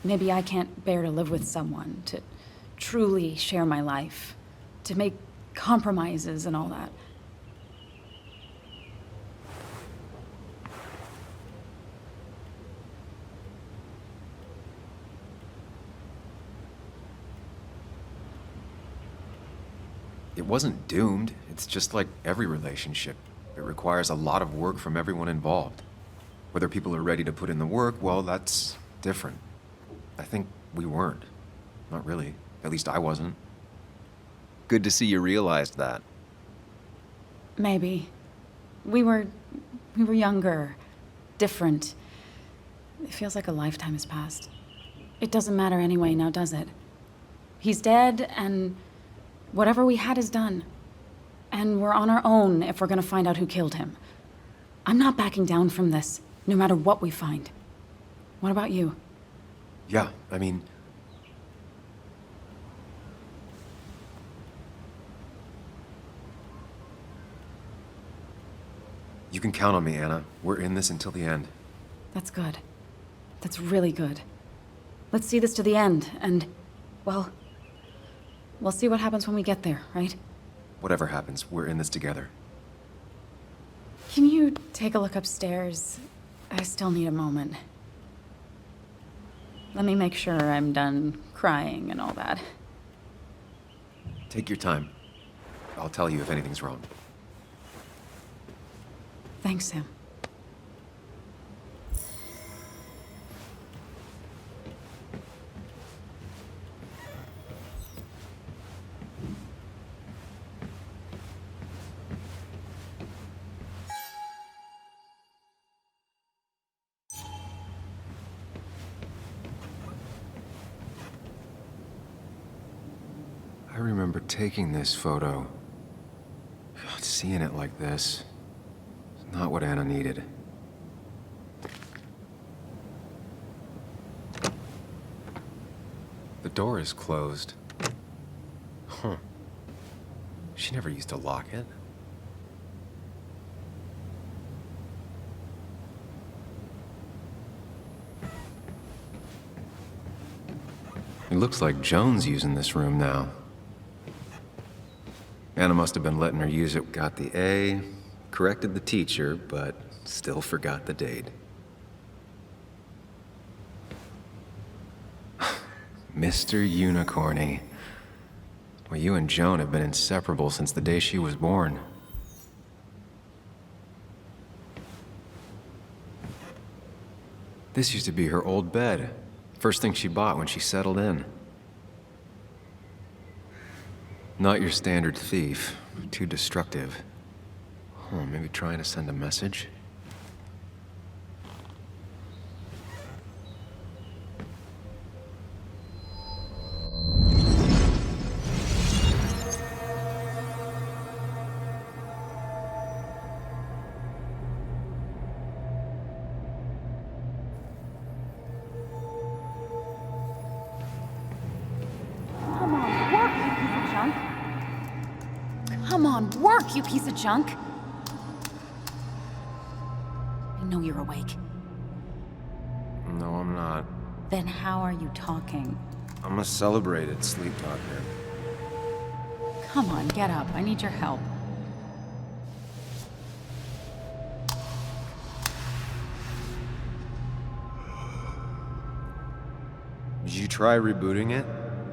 Maybe I can't bear to live with someone, to truly share my life, to make compromises and all that. It wasn't doomed. It's just like every relationship. It requires a lot of work from everyone involved. Whether people are ready to put in the work, well, that's different. I think we weren't. Not really. At least I wasn't. Good to see you realized that. Maybe. We were younger, different. It feels like a lifetime has passed. It doesn't matter anyway now, does it? He's dead, and whatever we had is done. And we're on our own if we're gonna find out who killed him. I'm not backing down from this, no matter what we find. What about you? Yeah, I mean... You can count on me, Anna. We're in this until the end. That's good. That's really good. Let's see this to the end, and, well, we'll see what happens when we get there, right? Whatever happens, we're in this together. Can you take a look upstairs? I still need a moment. Let me make sure I'm done crying and all that. Take your time. I'll tell you if anything's wrong. Thanks, Sam. I remember taking this photo. Seeing it like this is not what Anna needed. The door is closed. Huh. She never used to lock it. It looks like Joan's using this room now. Anna must have been letting her use it. Got the A, corrected the teacher, but still forgot the date. Mr. Unicorny. Well, you and Joan have been inseparable since the day she was born. This used to be her old bed. First thing she bought when she settled in. Not your standard thief. Too destructive. Oh, maybe trying to send a message? Come on, work, you piece of junk! I know you're awake. No, I'm not. Then how are you talking? I'm a celebrated sleep talker. Come on, get up. I need your help. Did you try rebooting it?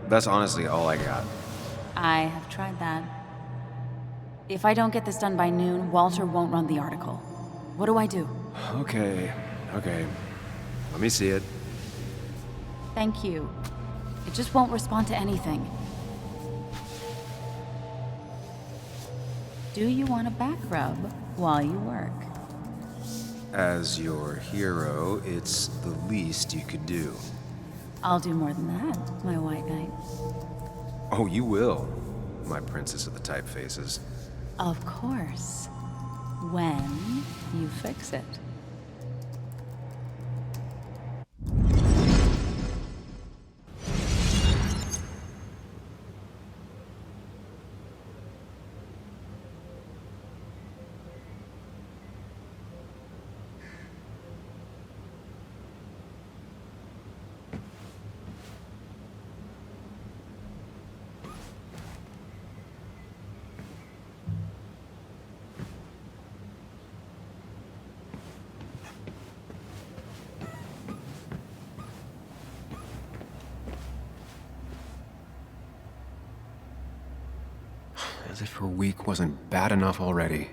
That's honestly all I got. I have tried that. If I don't get this done by noon, Walter won't run the article. What do I do? Okay. Let me see it. Thank you. It just won't respond to anything. Do you want a back rub while you work? As your hero, it's the least you could do. I'll do more than that, my white knight. Oh, you will, my princess of the typefaces. Of course. When you fix it. As if her week wasn't bad enough already.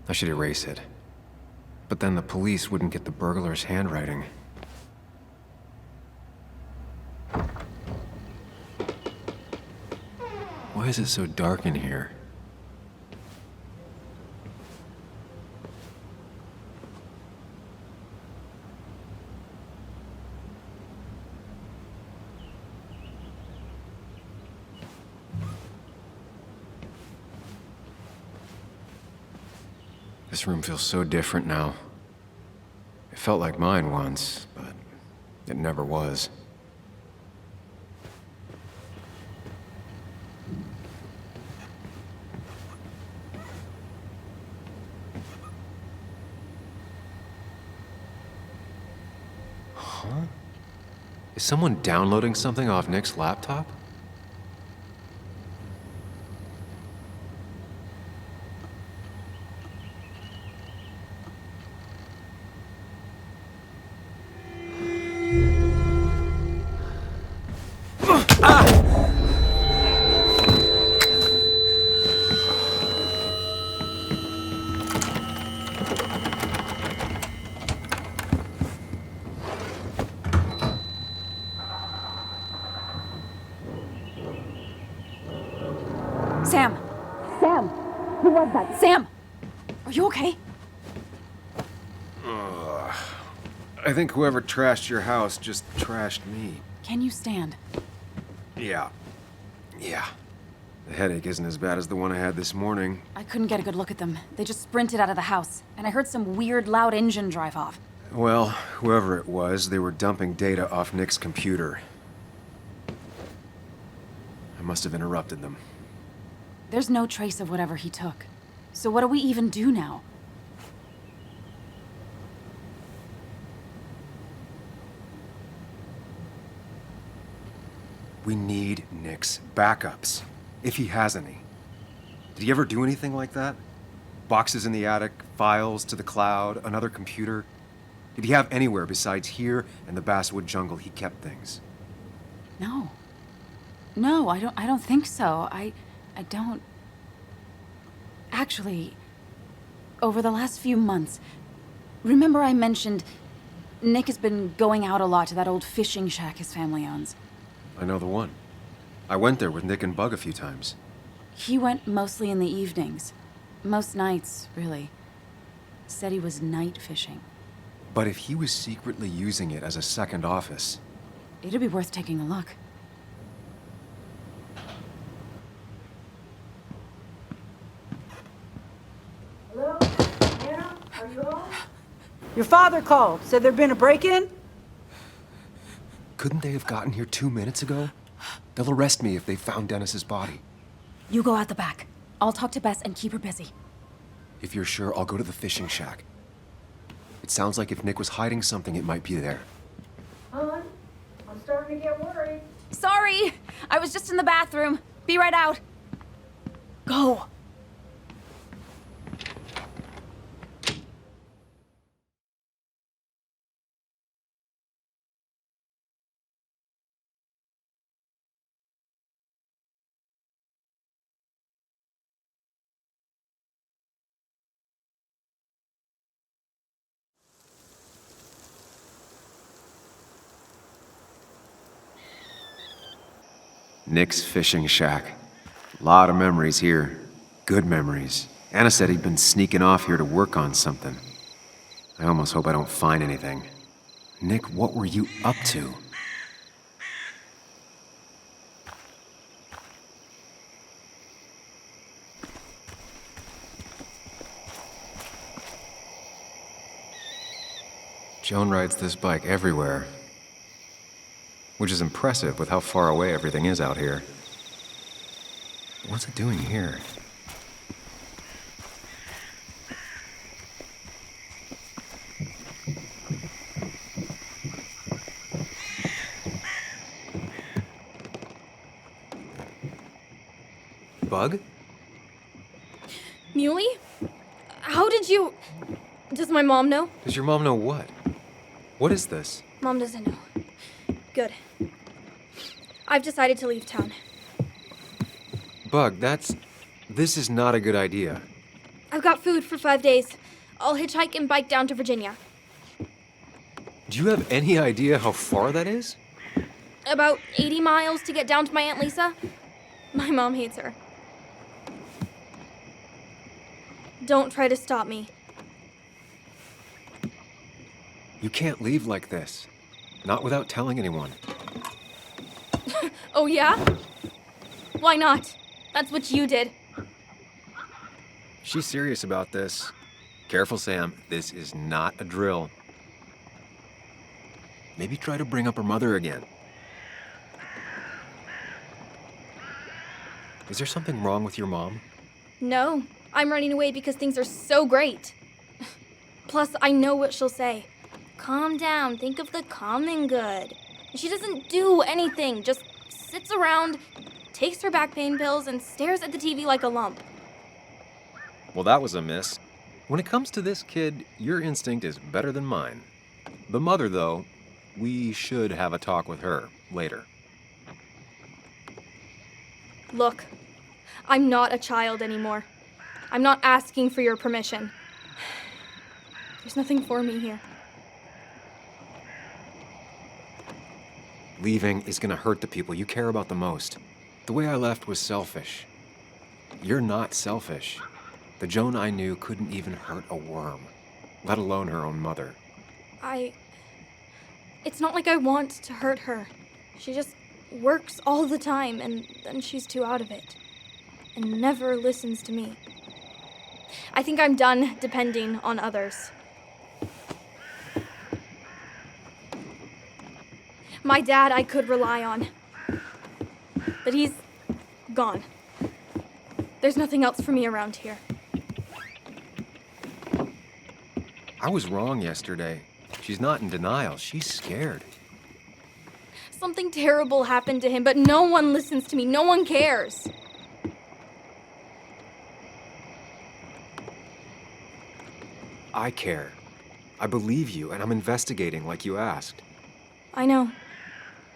I should erase it. But then the police wouldn't get the burglar's handwriting. Why is it so dark in here? This room feels so different now. It felt like mine once, but it never was. Huh? Is someone downloading something off Nick's laptop? Sam! Sam! Who was that? Sam! Are you okay? I think whoever trashed your house just trashed me. Can you stand? Yeah. The headache isn't as bad as the one I had this morning. I couldn't get a good look at them. They just sprinted out of the house, and I heard some weird, loud engine drive off. Well, whoever it was, they were dumping data off Nick's computer. I must have interrupted them. There's no trace of whatever he took. So what do we even do now? We need Nick's backups, if he has any. Did he ever do anything like that? Boxes in the attic, files to the cloud, another computer? Did he have anywhere besides here and the basswood jungle he kept things? No. No, I don't think so. I don't... Actually, over the last few months, remember I mentioned Nick has been going out a lot to that old fishing shack his family owns? I know the one. I went there with Nick and Bug a few times. He went mostly in the evenings. Most nights, really. Said he was night fishing. But if he was secretly using it as a second office... It'd be worth taking a look. Hello? Anna? Are you home? Your father called. Said there'd been a break-in? Couldn't they have gotten here 2 minutes ago? They'll arrest me if they found Dennis's body. You go out the back. I'll talk to Bess and keep her busy. If you're sure, I'll go to the fishing shack. It sounds like if Nick was hiding something, it might be there. Hon, I'm starting to get worried. Sorry! I was just in the bathroom. Be right out. Go! Nick's fishing shack. Lot of memories here. Good memories. Anna said he'd been sneaking off here to work on something. I almost hope I don't find anything. Nick, what were you up to? Joan rides this bike everywhere. Which is impressive with how far away everything is out here. What's it doing here? Bug? Muley? How did you... Does my mom know? Does your mom know what? What is this? Mom doesn't know. Good. I've decided to leave town. Bug, this is not a good idea. I've got food for 5 days. I'll hitchhike and bike down to Virginia. Do you have any idea how far that is? About 80 miles to get down to my Aunt Lisa. My mom hates her. Don't try to stop me. You can't leave like this. Not without telling anyone. Oh, yeah? Why not? That's what you did. She's serious about this. Careful, Sam. This is not a drill. Maybe try to bring up her mother again. Is there something wrong with your mom? No, I'm running away because things are so great. Plus, I know what she'll say. Calm down, think of the common good. She doesn't do anything, just sits around, takes her back pain pills, and stares at the TV like a lump. Well, that was a miss. When it comes to this kid, your instinct is better than mine. The mother, though, we should have a talk with her later. Look, I'm not a child anymore. I'm not asking for your permission. There's nothing for me here. Leaving is gonna hurt the people you care about the most. The way I left was selfish. You're not selfish. The Joan I knew couldn't even hurt a worm, let alone her own mother. It's not like I want to hurt her. She just works all the time, and then she's too out of it. and never listens to me. I think I'm done depending on others. My dad I could rely on, but he's gone. There's nothing else for me around here. I was wrong yesterday. She's not in denial. She's scared. Something terrible happened to him, but no one listens to me. No one cares. I care. I believe you, and I'm investigating like you asked. I know.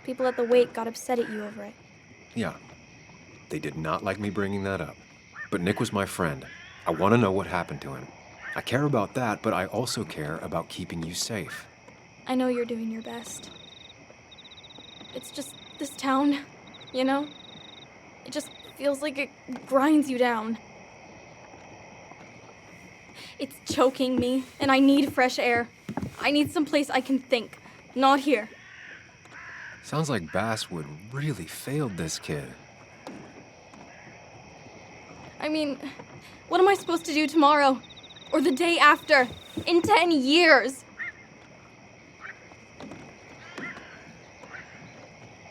People at the wake got upset at you over it. Yeah. They did not like me bringing that up. But Nick was my friend. I want to know what happened to him. I care about that, but I also care about keeping you safe. I know you're doing your best. It's just this town, you know? It just feels like it grinds you down. It's choking me, and I need fresh air. I need someplace I can think, not here. Sounds like Basswood really failed this kid. I mean, what am I supposed to do tomorrow? Or the day after? In 10 years?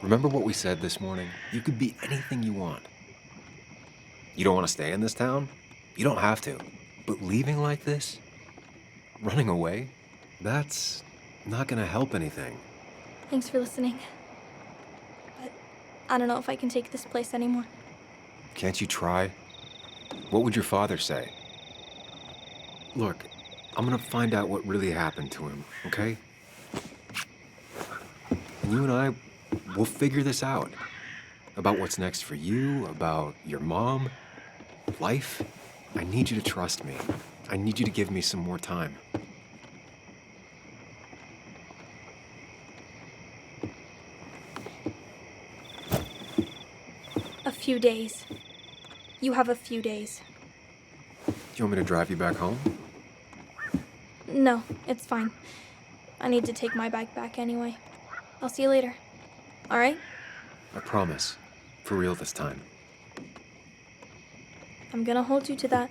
Remember what we said this morning? You could be anything you want. You don't want to stay in this town? You don't have to. But leaving like this? Running away? That's not gonna help anything. Thanks for listening. But I don't know if I can take this place anymore. Can't you try? What would your father say? Look, I'm gonna find out what really happened to him, okay? And you and I, we'll figure this out. About what's next for you, about your mom, life. I need you to trust me. I need you to give me some more time. A few days. You have a few days. Do you want me to drive you back home? No, it's fine. I need to take my bike back anyway. I'll see you later. All right? I promise. For real this time. I'm gonna hold you to that.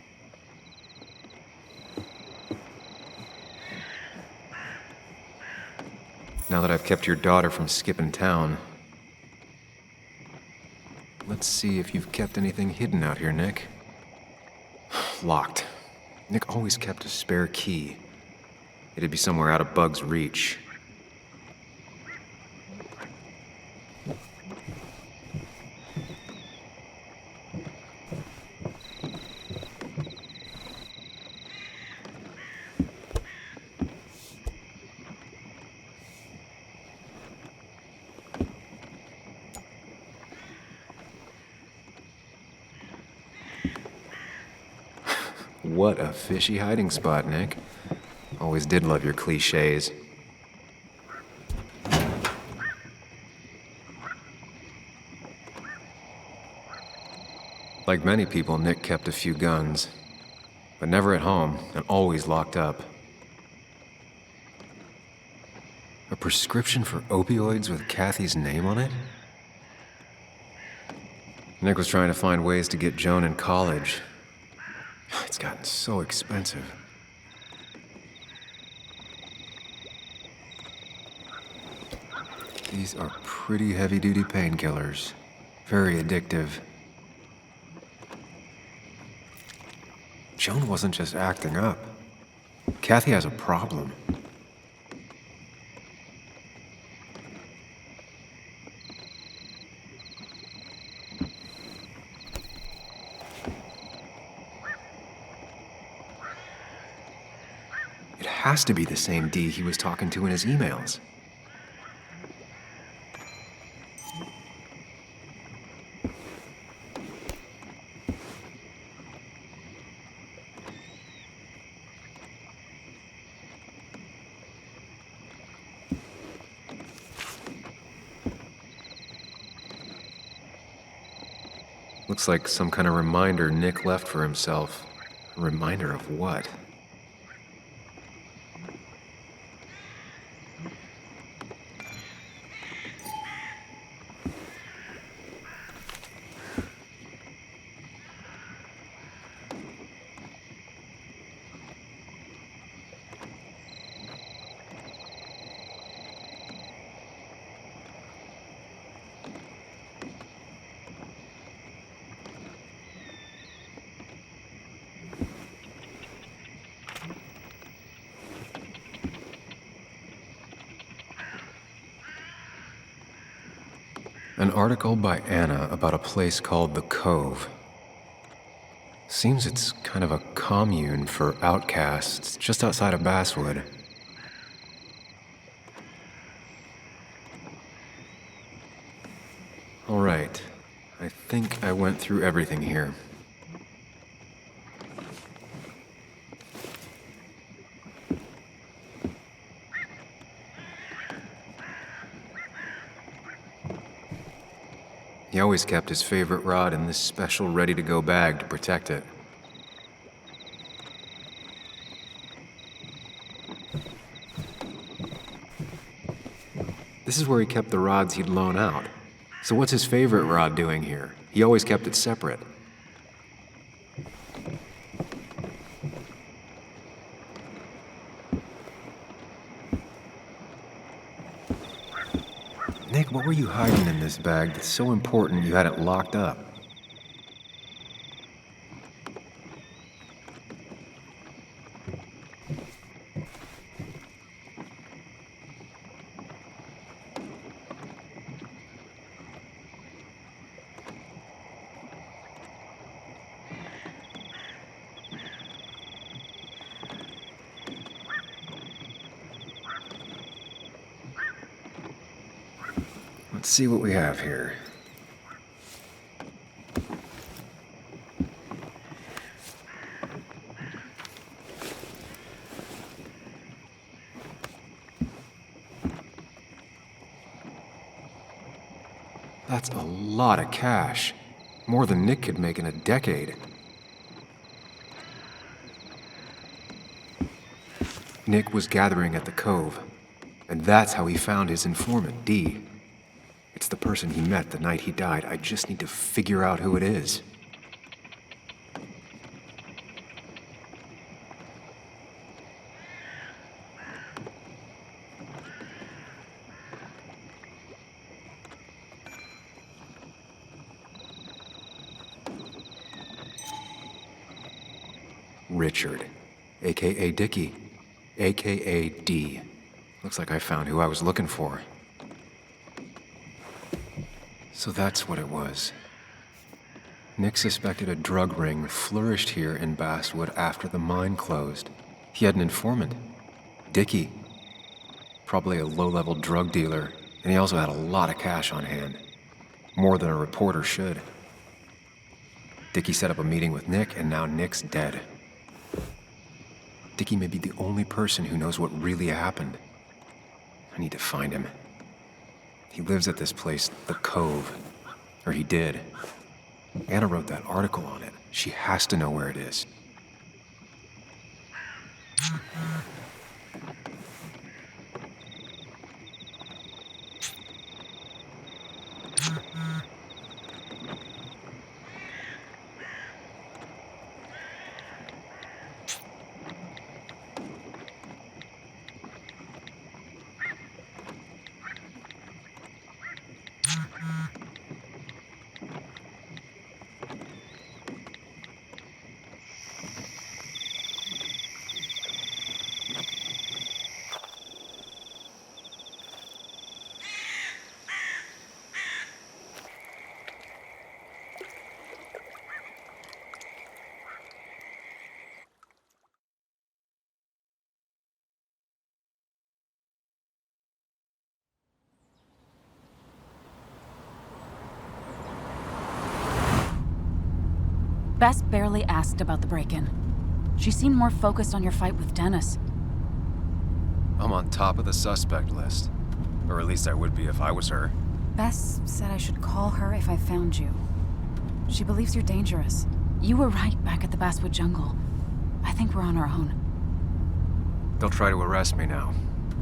Now that I've kept your daughter from skipping town, let's see if you've kept anything hidden out here, Nick. Locked. Nick always kept a spare key. It'd be somewhere out of Bug's reach. What a fishy hiding spot, Nick. Always did love your cliches. Like many people, Nick kept a few guns, but never at home and always locked up. A prescription for opioids with Kathy's name on it? Nick was trying to find ways to get Joan in college. It's gotten so expensive. These are pretty heavy-duty painkillers. Very addictive. Joan wasn't just acting up. Kathy has a problem. It has to be the same D he was talking to in his emails. Looks like some kind of reminder Nick left for himself. A reminder of what? An article by Anna about a place called the Cove. Seems it's kind of a commune for outcasts just outside of Basswood. All right. I think I went through everything here. He always kept his favorite rod in this special ready-to-go bag to protect it. This is where he kept the rods he'd loan out. So what's his favorite rod doing here? He always kept it separate. Nick, what were you hiding in this bag that's so important you had it locked up? Let's see what we have here. That's a lot of cash. More than Nick could make in a decade. Nick was gathering at the Cove, and that's how he found his informant, Dee. It's the person he met the night he died. I just need to figure out who it is. Richard, a.k.a. Dickie, a.k.a. D. Looks like I found who I was looking for. So that's what it was. Nick suspected a drug ring flourished here in Basswood after the mine closed. He had an informant, Dickie. Probably a low-level drug dealer, and he also had a lot of cash on hand. More than a reporter should. Dickie set up a meeting with Nick, and now Nick's dead. Dickie may be the only person who knows what really happened. I need to find him. He lives at this place, the Cove. Or he did. Anna wrote that article on it. She has to know where it is. Bess barely asked about the break-in. She seemed more focused on your fight with Dennis. I'm on top of the suspect list. Or at least I would be if I was her. Bess said I should call her if I found you. She believes you're dangerous. You were right back at the Basswood jungle. I think we're on our own. They'll try to arrest me now.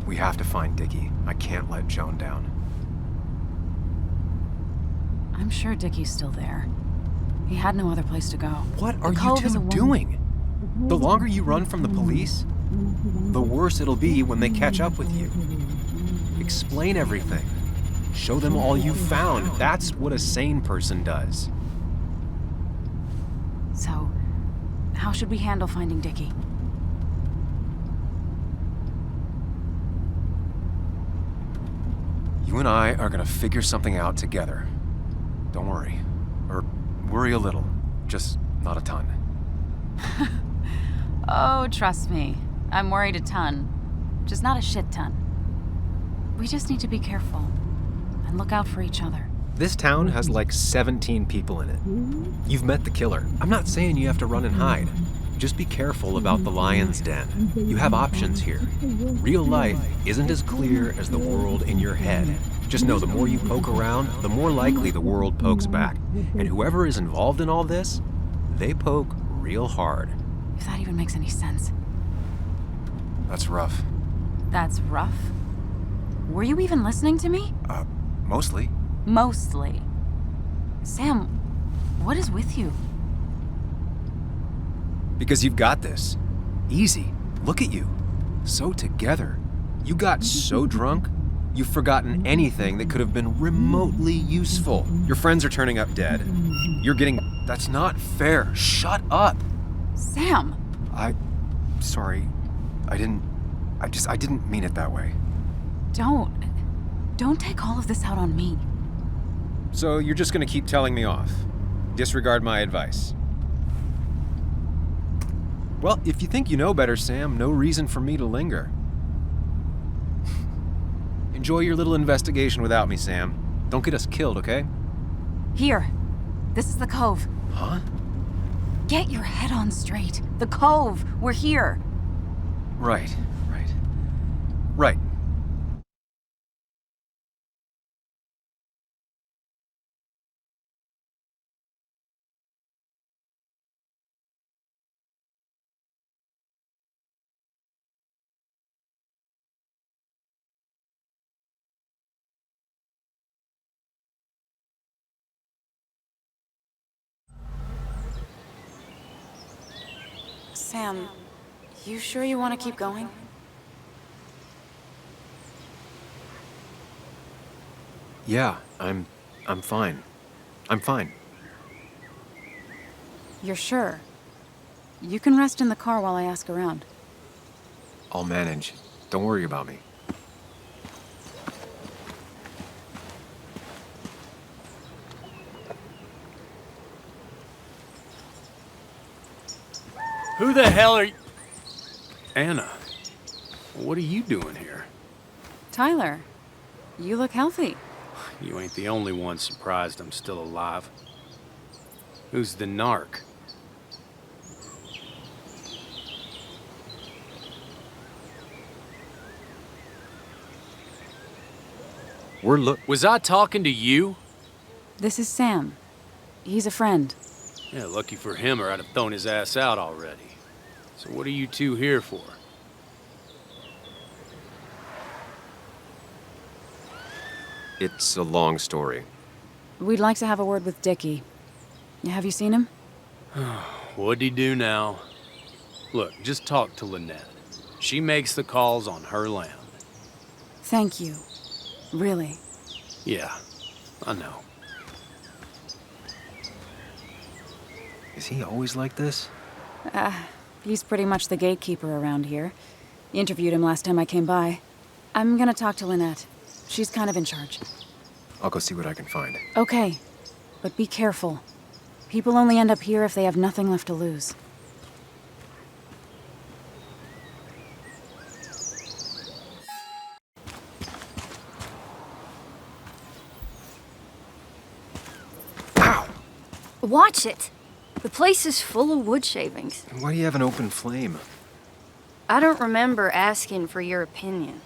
We have to find Dickie. I can't let Joan down. I'm sure Dickie's still there. He had no other place to go. What are you two doing? The longer you run from the police, the worse it'll be when they catch up with you. Explain everything. Show them all you found. That's what a sane person does. So, how should we handle finding Dickie? You and I are gonna figure something out together. Don't worry. Or worry a little. Just not a ton. Oh, trust me. I'm worried a ton. Just not a shit ton. We just need to be careful and look out for each other. This town has like 17 people in it. You've met the killer. I'm not saying you have to run and hide. Just be careful about the lion's den. You have options here. Real life isn't as clear as the world in your head. Just know the more you poke around, the more likely the world pokes back. And whoever is involved in all this, they poke real hard. If that even makes any sense. That's rough. That's rough? Were you even listening to me? Mostly. Mostly. Sam, what is with you? Because you've got this. Easy. Look at you. So together. You got so drunk, you've forgotten anything that could have been remotely useful. Your friends are turning up dead. You're getting... That's not fair. Shut up. Sam! Sorry. I didn't mean it that way. Don't take all of this out on me. So you're just gonna keep telling me off? Disregard my advice? Well, if you think you know better, Sam, no reason for me to linger. Enjoy your little investigation without me, Sam. Don't get us killed, okay? Here. This is the Cove. Huh? Get your head on straight. The Cove. We're here. Right. Sam, you sure you want to keep going? Yeah, I'm fine. I'm fine. You're sure? You can rest in the car while I ask around. I'll manage. Don't worry about me. Who the hell are you? Anna, what are you doing here? Tyler, you look healthy. You ain't the only one surprised I'm still alive. Who's the narc? Was I talking to you? This is Sam. He's a friend. Yeah, lucky for him or I'd have thrown his ass out already. So what are you two here for? It's a long story. We'd like to have a word with Dickie. Have you seen him? What'd he do now? Look, just talk to Lynette. She makes the calls on her land. Thank you. Really. Yeah, I know. Is he always like this? He's pretty much the gatekeeper around here. Interviewed him last time I came by. I'm gonna talk to Lynette. She's kind of in charge. I'll go see what I can find. Okay, but be careful. People only end up here if they have nothing left to lose. Watch it! The place is full of wood shavings. Why do you have an open flame? I don't remember asking for your opinion.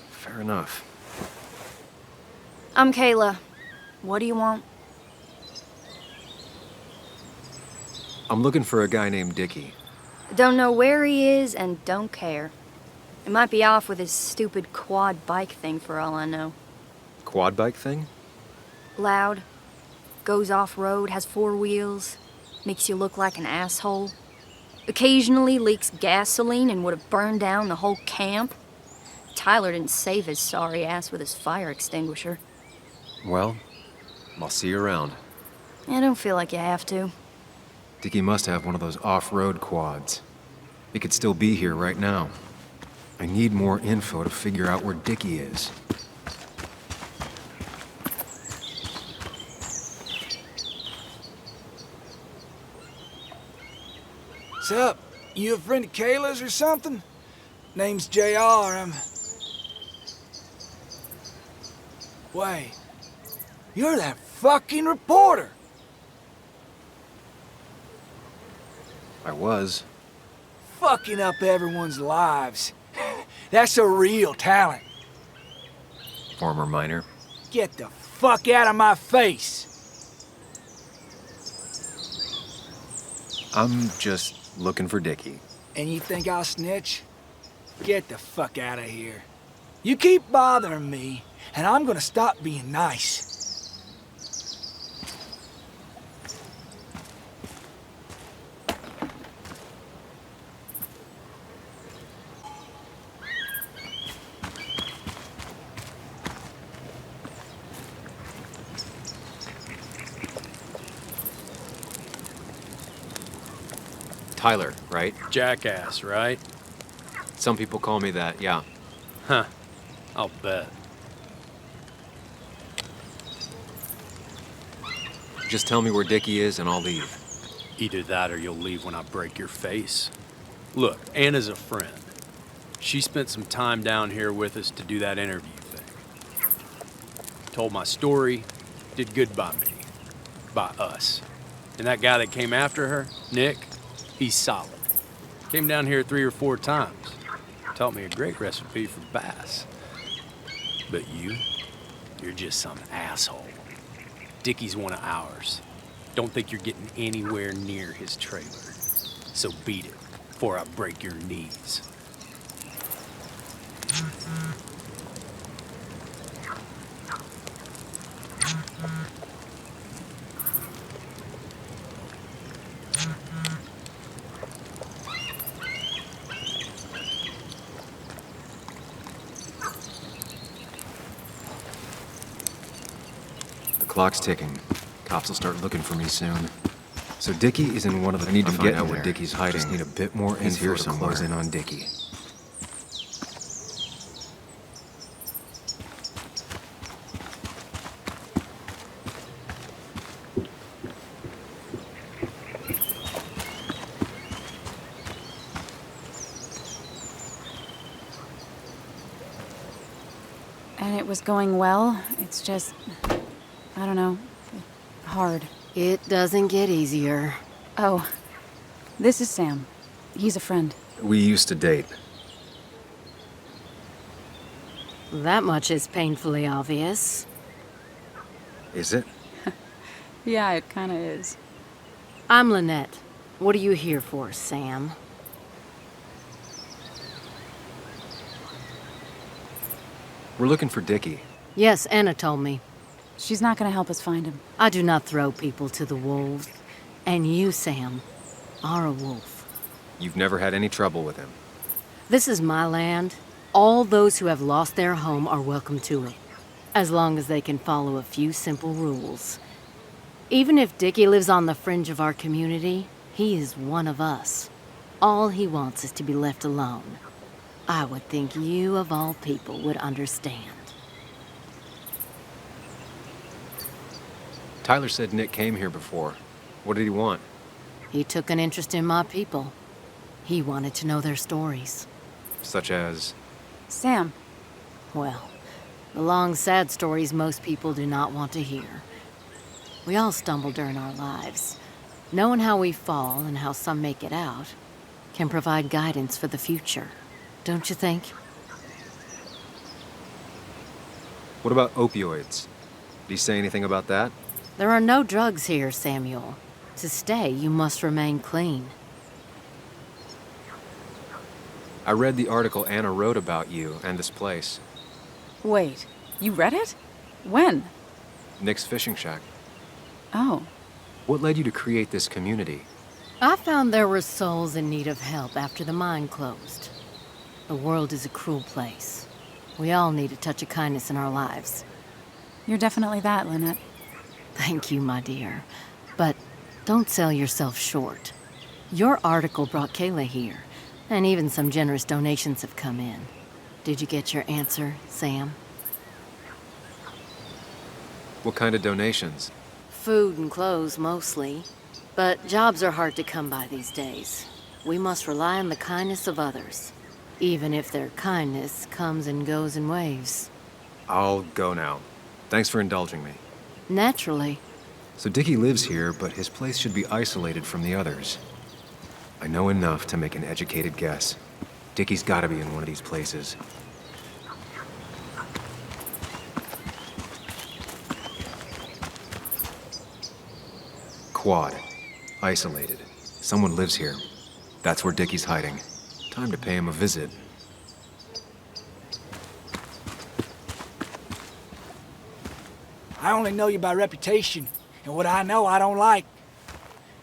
Fair enough. I'm Kayla. What do you want? I'm looking for a guy named Dickie. Don't know where he is and don't care. He might be off with his stupid quad bike thing for all I know. Quad bike thing? Loud. Goes off-road, has 4 wheels. Makes you look like an asshole. Occasionally leaks gasoline and would have burned down the whole camp. Tyler didn't save his sorry ass with his fire extinguisher. Well, I'll see you around. I don't feel like you have to. Dickie must have one of those off-road quads. He could still be here right now. I need more info to figure out where Dickie is. What's up? You a friend of Kayla's or something? Name's JR, Wait. You're that fucking reporter! I was. Fucking up everyone's lives. That's a real talent. Former miner. Get the fuck out of my face! I'm just looking for Dickie. And you think I'll snitch? Get the fuck out of here. You keep bothering me, and I'm gonna stop being nice. Tyler, right? Jackass, right? Some people call me that, yeah. Huh. I'll bet. Just tell me where Dickie is and I'll leave. Either that or you'll leave when I break your face. Look, Anna's a friend. She spent some time down here with us to do that interview thing. Told my story, did good by me. By us. And that guy that came after her, Nick, he's solid. Came down here 3 or 4 times. Taught me a great recipe for bass. But you're just some asshole. Dickie's one of ours. Don't think you're getting anywhere near his trailer. So beat it before I break your knees. The clock's ticking. Cops will start looking for me soon. So Dickie is in one of the... I need to find out where Dickie's hiding. Just need a bit more info to close in on Dickie. And it was going well. It's just, I don't know, hard. It doesn't get easier. Oh, this is Sam. He's a friend. We used to date. That much is painfully obvious. Is it? Yeah, it kinda is. I'm Lynette. What are you here for, Sam? We're looking for Dickie. Yes, Anna told me. She's not gonna help us find him. I do not throw people to the wolves. And you, Sam, are a wolf. You've never had any trouble with him. This is my land. All those who have lost their home are welcome to it, as long as they can follow a few simple rules. Even if Dickie lives on the fringe of our community, he is one of us. All he wants is to be left alone. I would think you, of all people, would understand. Tyler said Nick came here before. What did he want? He took an interest in my people. He wanted to know their stories. Such as? Sam. Well, the long, sad stories most people do not want to hear. We all stumble during our lives. Knowing how we fall and how some make it out can provide guidance for the future, don't you think? What about opioids? Did he say anything about that? There are no drugs here, Samuel. To stay, you must remain clean. I read the article Anna wrote about you and this place. Wait, you read it? When? Nick's fishing shack. Oh. What led you to create this community? I found there were souls in need of help after the mine closed. The world is a cruel place. We all need a touch of kindness in our lives. You're definitely that, Lynette. Thank you, my dear. But don't sell yourself short. Your article brought Kayla here, and even some generous donations have come in. Did you get your answer, Sam? What kind of donations? Food and clothes, mostly. But jobs are hard to come by these days. we must rely on the kindness of others, even if their kindness comes and goes in waves. I'll go now. Thanks for indulging me. Naturally. So Dickie lives here, but his place should be isolated from the others. I know enough to make an educated guess. Dickie's gotta be in one of these places. Quad. Isolated. Someone lives here. That's where Dickie's hiding. Time to pay him a visit. I only know you by reputation, and what I know I don't like.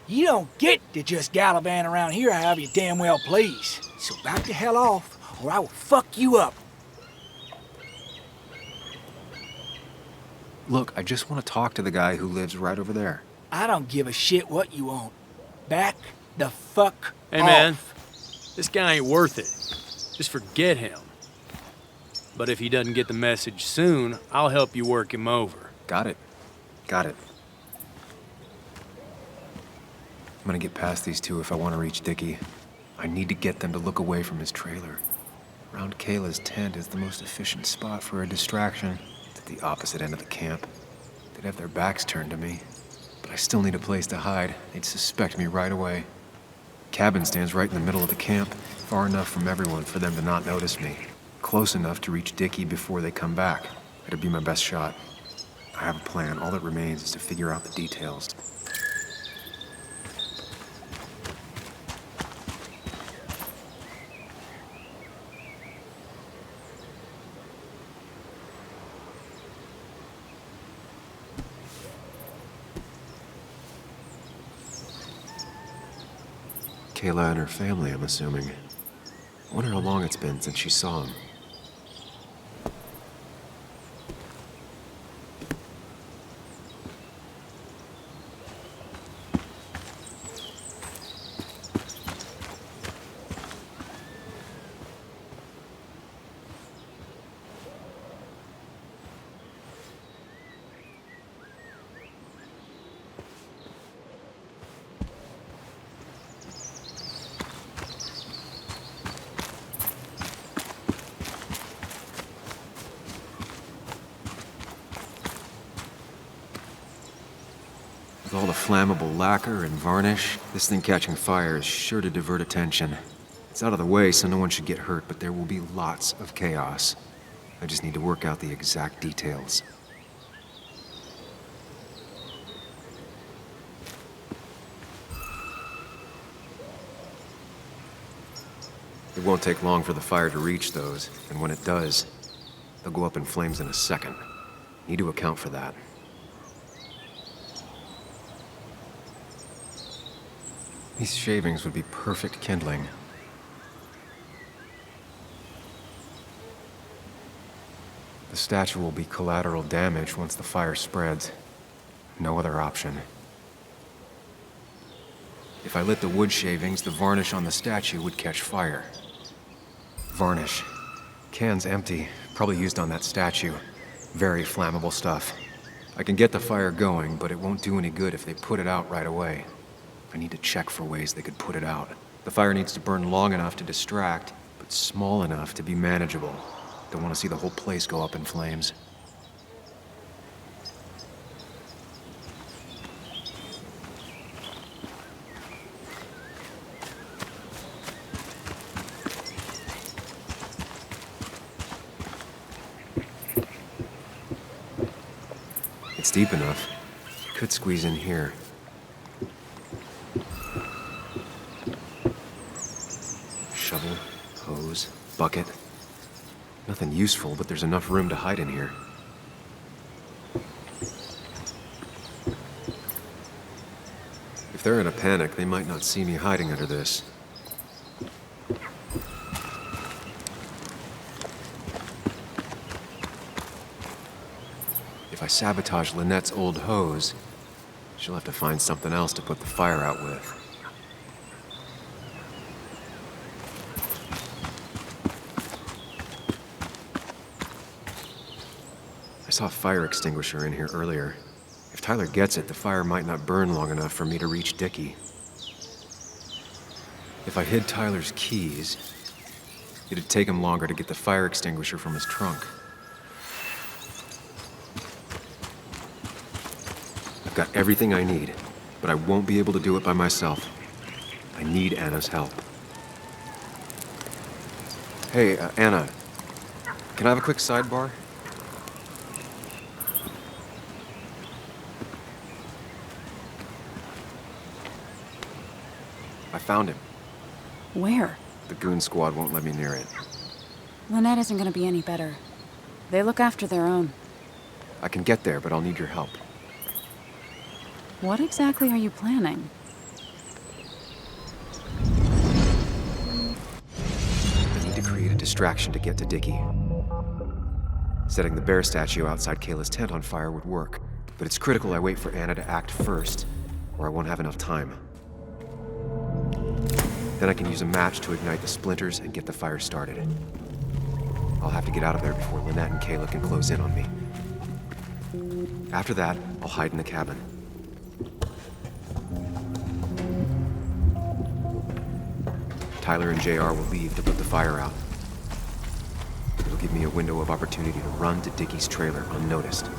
You don't get to just gallivant around here however you damn well please. So back the hell off, or I will fuck you up. Look, I just want to talk to the guy who lives right over there. I don't give a shit what you want. Back the fuck Hey, off. man. This guy ain't worth it. Just forget him. But if he doesn't get the message soon, I'll help you work him over. Got it. Got it. I'm gonna get past these two if I want to reach Dickie. I need to get them to look away from his trailer. Around Kayla's tent is the most efficient spot for a distraction. It's at the opposite end of the camp. They'd have their backs turned to me. But I still need a place to hide. They'd suspect me right away. Cabin stands right in the middle of the camp, far enough from everyone for them to not notice me. Close enough to reach Dickie before they come back. It'd be my best shot. I have a plan. All that remains is to figure out the details. Kayla and her family, I'm assuming. I wonder how long it's been since she saw him. With all the flammable lacquer and varnish, this thing catching fire is sure to divert attention. It's out of the way so no one should get hurt, but there will be lots of chaos. I just need to work out the exact details. It won't take long for the fire to reach those, and when it does, they'll go up in flames in a second. Need to account for that. These shavings would be perfect kindling. The statue will be collateral damage once the fire spreads. No other option. If I lit the wood shavings, the varnish on the statue would catch fire. Varnish. Can's empty. Probably used on that statue. Very flammable stuff. I can get the fire going, but it won't do any good if they put it out right away. I need to check for ways they could put it out. The fire needs to burn long enough to distract, but small enough to be manageable. Don't want to see the whole place go up in flames. It's deep enough. Could squeeze in here. Shovel, hose, bucket. Nothing useful, but there's enough room to hide in here. If they're in a panic, they might not see me hiding under this. If I sabotage Lynette's old hose, she'll have to find something else to put the fire out with. I saw a fire extinguisher in here earlier. If Tyler gets it, the fire might not burn long enough for me to reach Dickie. If I hid Tyler's keys, it'd take him longer to get the fire extinguisher from his trunk. I've got everything I need, but I won't be able to do it by myself. I need Anna's help. Hey, Anna, can I have a quick sidebar? I found him. Where? The goon squad won't let me near it. Lynette isn't gonna be any better. They look after their own. I can get there, but I'll need your help. What exactly are you planning? I need to create a distraction to get to Dickie. Setting the bear statue outside Kayla's tent on fire would work, but it's critical I wait for Anna to act first, or I won't have enough time. Then I can use a match to ignite the splinters and get the fire started. I'll have to get out of there before Lynette and Kayla can close in on me. After that, I'll hide in the cabin. Tyler and JR will leave to put the fire out. It'll give me a window of opportunity to run to Dickie's trailer unnoticed.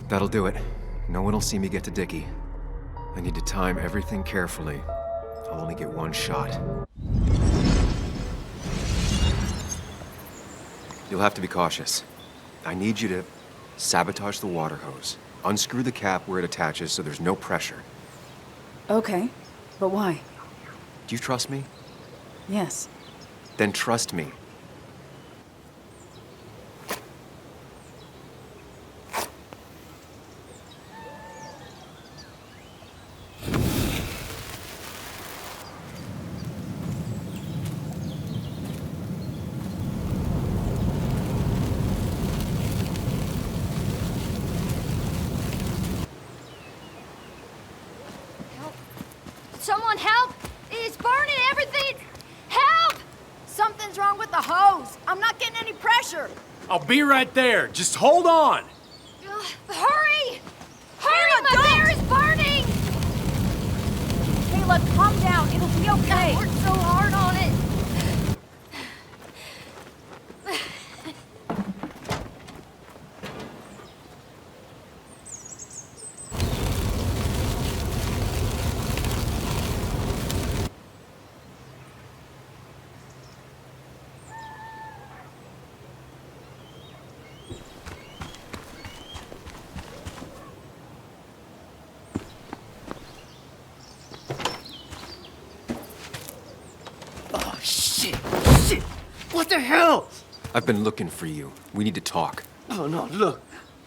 That'll do it. No one will see me get to Dickie. I need to time everything carefully. I'll only get one shot. You'll have to be cautious. I need you to sabotage the water hose. Unscrew the cap where it attaches so there's no pressure. Okay, but why? Do you trust me? Yes. Then trust me. Someone help! It's burning everything! Help! Something's wrong with the hose. I'm not getting any pressure. I'll be right there. Just hold on. Hurry! Hurry! My bear is burning! Kayla, calm down. It'll be okay. I worked so hard on it. Shit! What the hell? I've been looking for you. We need to talk. Oh, no, look.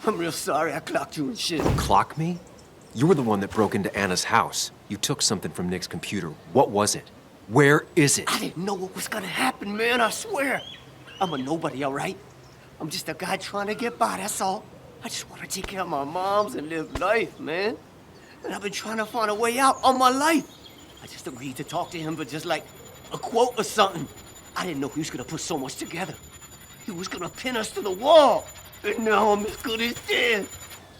I'm real sorry I clocked you and shit. Clock me? You were the one that broke into Anna's house. You took something from Nick's computer. What was it? Where is it? I didn't know what was gonna happen, man, I swear. I'm a nobody, all right? I'm just a guy trying to get by, that's all. I just want to take care of my moms and live life, man. And I've been trying to find a way out all my life. I just agreed to talk to him for just like a quote or something. I didn't know he was gonna put so much together. He was gonna pin us to the wall. And now I'm as good as dead.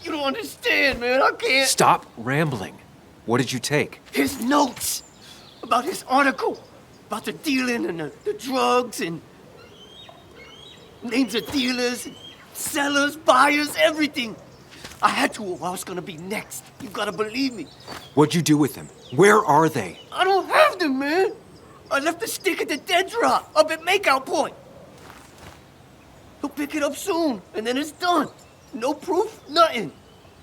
You don't understand, man. I can't. Stop rambling. What did you take? His notes about his article, about the dealing and the drugs and names of dealers, and sellers, buyers, everything. I had to or I was gonna be next. You gotta believe me. What'd you do with them? Where are they? I don't have them, man. I left the stick at the dead drop up at Makeout Point. He'll pick it up soon, and then it's done. No proof, nothing.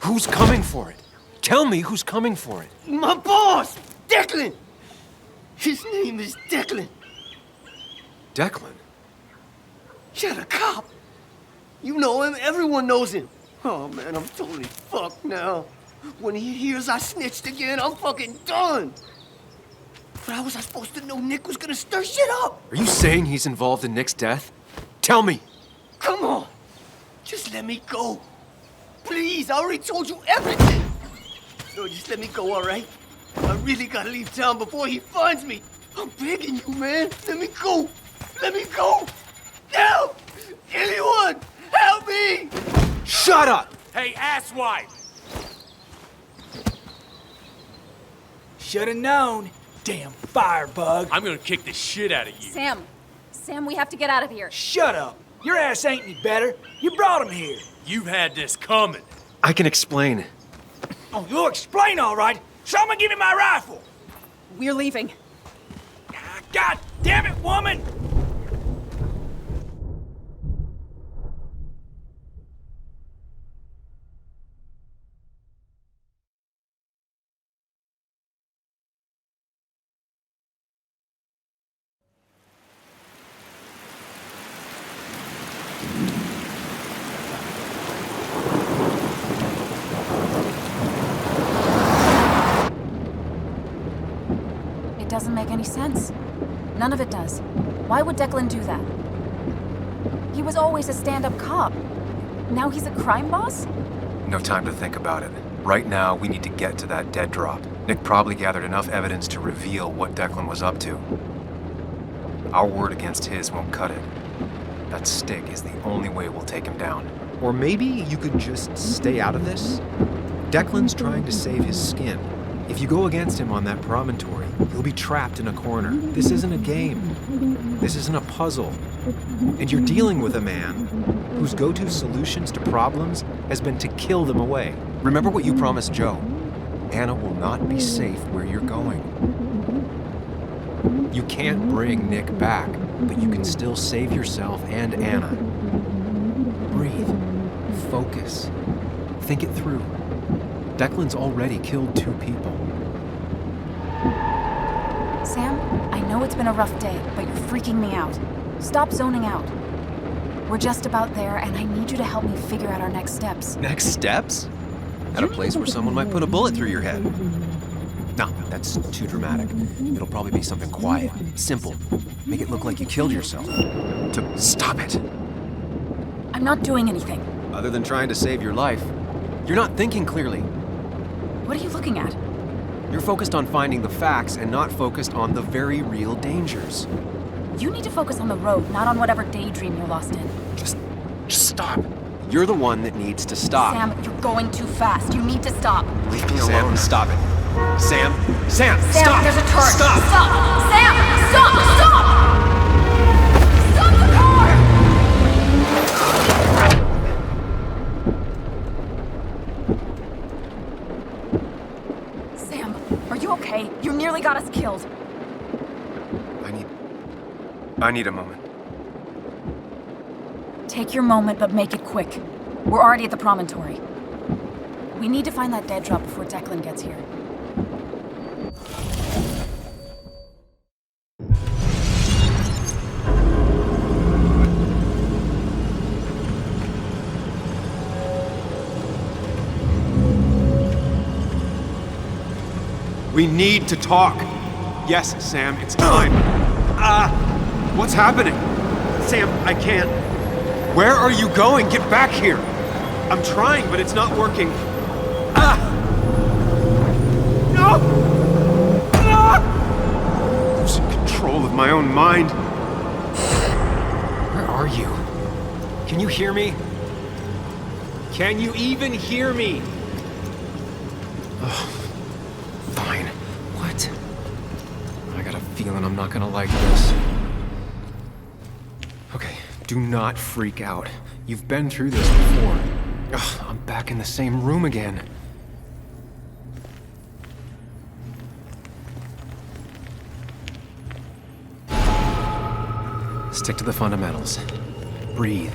Who's coming for it? Tell me who's coming for it. My boss, Declan. His name is Declan. Declan? Yeah, the cop. You know him, everyone knows him. Oh, man, I'm totally fucked now. When he hears I snitched again, I'm fucking done. But how was I supposed to know Nick was gonna stir shit up? Are you saying he's involved in Nick's death? Tell me! Come on. Just let me go. Please, I already told you everything. No, just let me go, all right? I really gotta leave town before he finds me. I'm begging you, man. Let me go. Let me go. Now! Anyone! Help me! Shut up! Hey, asswipe! Should've known. Damn firebug. I'm gonna kick the shit out of you. Sam, we have to get out of here. Shut up. Your ass ain't any better. You brought him here. You've had this coming. I can explain. Oh, you'll explain all right. Someone give me my rifle. We're leaving. God damn it, woman! It doesn't make any sense. None of it does. Why would Declan do that? He was always a stand-up cop. Now he's a crime boss? No time to think about it. Right now, we need to get to that dead drop. Nick probably gathered enough evidence to reveal what Declan was up to. Our word against his won't cut it. That stick is the only way we'll take him down. Or maybe you could just stay out of this? Declan's trying to save his skin. If you go against him on that promontory, he'll be trapped in a corner. This isn't a game. This isn't a puzzle. And you're dealing with a man whose go-to solutions to problems has been to kill them away. Remember what you promised Joe. Anna will not be safe where you're going. You can't bring Nick back, but you can still save yourself and Anna. Breathe. Focus. Think it through. Declan's already killed 2 people. Sam, I know it's been a rough day, but you're freaking me out. Stop zoning out. We're just about there, and I need you to help me figure out our next steps. Next steps? At a place where someone might put a bullet through your head. No, that's too dramatic. It'll probably be something quiet, simple. Make it look like you killed yourself. Stop it! I'm not doing anything. Other than trying to save your life, you're not thinking clearly. What are you looking at? You're focused on finding the facts and not focused on the very real dangers. You need to focus on the road, not on whatever daydream you're lost in. Just stop. You're the one that needs to stop. Sam, you're going too fast. You need to stop. Leave me alone. Sam, stop it. Sam, Sam, stop! There's a turret. Stop! Stop! Sam, stop! Stop the car! Sam, are you okay? You nearly got us killed. I need a moment. Take your moment, but make it quick. We're already at the promontory. We need to find that dead drop before Declan gets here. We need to talk. Yes, Sam, it's time. What's happening? Sam, I can't. Where are you going? Get back here. I'm trying, but it's not working. No! Losing control of my own mind. Where are you? Can you hear me? Can you even hear me? Fine. What? I got a feeling I'm not gonna like this. Okay, do not freak out. You've been through this before. Ugh, I'm back in the same room again. Stick to the fundamentals. Breathe.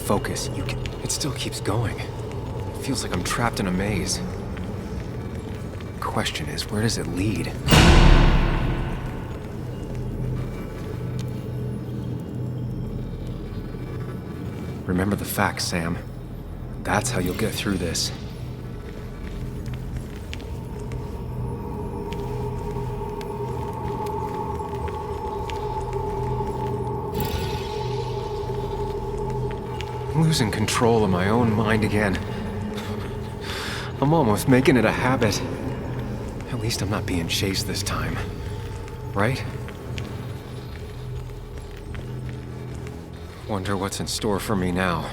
Focus. It still keeps going. It feels like I'm trapped in a maze. Question is, where does it lead? Remember the facts, Sam. That's how you'll get through this. I'm losing control of my own mind again. I'm almost making it a habit. At least I'm not being chased this time. Right? Wonder what's in store for me now.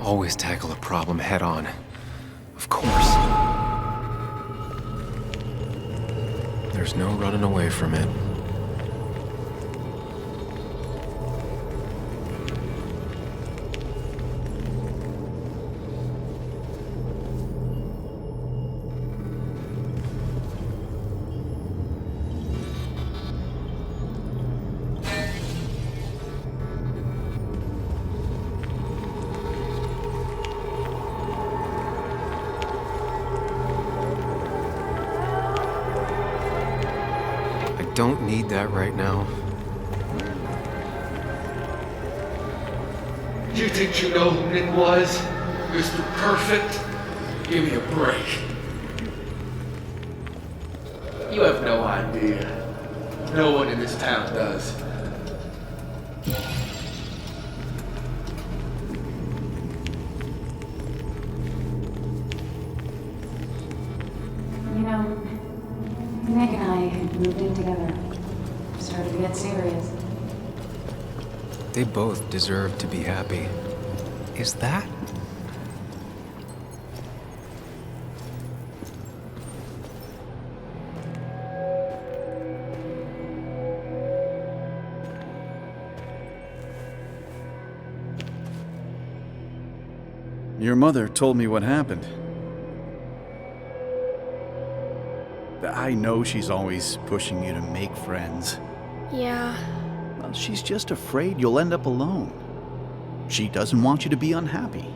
Always tackle a problem head on. Of course. There's no running away from it. Don't need that right now. You think you know who Nick was? Mr. Perfect? Give me a break. You have no idea. No one in this town does. You know, Nick and I had moved in together. Started to get serious. They both deserve to be happy. Is that? Your mother told me what happened. I know she's always pushing you to make friends. Yeah. Well, she's just afraid you'll end up alone. She doesn't want you to be unhappy.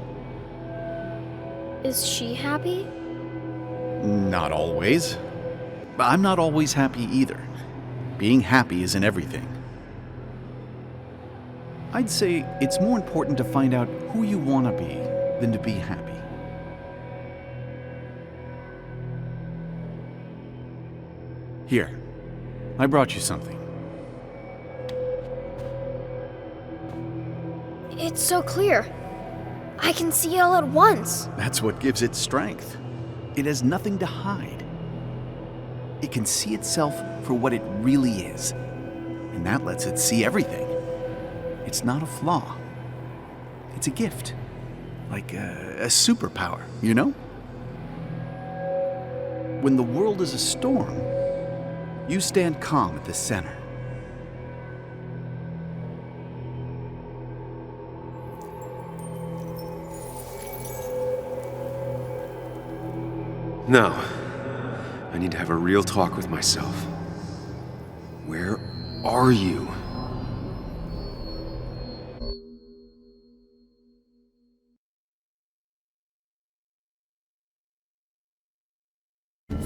Is she happy? Not always. I'm not always happy either. Being happy isn't everything. I'd say it's more important to find out who you want to be than to be happy. Here, I brought you something. It's so clear. I can see it all at once. That's what gives it strength. It has nothing to hide. It can see itself for what it really is. And that lets it see everything. It's not a flaw. It's a gift. Like a superpower, you know? When the world is a storm, you stand calm at the center. No. I need to have a real talk with myself. Where are you?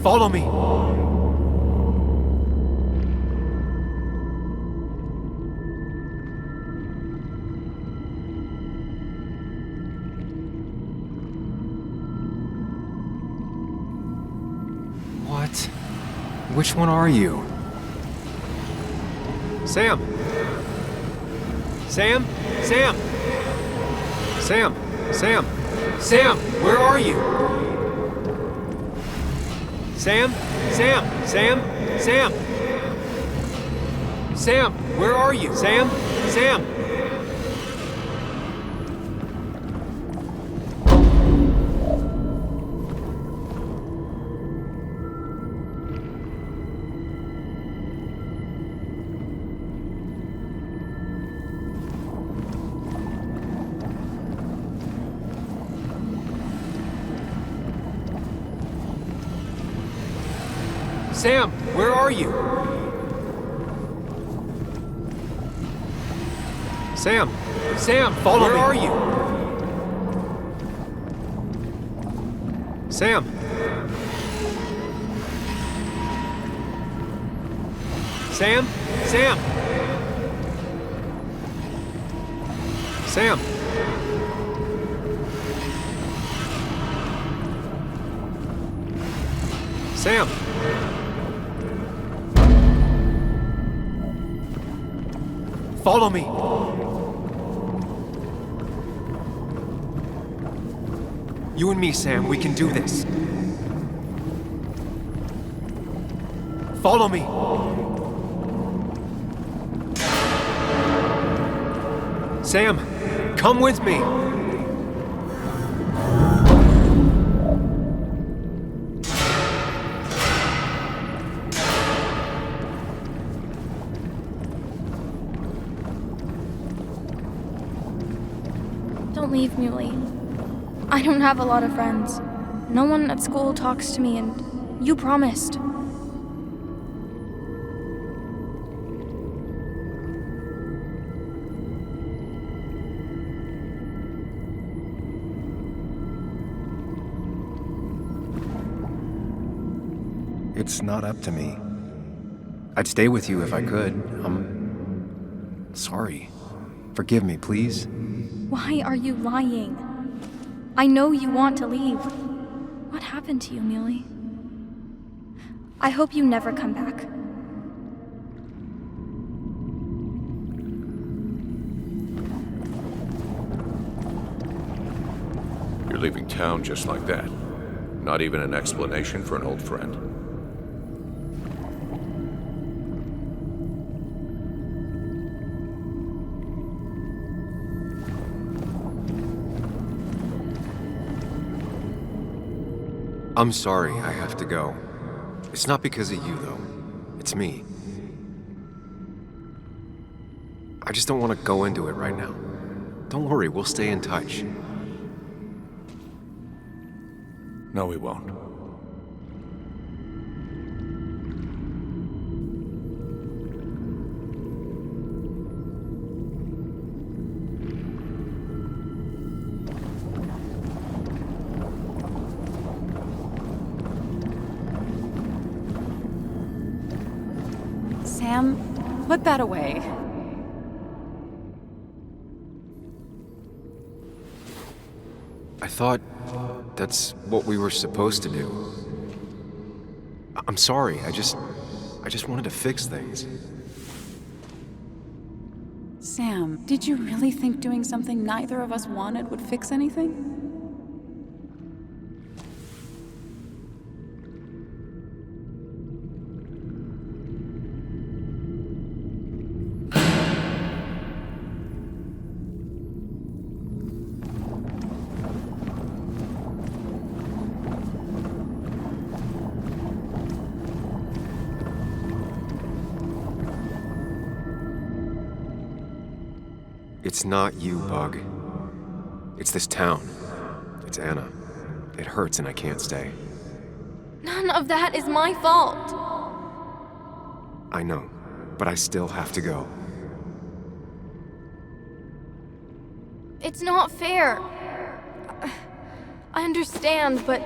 Follow me! Which one are you? Sam! Sam? Sam! Sam! Sam! Sam! Where are you? Sam? Sam! Sam! Sam! Sam! Where are you? Sam? Sam! Sam, where are you? Sam! Sam, follow me! Where are you? Sam! Sam! Sam! Sam! Sam! Follow me! You and me, Sam, we can do this. Follow me! Sam, come with me! Don't leave, Muley. I don't have a lot of friends. No one at school talks to me, and you promised. It's not up to me. I'd stay with you if I could. I'm sorry. Forgive me, please. Why are you lying? I know you want to leave. What happened to you, Muley? I hope you never come back. You're leaving town just like that. Not even an explanation for an old friend. I'm sorry I have to go. It's not because of you, though. It's me. I just don't want to go into it right now. Don't worry, we'll stay in touch. No, we won't. Sam, put that away. I thought that's what we were supposed to do. I'm sorry, I just wanted to fix things. Sam, did you really think doing something neither of us wanted would fix anything? It's not you, Bug. It's this town. It's Anna. It hurts and I can't stay. None of that is my fault. I know, but I still have to go. It's not fair. I understand, but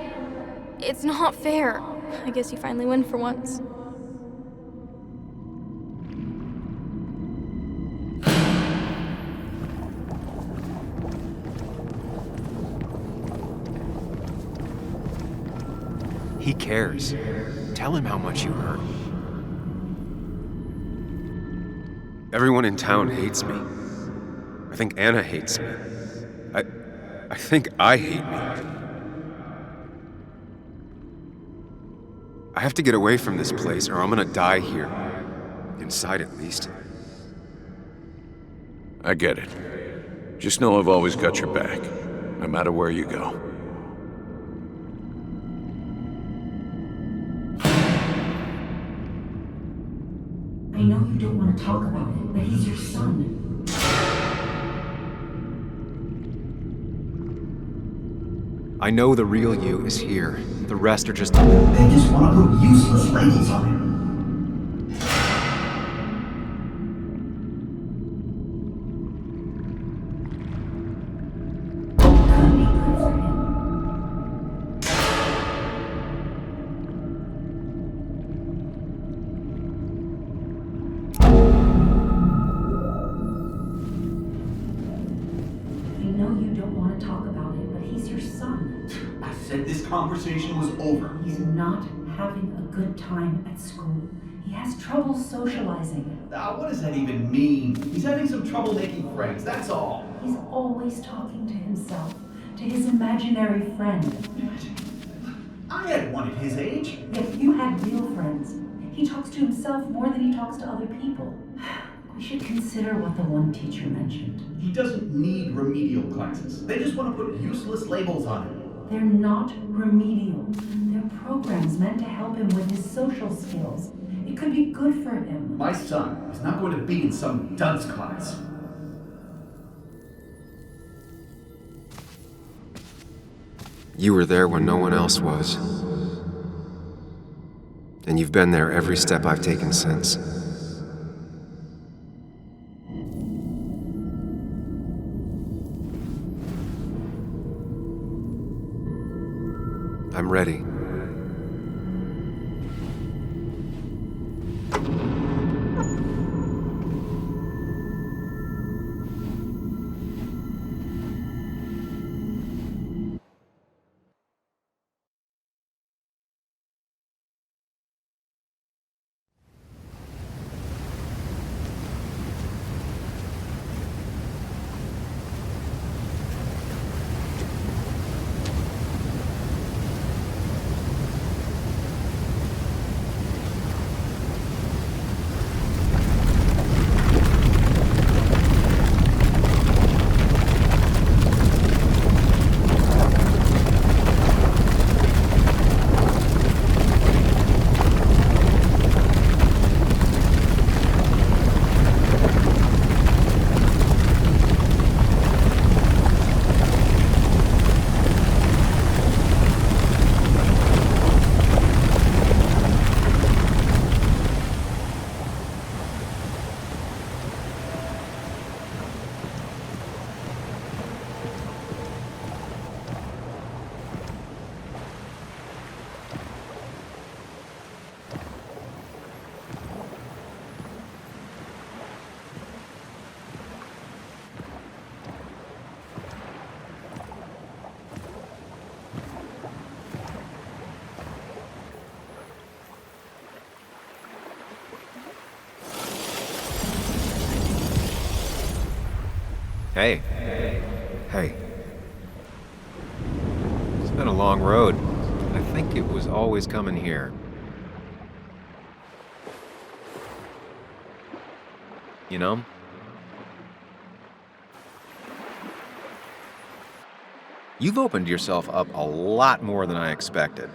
it's not fair. I guess you finally win for once. He cares. Tell him how much you hurt. Everyone in town hates me. I think Anna hates me. I think I hate me. I have to get away from this place or I'm gonna die here. Inside, at least. I get it. Just know I've always got your back, no matter where you go. I know you don't want to talk about it, but he's your son. I know the real you is here. The rest are just... They just want to put useless labels on him. Conversation was over. He's not having a good time at school. He has trouble socializing. What does that even mean? He's having some trouble making friends, that's all. He's always talking to himself, to his imaginary friend. I had one at his age. If you had real friends, he talks to himself more than he talks to other people. We should consider what the one teacher mentioned. He doesn't need remedial classes. They just want to put useless labels on him. They're not remedial. They're programs meant to help him with his social skills. It could be good for him. My son is not going to be in some dunce class. You were there when no one else was. And you've been there every step I've taken since. I'm ready. Hey. Hey. It's been a long road. I think it was always coming here. You know? You've opened yourself up a lot more than I expected.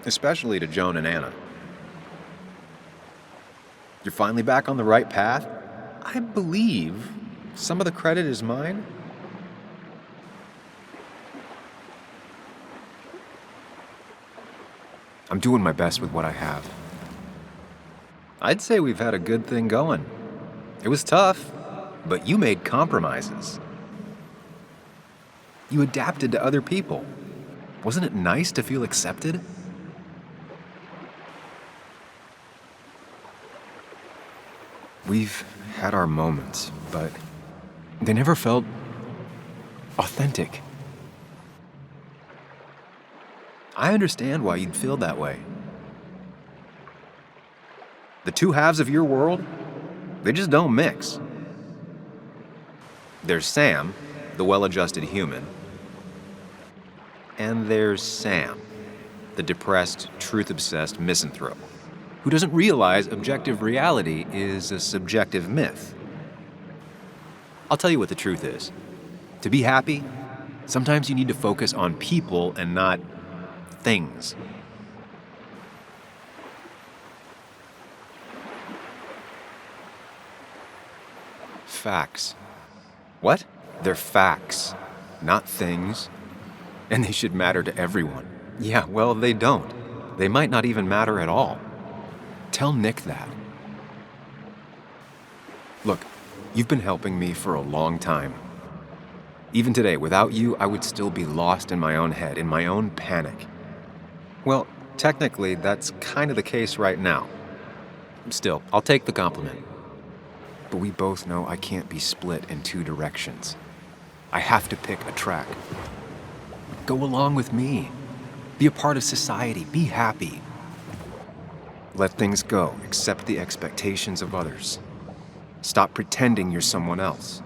Especially to Joan and Anna. You're finally back on the right path? I believe some of the credit is mine. I'm doing my best with what I have. I'd say we've had a good thing going. It was tough, but you made compromises. You adapted to other people. Wasn't it nice to feel accepted? We've had our moments, but they never felt authentic. I understand why you'd feel that way. The two halves of your world, they just don't mix. There's Sam, the well-adjusted human, and there's Sam, the depressed, truth-obsessed misanthrope, who doesn't realize objective reality is a subjective myth. I'll tell you what the truth is. To be happy, sometimes you need to focus on people and not things. Facts. What? They're facts, not things. And they should matter to everyone. Yeah, well, they don't. They might not even matter at all. Tell Nick that. Look, you've been helping me for a long time. Even today, without you, I would still be lost in my own head, in my own panic. Well, technically, that's kind of the case right now. Still, I'll take the compliment. But we both know I can't be split in two directions. I have to pick a track. Go along with me. Be a part of society. Be happy. Let things go. Accept the expectations of others. Stop pretending you're someone else.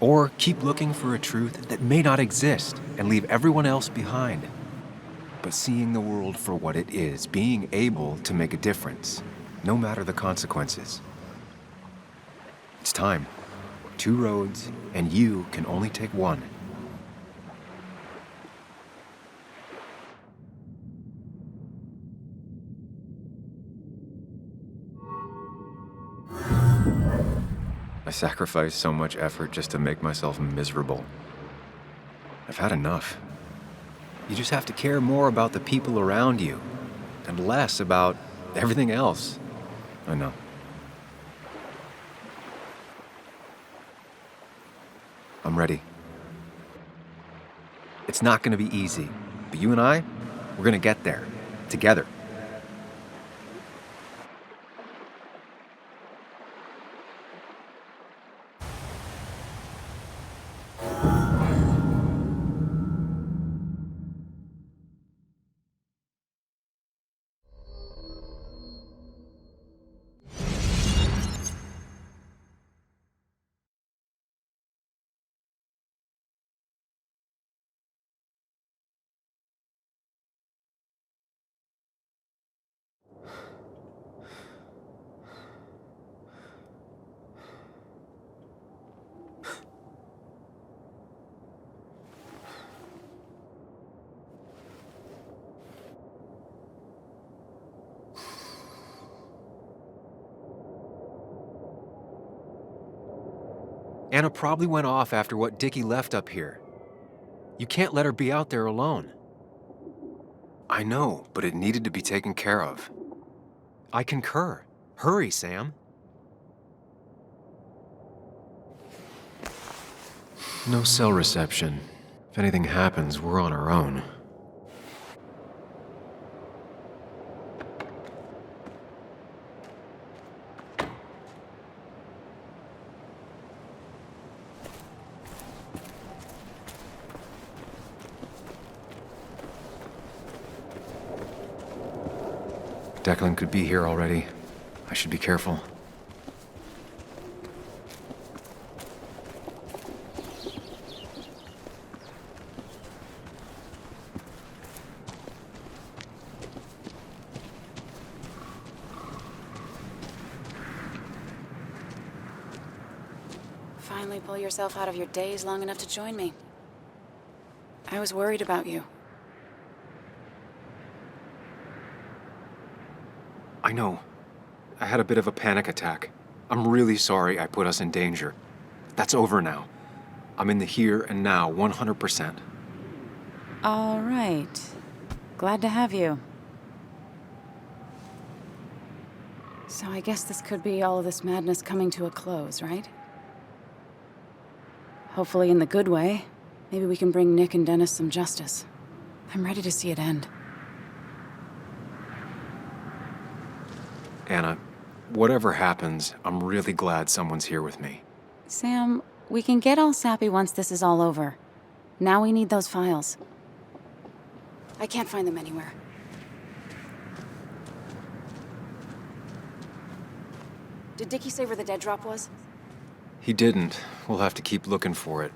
Or keep looking for a truth that may not exist and leave everyone else behind. But seeing the world for what it is, being able to make a difference, no matter the consequences. It's time. 2 roads, and you can only take one. I sacrificed so much effort just to make myself miserable. I've had enough. You just have to care more about the people around you, and less about everything else. I know. I'm ready. It's not gonna be easy, but you and I, we're gonna get there, together. Anna probably went off after what Dickie left up here. You can't let her be out there alone. I know, but it needed to be taken care of. I concur. Hurry, Sam. No cell reception. If anything happens, we're on our own. Declan could be here already. I should be careful. Finally pull yourself out of your daze long enough to join me. I was worried about you. I know. I had a bit of a panic attack. I'm really sorry I put us in danger. That's over now. I'm in the here and now, 100%. All right. Glad to have you. So I guess this could be all of this madness coming to a close, right? Hopefully in the good way. Maybe we can bring Nick and Dennis some justice. I'm ready to see it end. Anna, whatever happens, I'm really glad someone's here with me. Sam, we can get all sappy once this is all over. Now we need those files. I can't find them anywhere. Did Dickie say where the dead drop was? He didn't. We'll have to keep looking for it.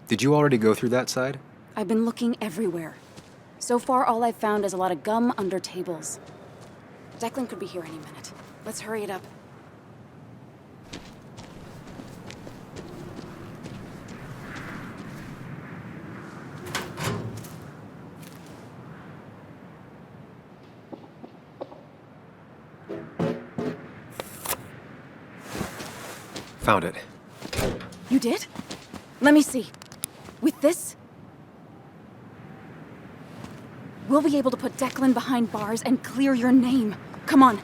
Did you already go through that side? I've been looking everywhere. So far, all I've found is a lot of gum under tables. Declan could be here any minute. Let's hurry it up. Found it. You did? Let me see. With this, we'll be able to put Declan behind bars and clear your name. Come on.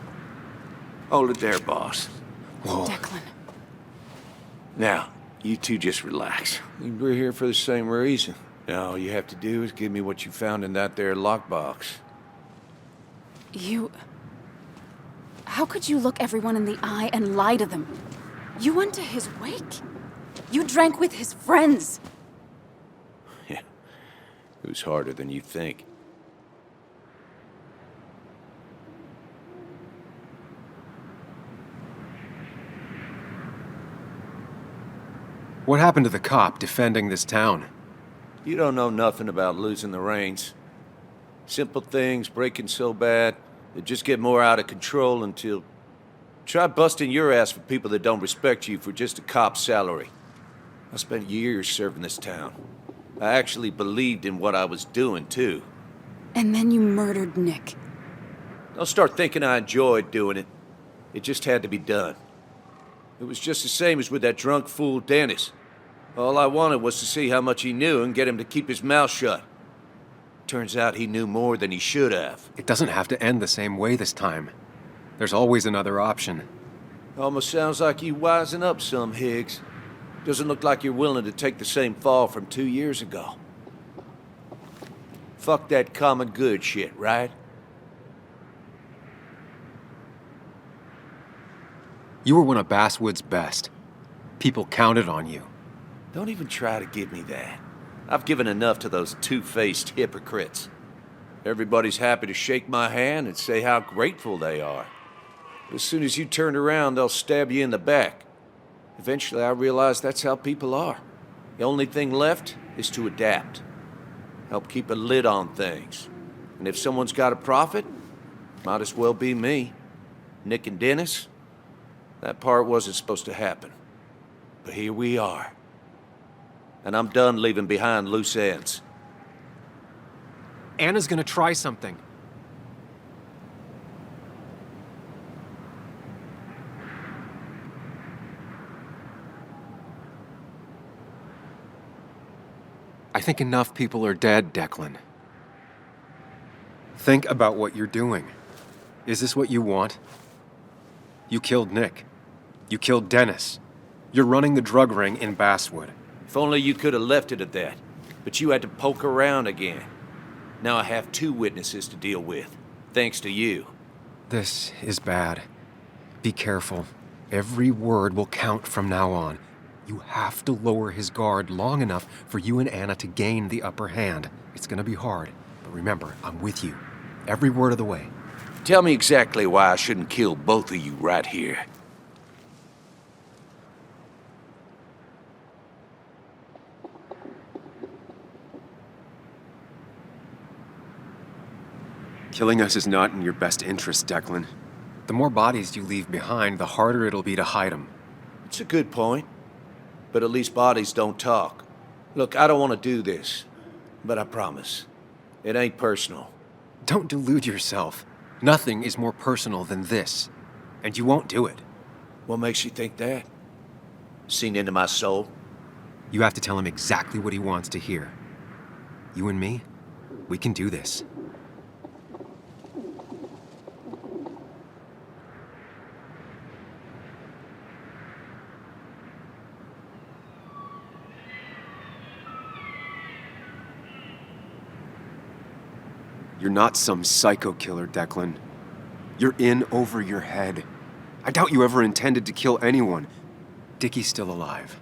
Hold it there, boss. Whoa. Declan. Now, you two just relax. We're here for the same reason. Now, all you have to do is give me what you found in that there lockbox. You... How could you look everyone in the eye and lie to them? You went to his wake. You drank with his friends. Yeah, it was harder than you think. What happened to the cop defending this town? You don't know nothing about losing the reins. Simple things breaking so bad, they just get more out of control until... Try busting your ass for people that don't respect you for just a cop's salary. I spent years serving this town. I actually believed in what I was doing, too. And then you murdered Nick. Don't start thinking I enjoyed doing it. It just had to be done. It was just the same as with that drunk fool Dennis. All I wanted was to see how much he knew and get him to keep his mouth shut. Turns out he knew more than he should have. It doesn't have to end the same way this time. There's always another option. Almost sounds like you wising up some, Higgs. Doesn't look like you're willing to take the same fall from 2 years ago. Fuck that common good shit, right? You were one of Basswood's best. People counted on you. Don't even try to give me that. I've given enough to those two-faced hypocrites. Everybody's happy to shake my hand and say how grateful they are. But as soon as you turn around, they'll stab you in the back. Eventually, I realized that's how people are. The only thing left is to adapt. Help keep a lid on things. And if someone's got a profit, might as well be me. Nick and Dennis, that part wasn't supposed to happen. But here we are. And I'm done leaving behind loose ends. Anna's gonna try something. I think enough people are dead, Declan. Think about what you're doing. Is this what you want? You killed Nick. You killed Dennis. You're running the drug ring in Basswood. If only you could have left it at that. But you had to poke around again. Now I have 2 witnesses to deal with, thanks to you. This is bad. Be careful. Every word will count from now on. You have to lower his guard long enough for you and Anna to gain the upper hand. It's gonna be hard, but remember, I'm with you. Every word of the way. Tell me exactly why I shouldn't kill both of you right here. Killing us is not in your best interest, Declan. The more bodies you leave behind, the harder it'll be to hide them. It's a good point. But at least bodies don't talk. Look, I don't want to do this, but I promise. It ain't personal. Don't delude yourself. Nothing is more personal than this. And you won't do it. What makes you think that? Seen into my soul? You have to tell him exactly what he wants to hear. You and me, we can do this. You're not some psycho killer, Declan. You're in over your head. I doubt you ever intended to kill anyone. Dickie's still alive.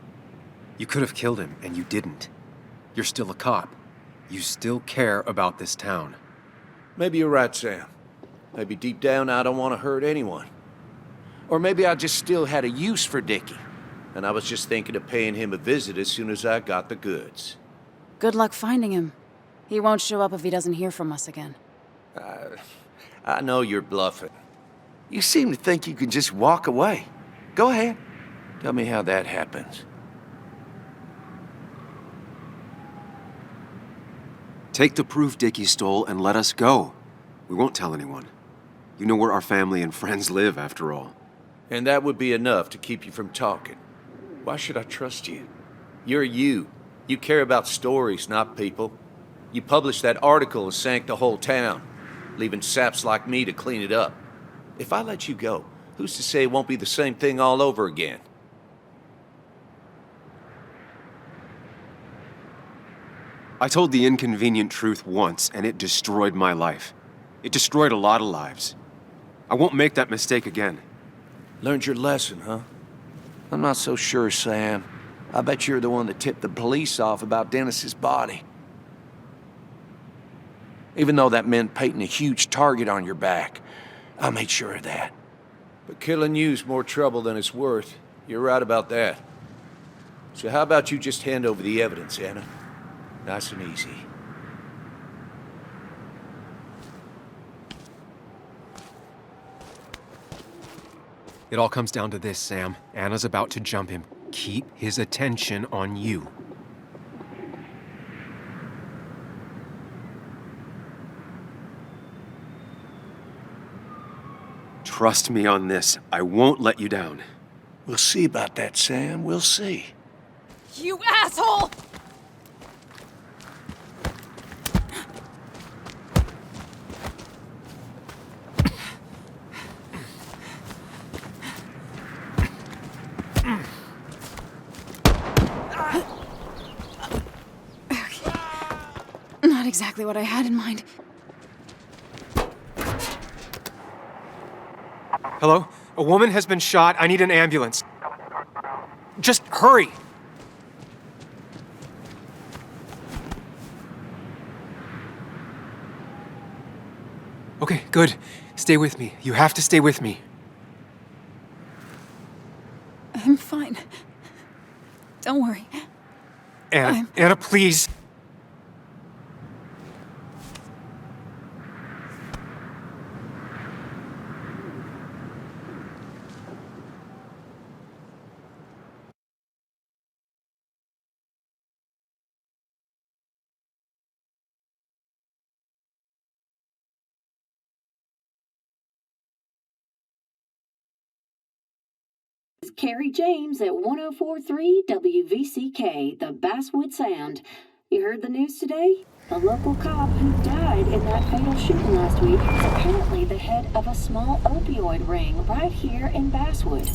You could have killed him, and you didn't. You're still a cop. You still care about this town. Maybe you're right, Sam. Maybe deep down I don't want to hurt anyone. Or maybe I just still had a use for Dickie, and I was just thinking of paying him a visit as soon as I got the goods. Good luck finding him. He won't show up if he doesn't hear from us again. I know you're bluffing. You seem to think you can just walk away. Go ahead. Tell me how that happens. Take the proof Dickie stole and let us go. We won't tell anyone. You know where our family and friends live, after all. And that would be enough to keep you from talking. Why should I trust you? You're you. You care about stories, not people. You published that article and sank the whole town, leaving saps like me to clean it up. If I let you go, who's to say it won't be the same thing all over again? I told the inconvenient truth once, and it destroyed my life. It destroyed a lot of lives. I won't make that mistake again. Learned your lesson, huh? I'm not so sure, Sam. I bet you're the one that tipped the police off about Dennis's body. Even though that meant painting a huge target on your back, I made sure of that. But killing you's more trouble than it's worth. You're right about that. So how about you just hand over the evidence, Anna? Nice and easy. It all comes down to this, Sam. Anna's about to jump him. Keep his attention on you. Trust me on this. I won't let you down. We'll see about that, Sam. We'll see. You asshole! Not exactly what I had in mind. Hello? A woman has been shot. I need an ambulance. Just hurry! Okay, good. Stay with me. You have to stay with me. I'm fine. Don't worry. Anna, Anna, please. Carrie James at 104.3 WVCK, the Basswood Sound. You heard the news today? A local cop who died in that fatal shooting last week is apparently the head of a small opioid ring right here in Basswood.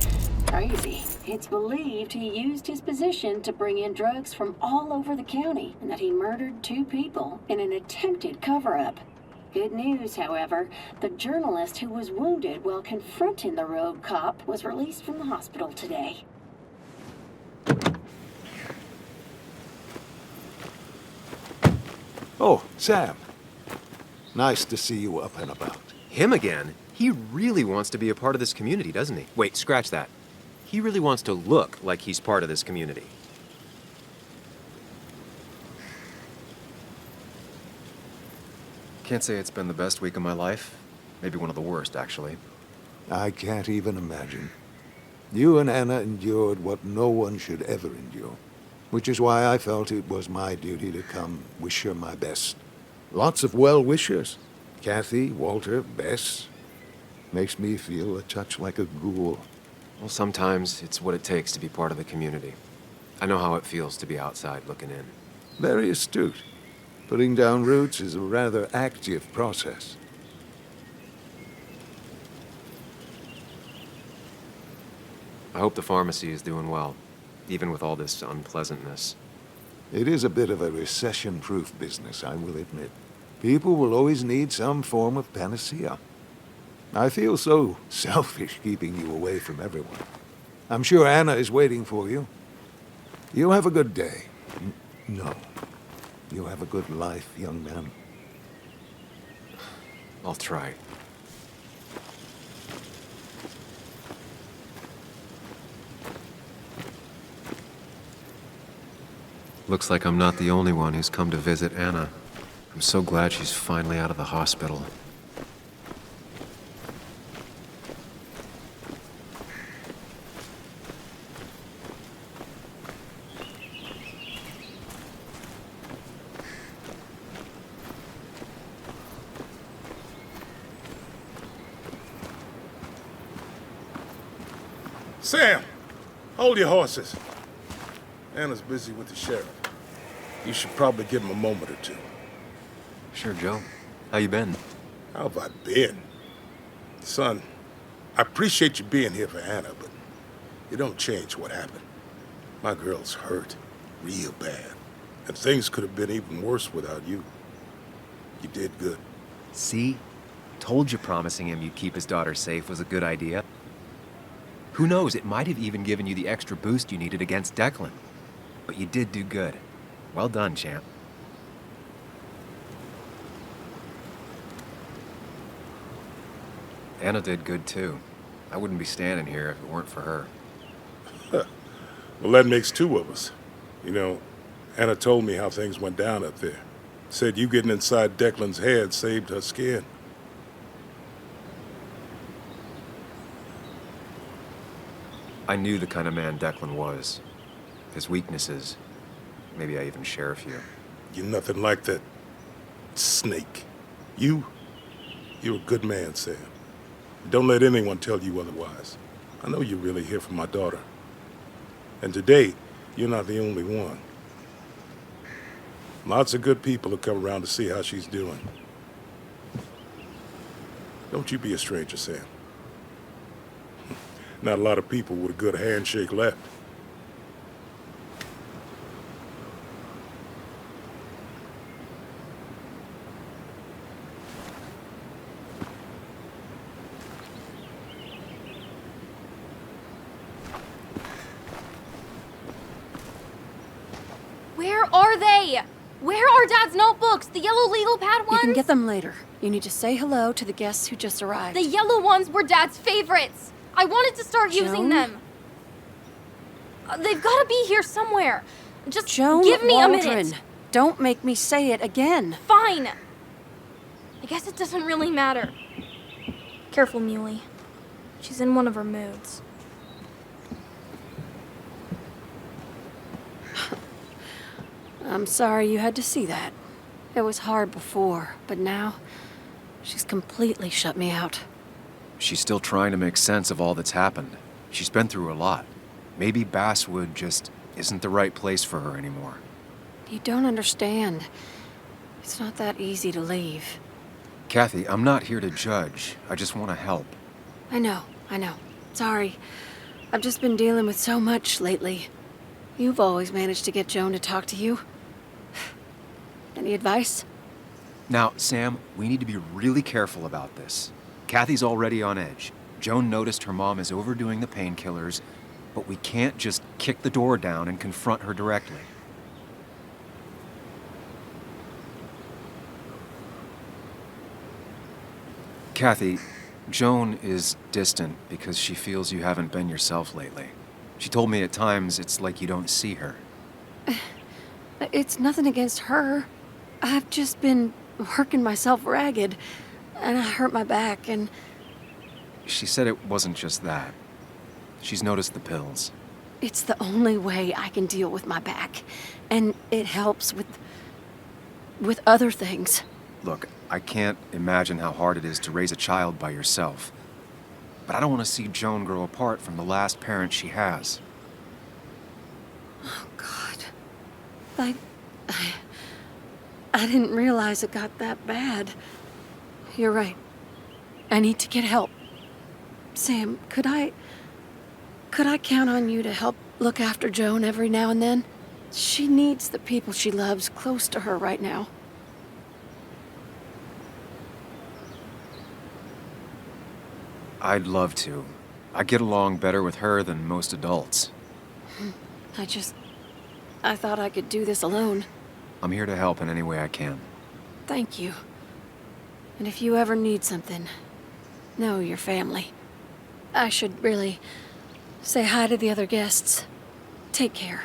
Crazy. It's believed he used his position to bring in drugs from all over the county and that he murdered 2 people in an attempted cover-up. Good news, however, the journalist who was wounded while confronting the rogue cop was released from the hospital today. Oh, Sam. Nice to see you up and about. Him again? He really wants to be a part of this community, doesn't he? Wait, scratch that. He really wants to look like he's part of this community. Can't say it's been the best week of my life. Maybe one of the worst, actually. I can't even imagine. You and Anna endured what no one should ever endure, which is why I felt it was my duty to come wish her my best. Lots of well-wishers. Kathy, Walter, Bess. Makes me feel a touch like a ghoul. Well, sometimes it's what it takes to be part of the community. I know how it feels to be outside looking in. Very astute. Putting down roots is a rather active process. I hope the pharmacy is doing well, even with all this unpleasantness. It is a bit of a recession-proof business, I will admit. People will always need some form of panacea. I feel so selfish keeping you away from everyone. I'm sure Anna is waiting for you. You have a good day. No. You have a good life, young man. I'll try. Looks like I'm not the only one who's come to visit Anna. I'm so glad she's finally out of the hospital. Sam, hold your horses. Anna's busy with the sheriff. You should probably give him a moment or two. Sure, Joe. How you been? How have I been? Son, I appreciate you being here for Anna, but you don't change what happened. My girl's hurt, real bad. And things could have been even worse without you. You did good. See? Told you promising him you'd keep his daughter safe was a good idea. Who knows, it might have even given you the extra boost you needed against Declan. But you did do good. Well done, champ. Anna did good too. I wouldn't be standing here if it weren't for her. Well, that makes two of us. You know, Anna told me how things went down up there. Said you getting inside Declan's head saved her skin. I knew the kind of man Declan was. His weaknesses. Maybe I even share a few. You're nothing like that snake. You're a good man, Sam. Don't let anyone tell you otherwise. I know you're really here for my daughter. And today, you're not the only one. Lots of good people have come around to see how she's doing. Don't you be a stranger, Sam. Not a lot of people with a good handshake left. Where are they? Where are Dad's notebooks? The yellow legal pad ones? You can get them later. You need to say hello to the guests who just arrived. The yellow ones were Dad's favorites. I wanted to start using them. They've got to be here somewhere. Just Joan give me Waldron. a minute. Don't make me say it again. Fine. I guess it doesn't really matter. Careful, Muley. She's in one of her moods. I'm sorry you had to see that. It was hard before, but now she's completely shut me out. She's still trying to make sense of all that's happened. She's been through a lot. Maybe Basswood just isn't the right place for her anymore. You don't understand. It's not that easy to leave. Kathy, I'm not here to judge. I just want to help. I know. Sorry. I've just been dealing with so much lately. You've always managed to get Joan to talk to you. Any advice? Now, Sam, we need to be really careful about this. Kathy's already on edge. Joan noticed her mom is overdoing the painkillers, but we can't just kick the door down and confront her directly. Kathy, Joan is distant because she feels you haven't been yourself lately. She told me at times it's like you don't see her. It's nothing against her. I've just been working myself ragged, and I hurt my back, and... She said it wasn't just that. She's noticed the pills. It's the only way I can deal with my back, and it helps with other things. Look, I can't imagine how hard it is to raise a child by yourself. But I don't want to see Joan grow apart from the last parent she has. Oh, God. I didn't realize it got that bad. You're right. I need to get help. Sam, could I count on you to help look after Joan every now and then? She needs the people she loves close to her right now. I'd love to. I get along better with her than most adults. I thought I could do this alone. I'm here to help in any way I can. Thank you. And if you ever need something, know your family. I should really say hi to the other guests. Take care.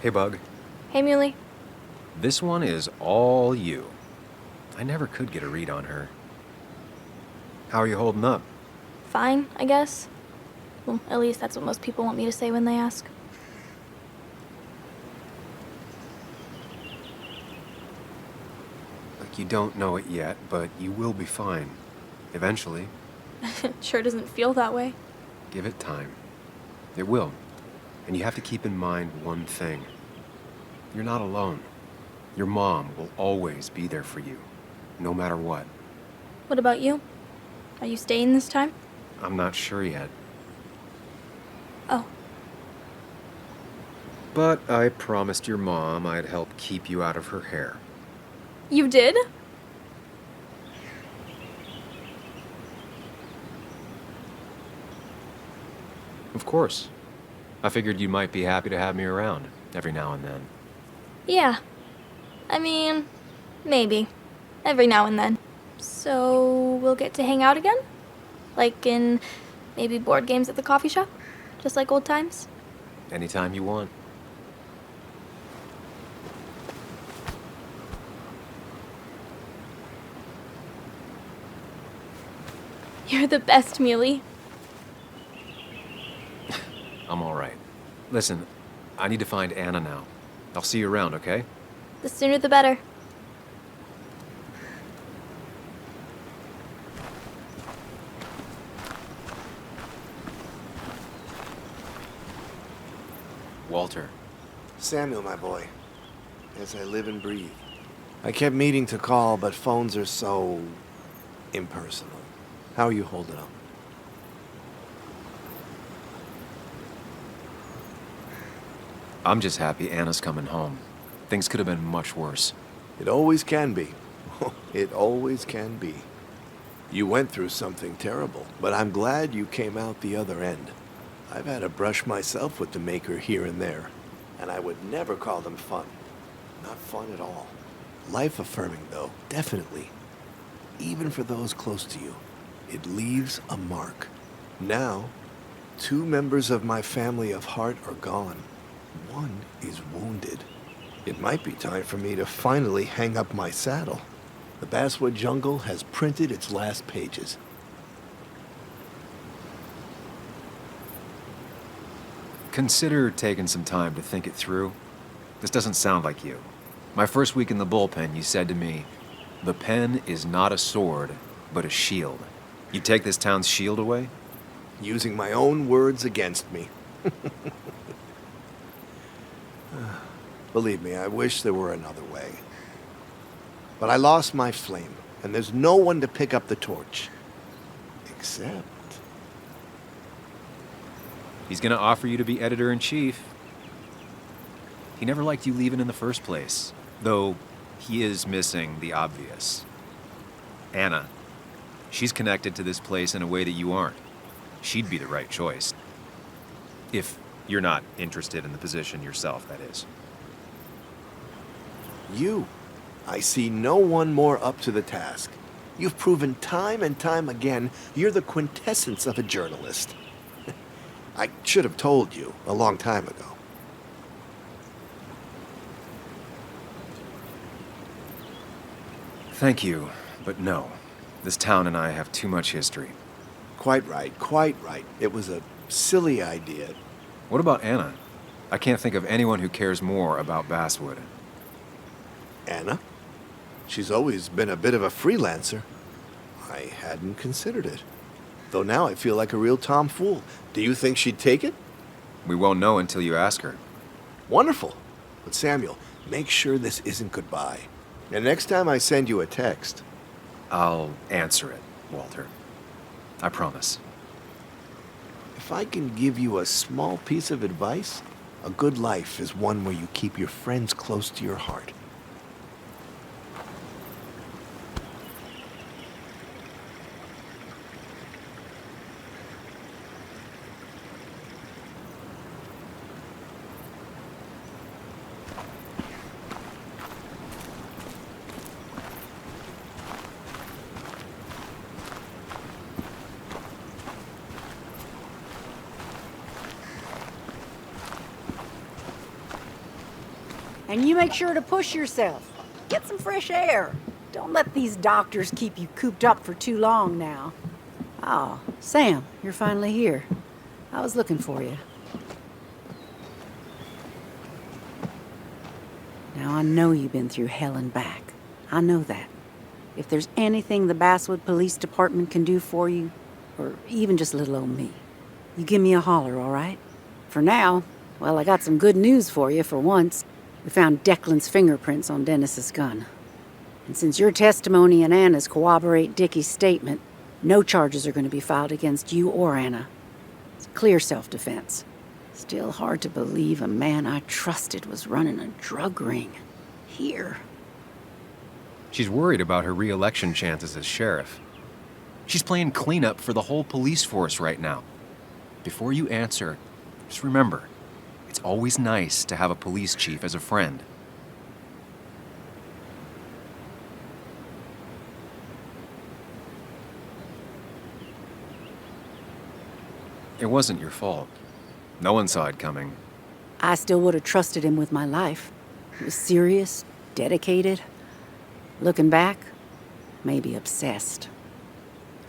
Hey, Bug. Hey, Muley. This one is all you. I never could get a read on her. How are you holding up? Fine, I guess. Well, at least that's what most people want me to say when they ask. Like you don't know it yet, but you will be fine. Eventually. It sure doesn't feel that way. Give it time. It will. And you have to keep in mind one thing. You're not alone. Your mom will always be there for you, no matter what. What about you? Are you staying this time? I'm not sure yet. Oh. But I promised your mom I'd help keep you out of her hair. You did? Of course. I figured you might be happy to have me around every now and then. Yeah. I mean, maybe. Every now and then. So, we'll get to hang out again? Like in maybe board games at the coffee shop? Just like old times? Anytime you want. You're the best, Muley. I'm all right. Listen, I need to find Anna now. I'll see you around, okay? The sooner the better. Walter. Samuel, my boy. As I live and breathe. I kept meaning to call, but phones are so impersonal. How are you holding up? I'm just happy Anna's coming home. Things could have been much worse. It always can be. It always can be. You went through something terrible, but I'm glad you came out the other end. I've had a brush myself with the Maker here and there, and I would never call them fun. Not fun at all. Life-affirming, though, definitely. Even for those close to you, it leaves a mark. Now, 2 members of my family of heart are gone. One is wounded. It might be time for me to finally hang up my saddle. The Basswood Jungle has printed its last pages. Consider taking some time to think it through. This doesn't sound like you. My first week in the bullpen, you said to me, "The pen is not a sword, but a shield." You take this town's shield away? Using my own words against me. Believe me, I wish there were another way. But I lost my flame, and there's no one to pick up the torch. Except... He's gonna offer you to be editor-in-chief. He never liked you leaving in the first place, though he is missing the obvious. Anna. She's connected to this place in a way that you aren't. She'd be the right choice. If you're not interested in the position yourself, that is. You. I see no one more up to the task. You've proven time and time again you're the quintessence of a journalist. I should have told you a long time ago. Thank you, but no. This town and I have too much history. Quite right, quite right. It was a silly idea. What about Anna? I can't think of anyone who cares more about Basswood. Anna? She's always been a bit of a freelancer. I hadn't considered it. Though now I feel like a real tomfool. Do you think she'd take it? We won't know until you ask her. Wonderful. But Samuel, make sure this isn't goodbye. And next time I send you a text... I'll answer it, Walter. I promise. If I can give you a small piece of advice, a good life is one where you keep your friends close to your heart. And you make sure to push yourself. Get some fresh air. Don't let these doctors keep you cooped up for too long now. Oh, Sam, you're finally here. I was looking for you. Now, I know you've been through hell and back. I know that. If there's anything the Basswood Police Department can do for you, or even just little old me, you give me a holler, all right? For now, well, I got some good news for you for once. We found Declan's fingerprints on Dennis's gun. And since your testimony and Anna's corroborate Dickie's statement, no charges are going to be filed against you or Anna. It's clear self-defense. Still hard to believe a man I trusted was running a drug ring. Here. She's worried about her re-election chances as sheriff. She's playing cleanup for the whole police force right now. Before you answer, just remember, it's always nice to have a police chief as a friend. It wasn't your fault. No one saw it coming. I still would have trusted him with my life. He was serious, dedicated. Looking back, maybe obsessed.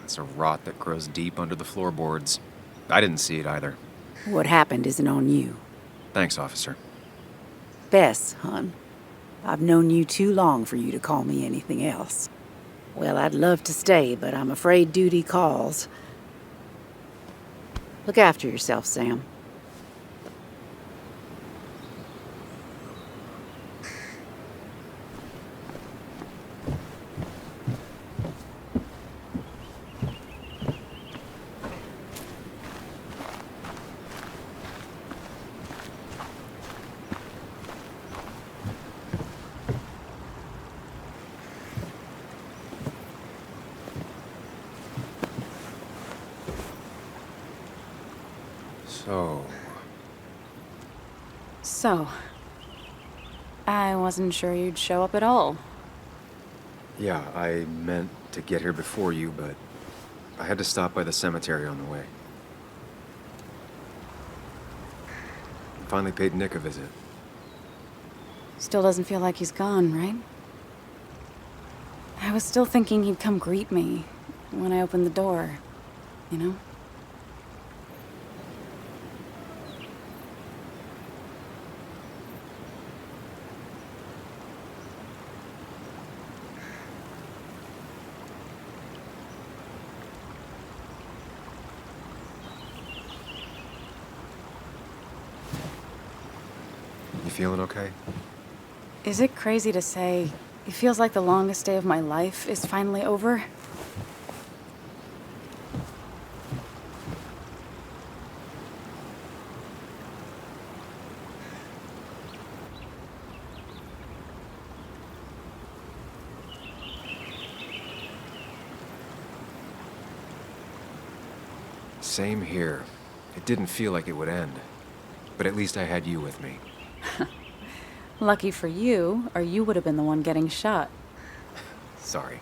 It's a rot that grows deep under the floorboards. I didn't see it either. What happened isn't on you. Thanks, officer. Bess, hon. I've known you too long for you to call me anything else. Well, I'd love to stay, but I'm afraid duty calls. Look after yourself, Sam. So, I wasn't sure you'd show up at all. Yeah, I meant to get here before you, but I had to stop by the cemetery on the way. I finally paid Nick a visit. Still doesn't feel like he's gone, right? I was still thinking he'd come greet me when I opened the door, you know? You feeling okay? Is it crazy to say it feels like the longest day of my life is finally over? Same here. It didn't feel like it would end. But at least I had you with me. Lucky for you, or you would have been the one getting shot. Sorry.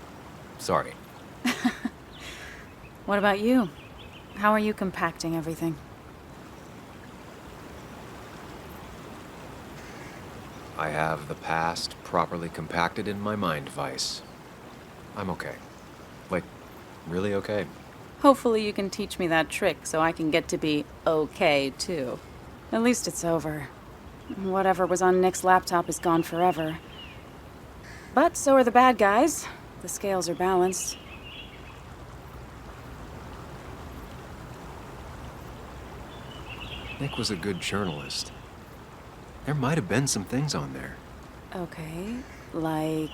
What about you? How are you compacting everything? I have the past properly compacted in my mind, Vice. I'm okay. Like, really okay. Hopefully you can teach me that trick so I can get to be okay, too. At least it's over. Whatever was on Nick's laptop is gone forever. But so are the bad guys. The scales are balanced. Nick was a good journalist. There might have been some things on there. Okay, like...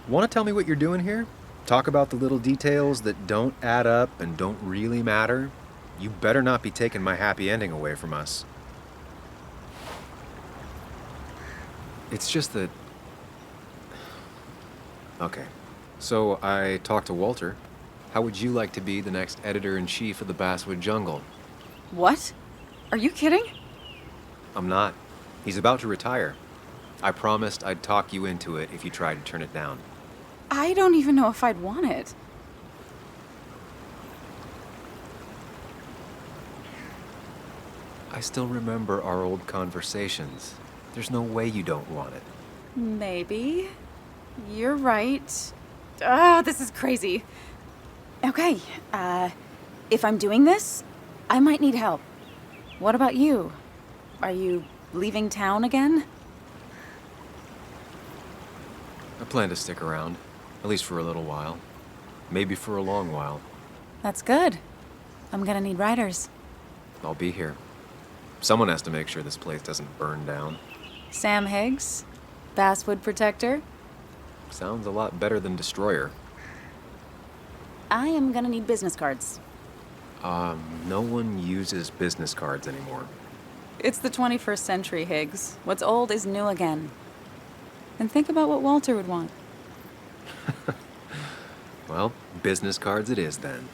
Want to tell me what you're doing here? talk about the little details that don't add up and don't really matter, you better not be taking my happy ending away from us. It's just that... Okay, so I talked to Walter. How would you like to be the next editor-in-chief of the Basswood Jungle? What? Are you kidding? I'm not. He's about to retire. I promised I'd talk you into it if you tried to turn it down. I don't even know if I'd want it. I still remember our old conversations. There's no way you don't want it. Maybe. You're right. Oh, this is crazy. Okay, if I'm doing this, I might need help. What about you? Are you leaving town again? I plan to stick around, at least for a little while. Maybe for a long while. That's good. I'm gonna need writers. I'll be here. Someone has to make sure this place doesn't burn down. Sam Higgs? Basswood Protector? Sounds a lot better than Destroyer. I am gonna need business cards. No one uses business cards anymore. It's the 21st century, Higgs. What's old is new again. And think about what Walter would want. Well, business cards it is then.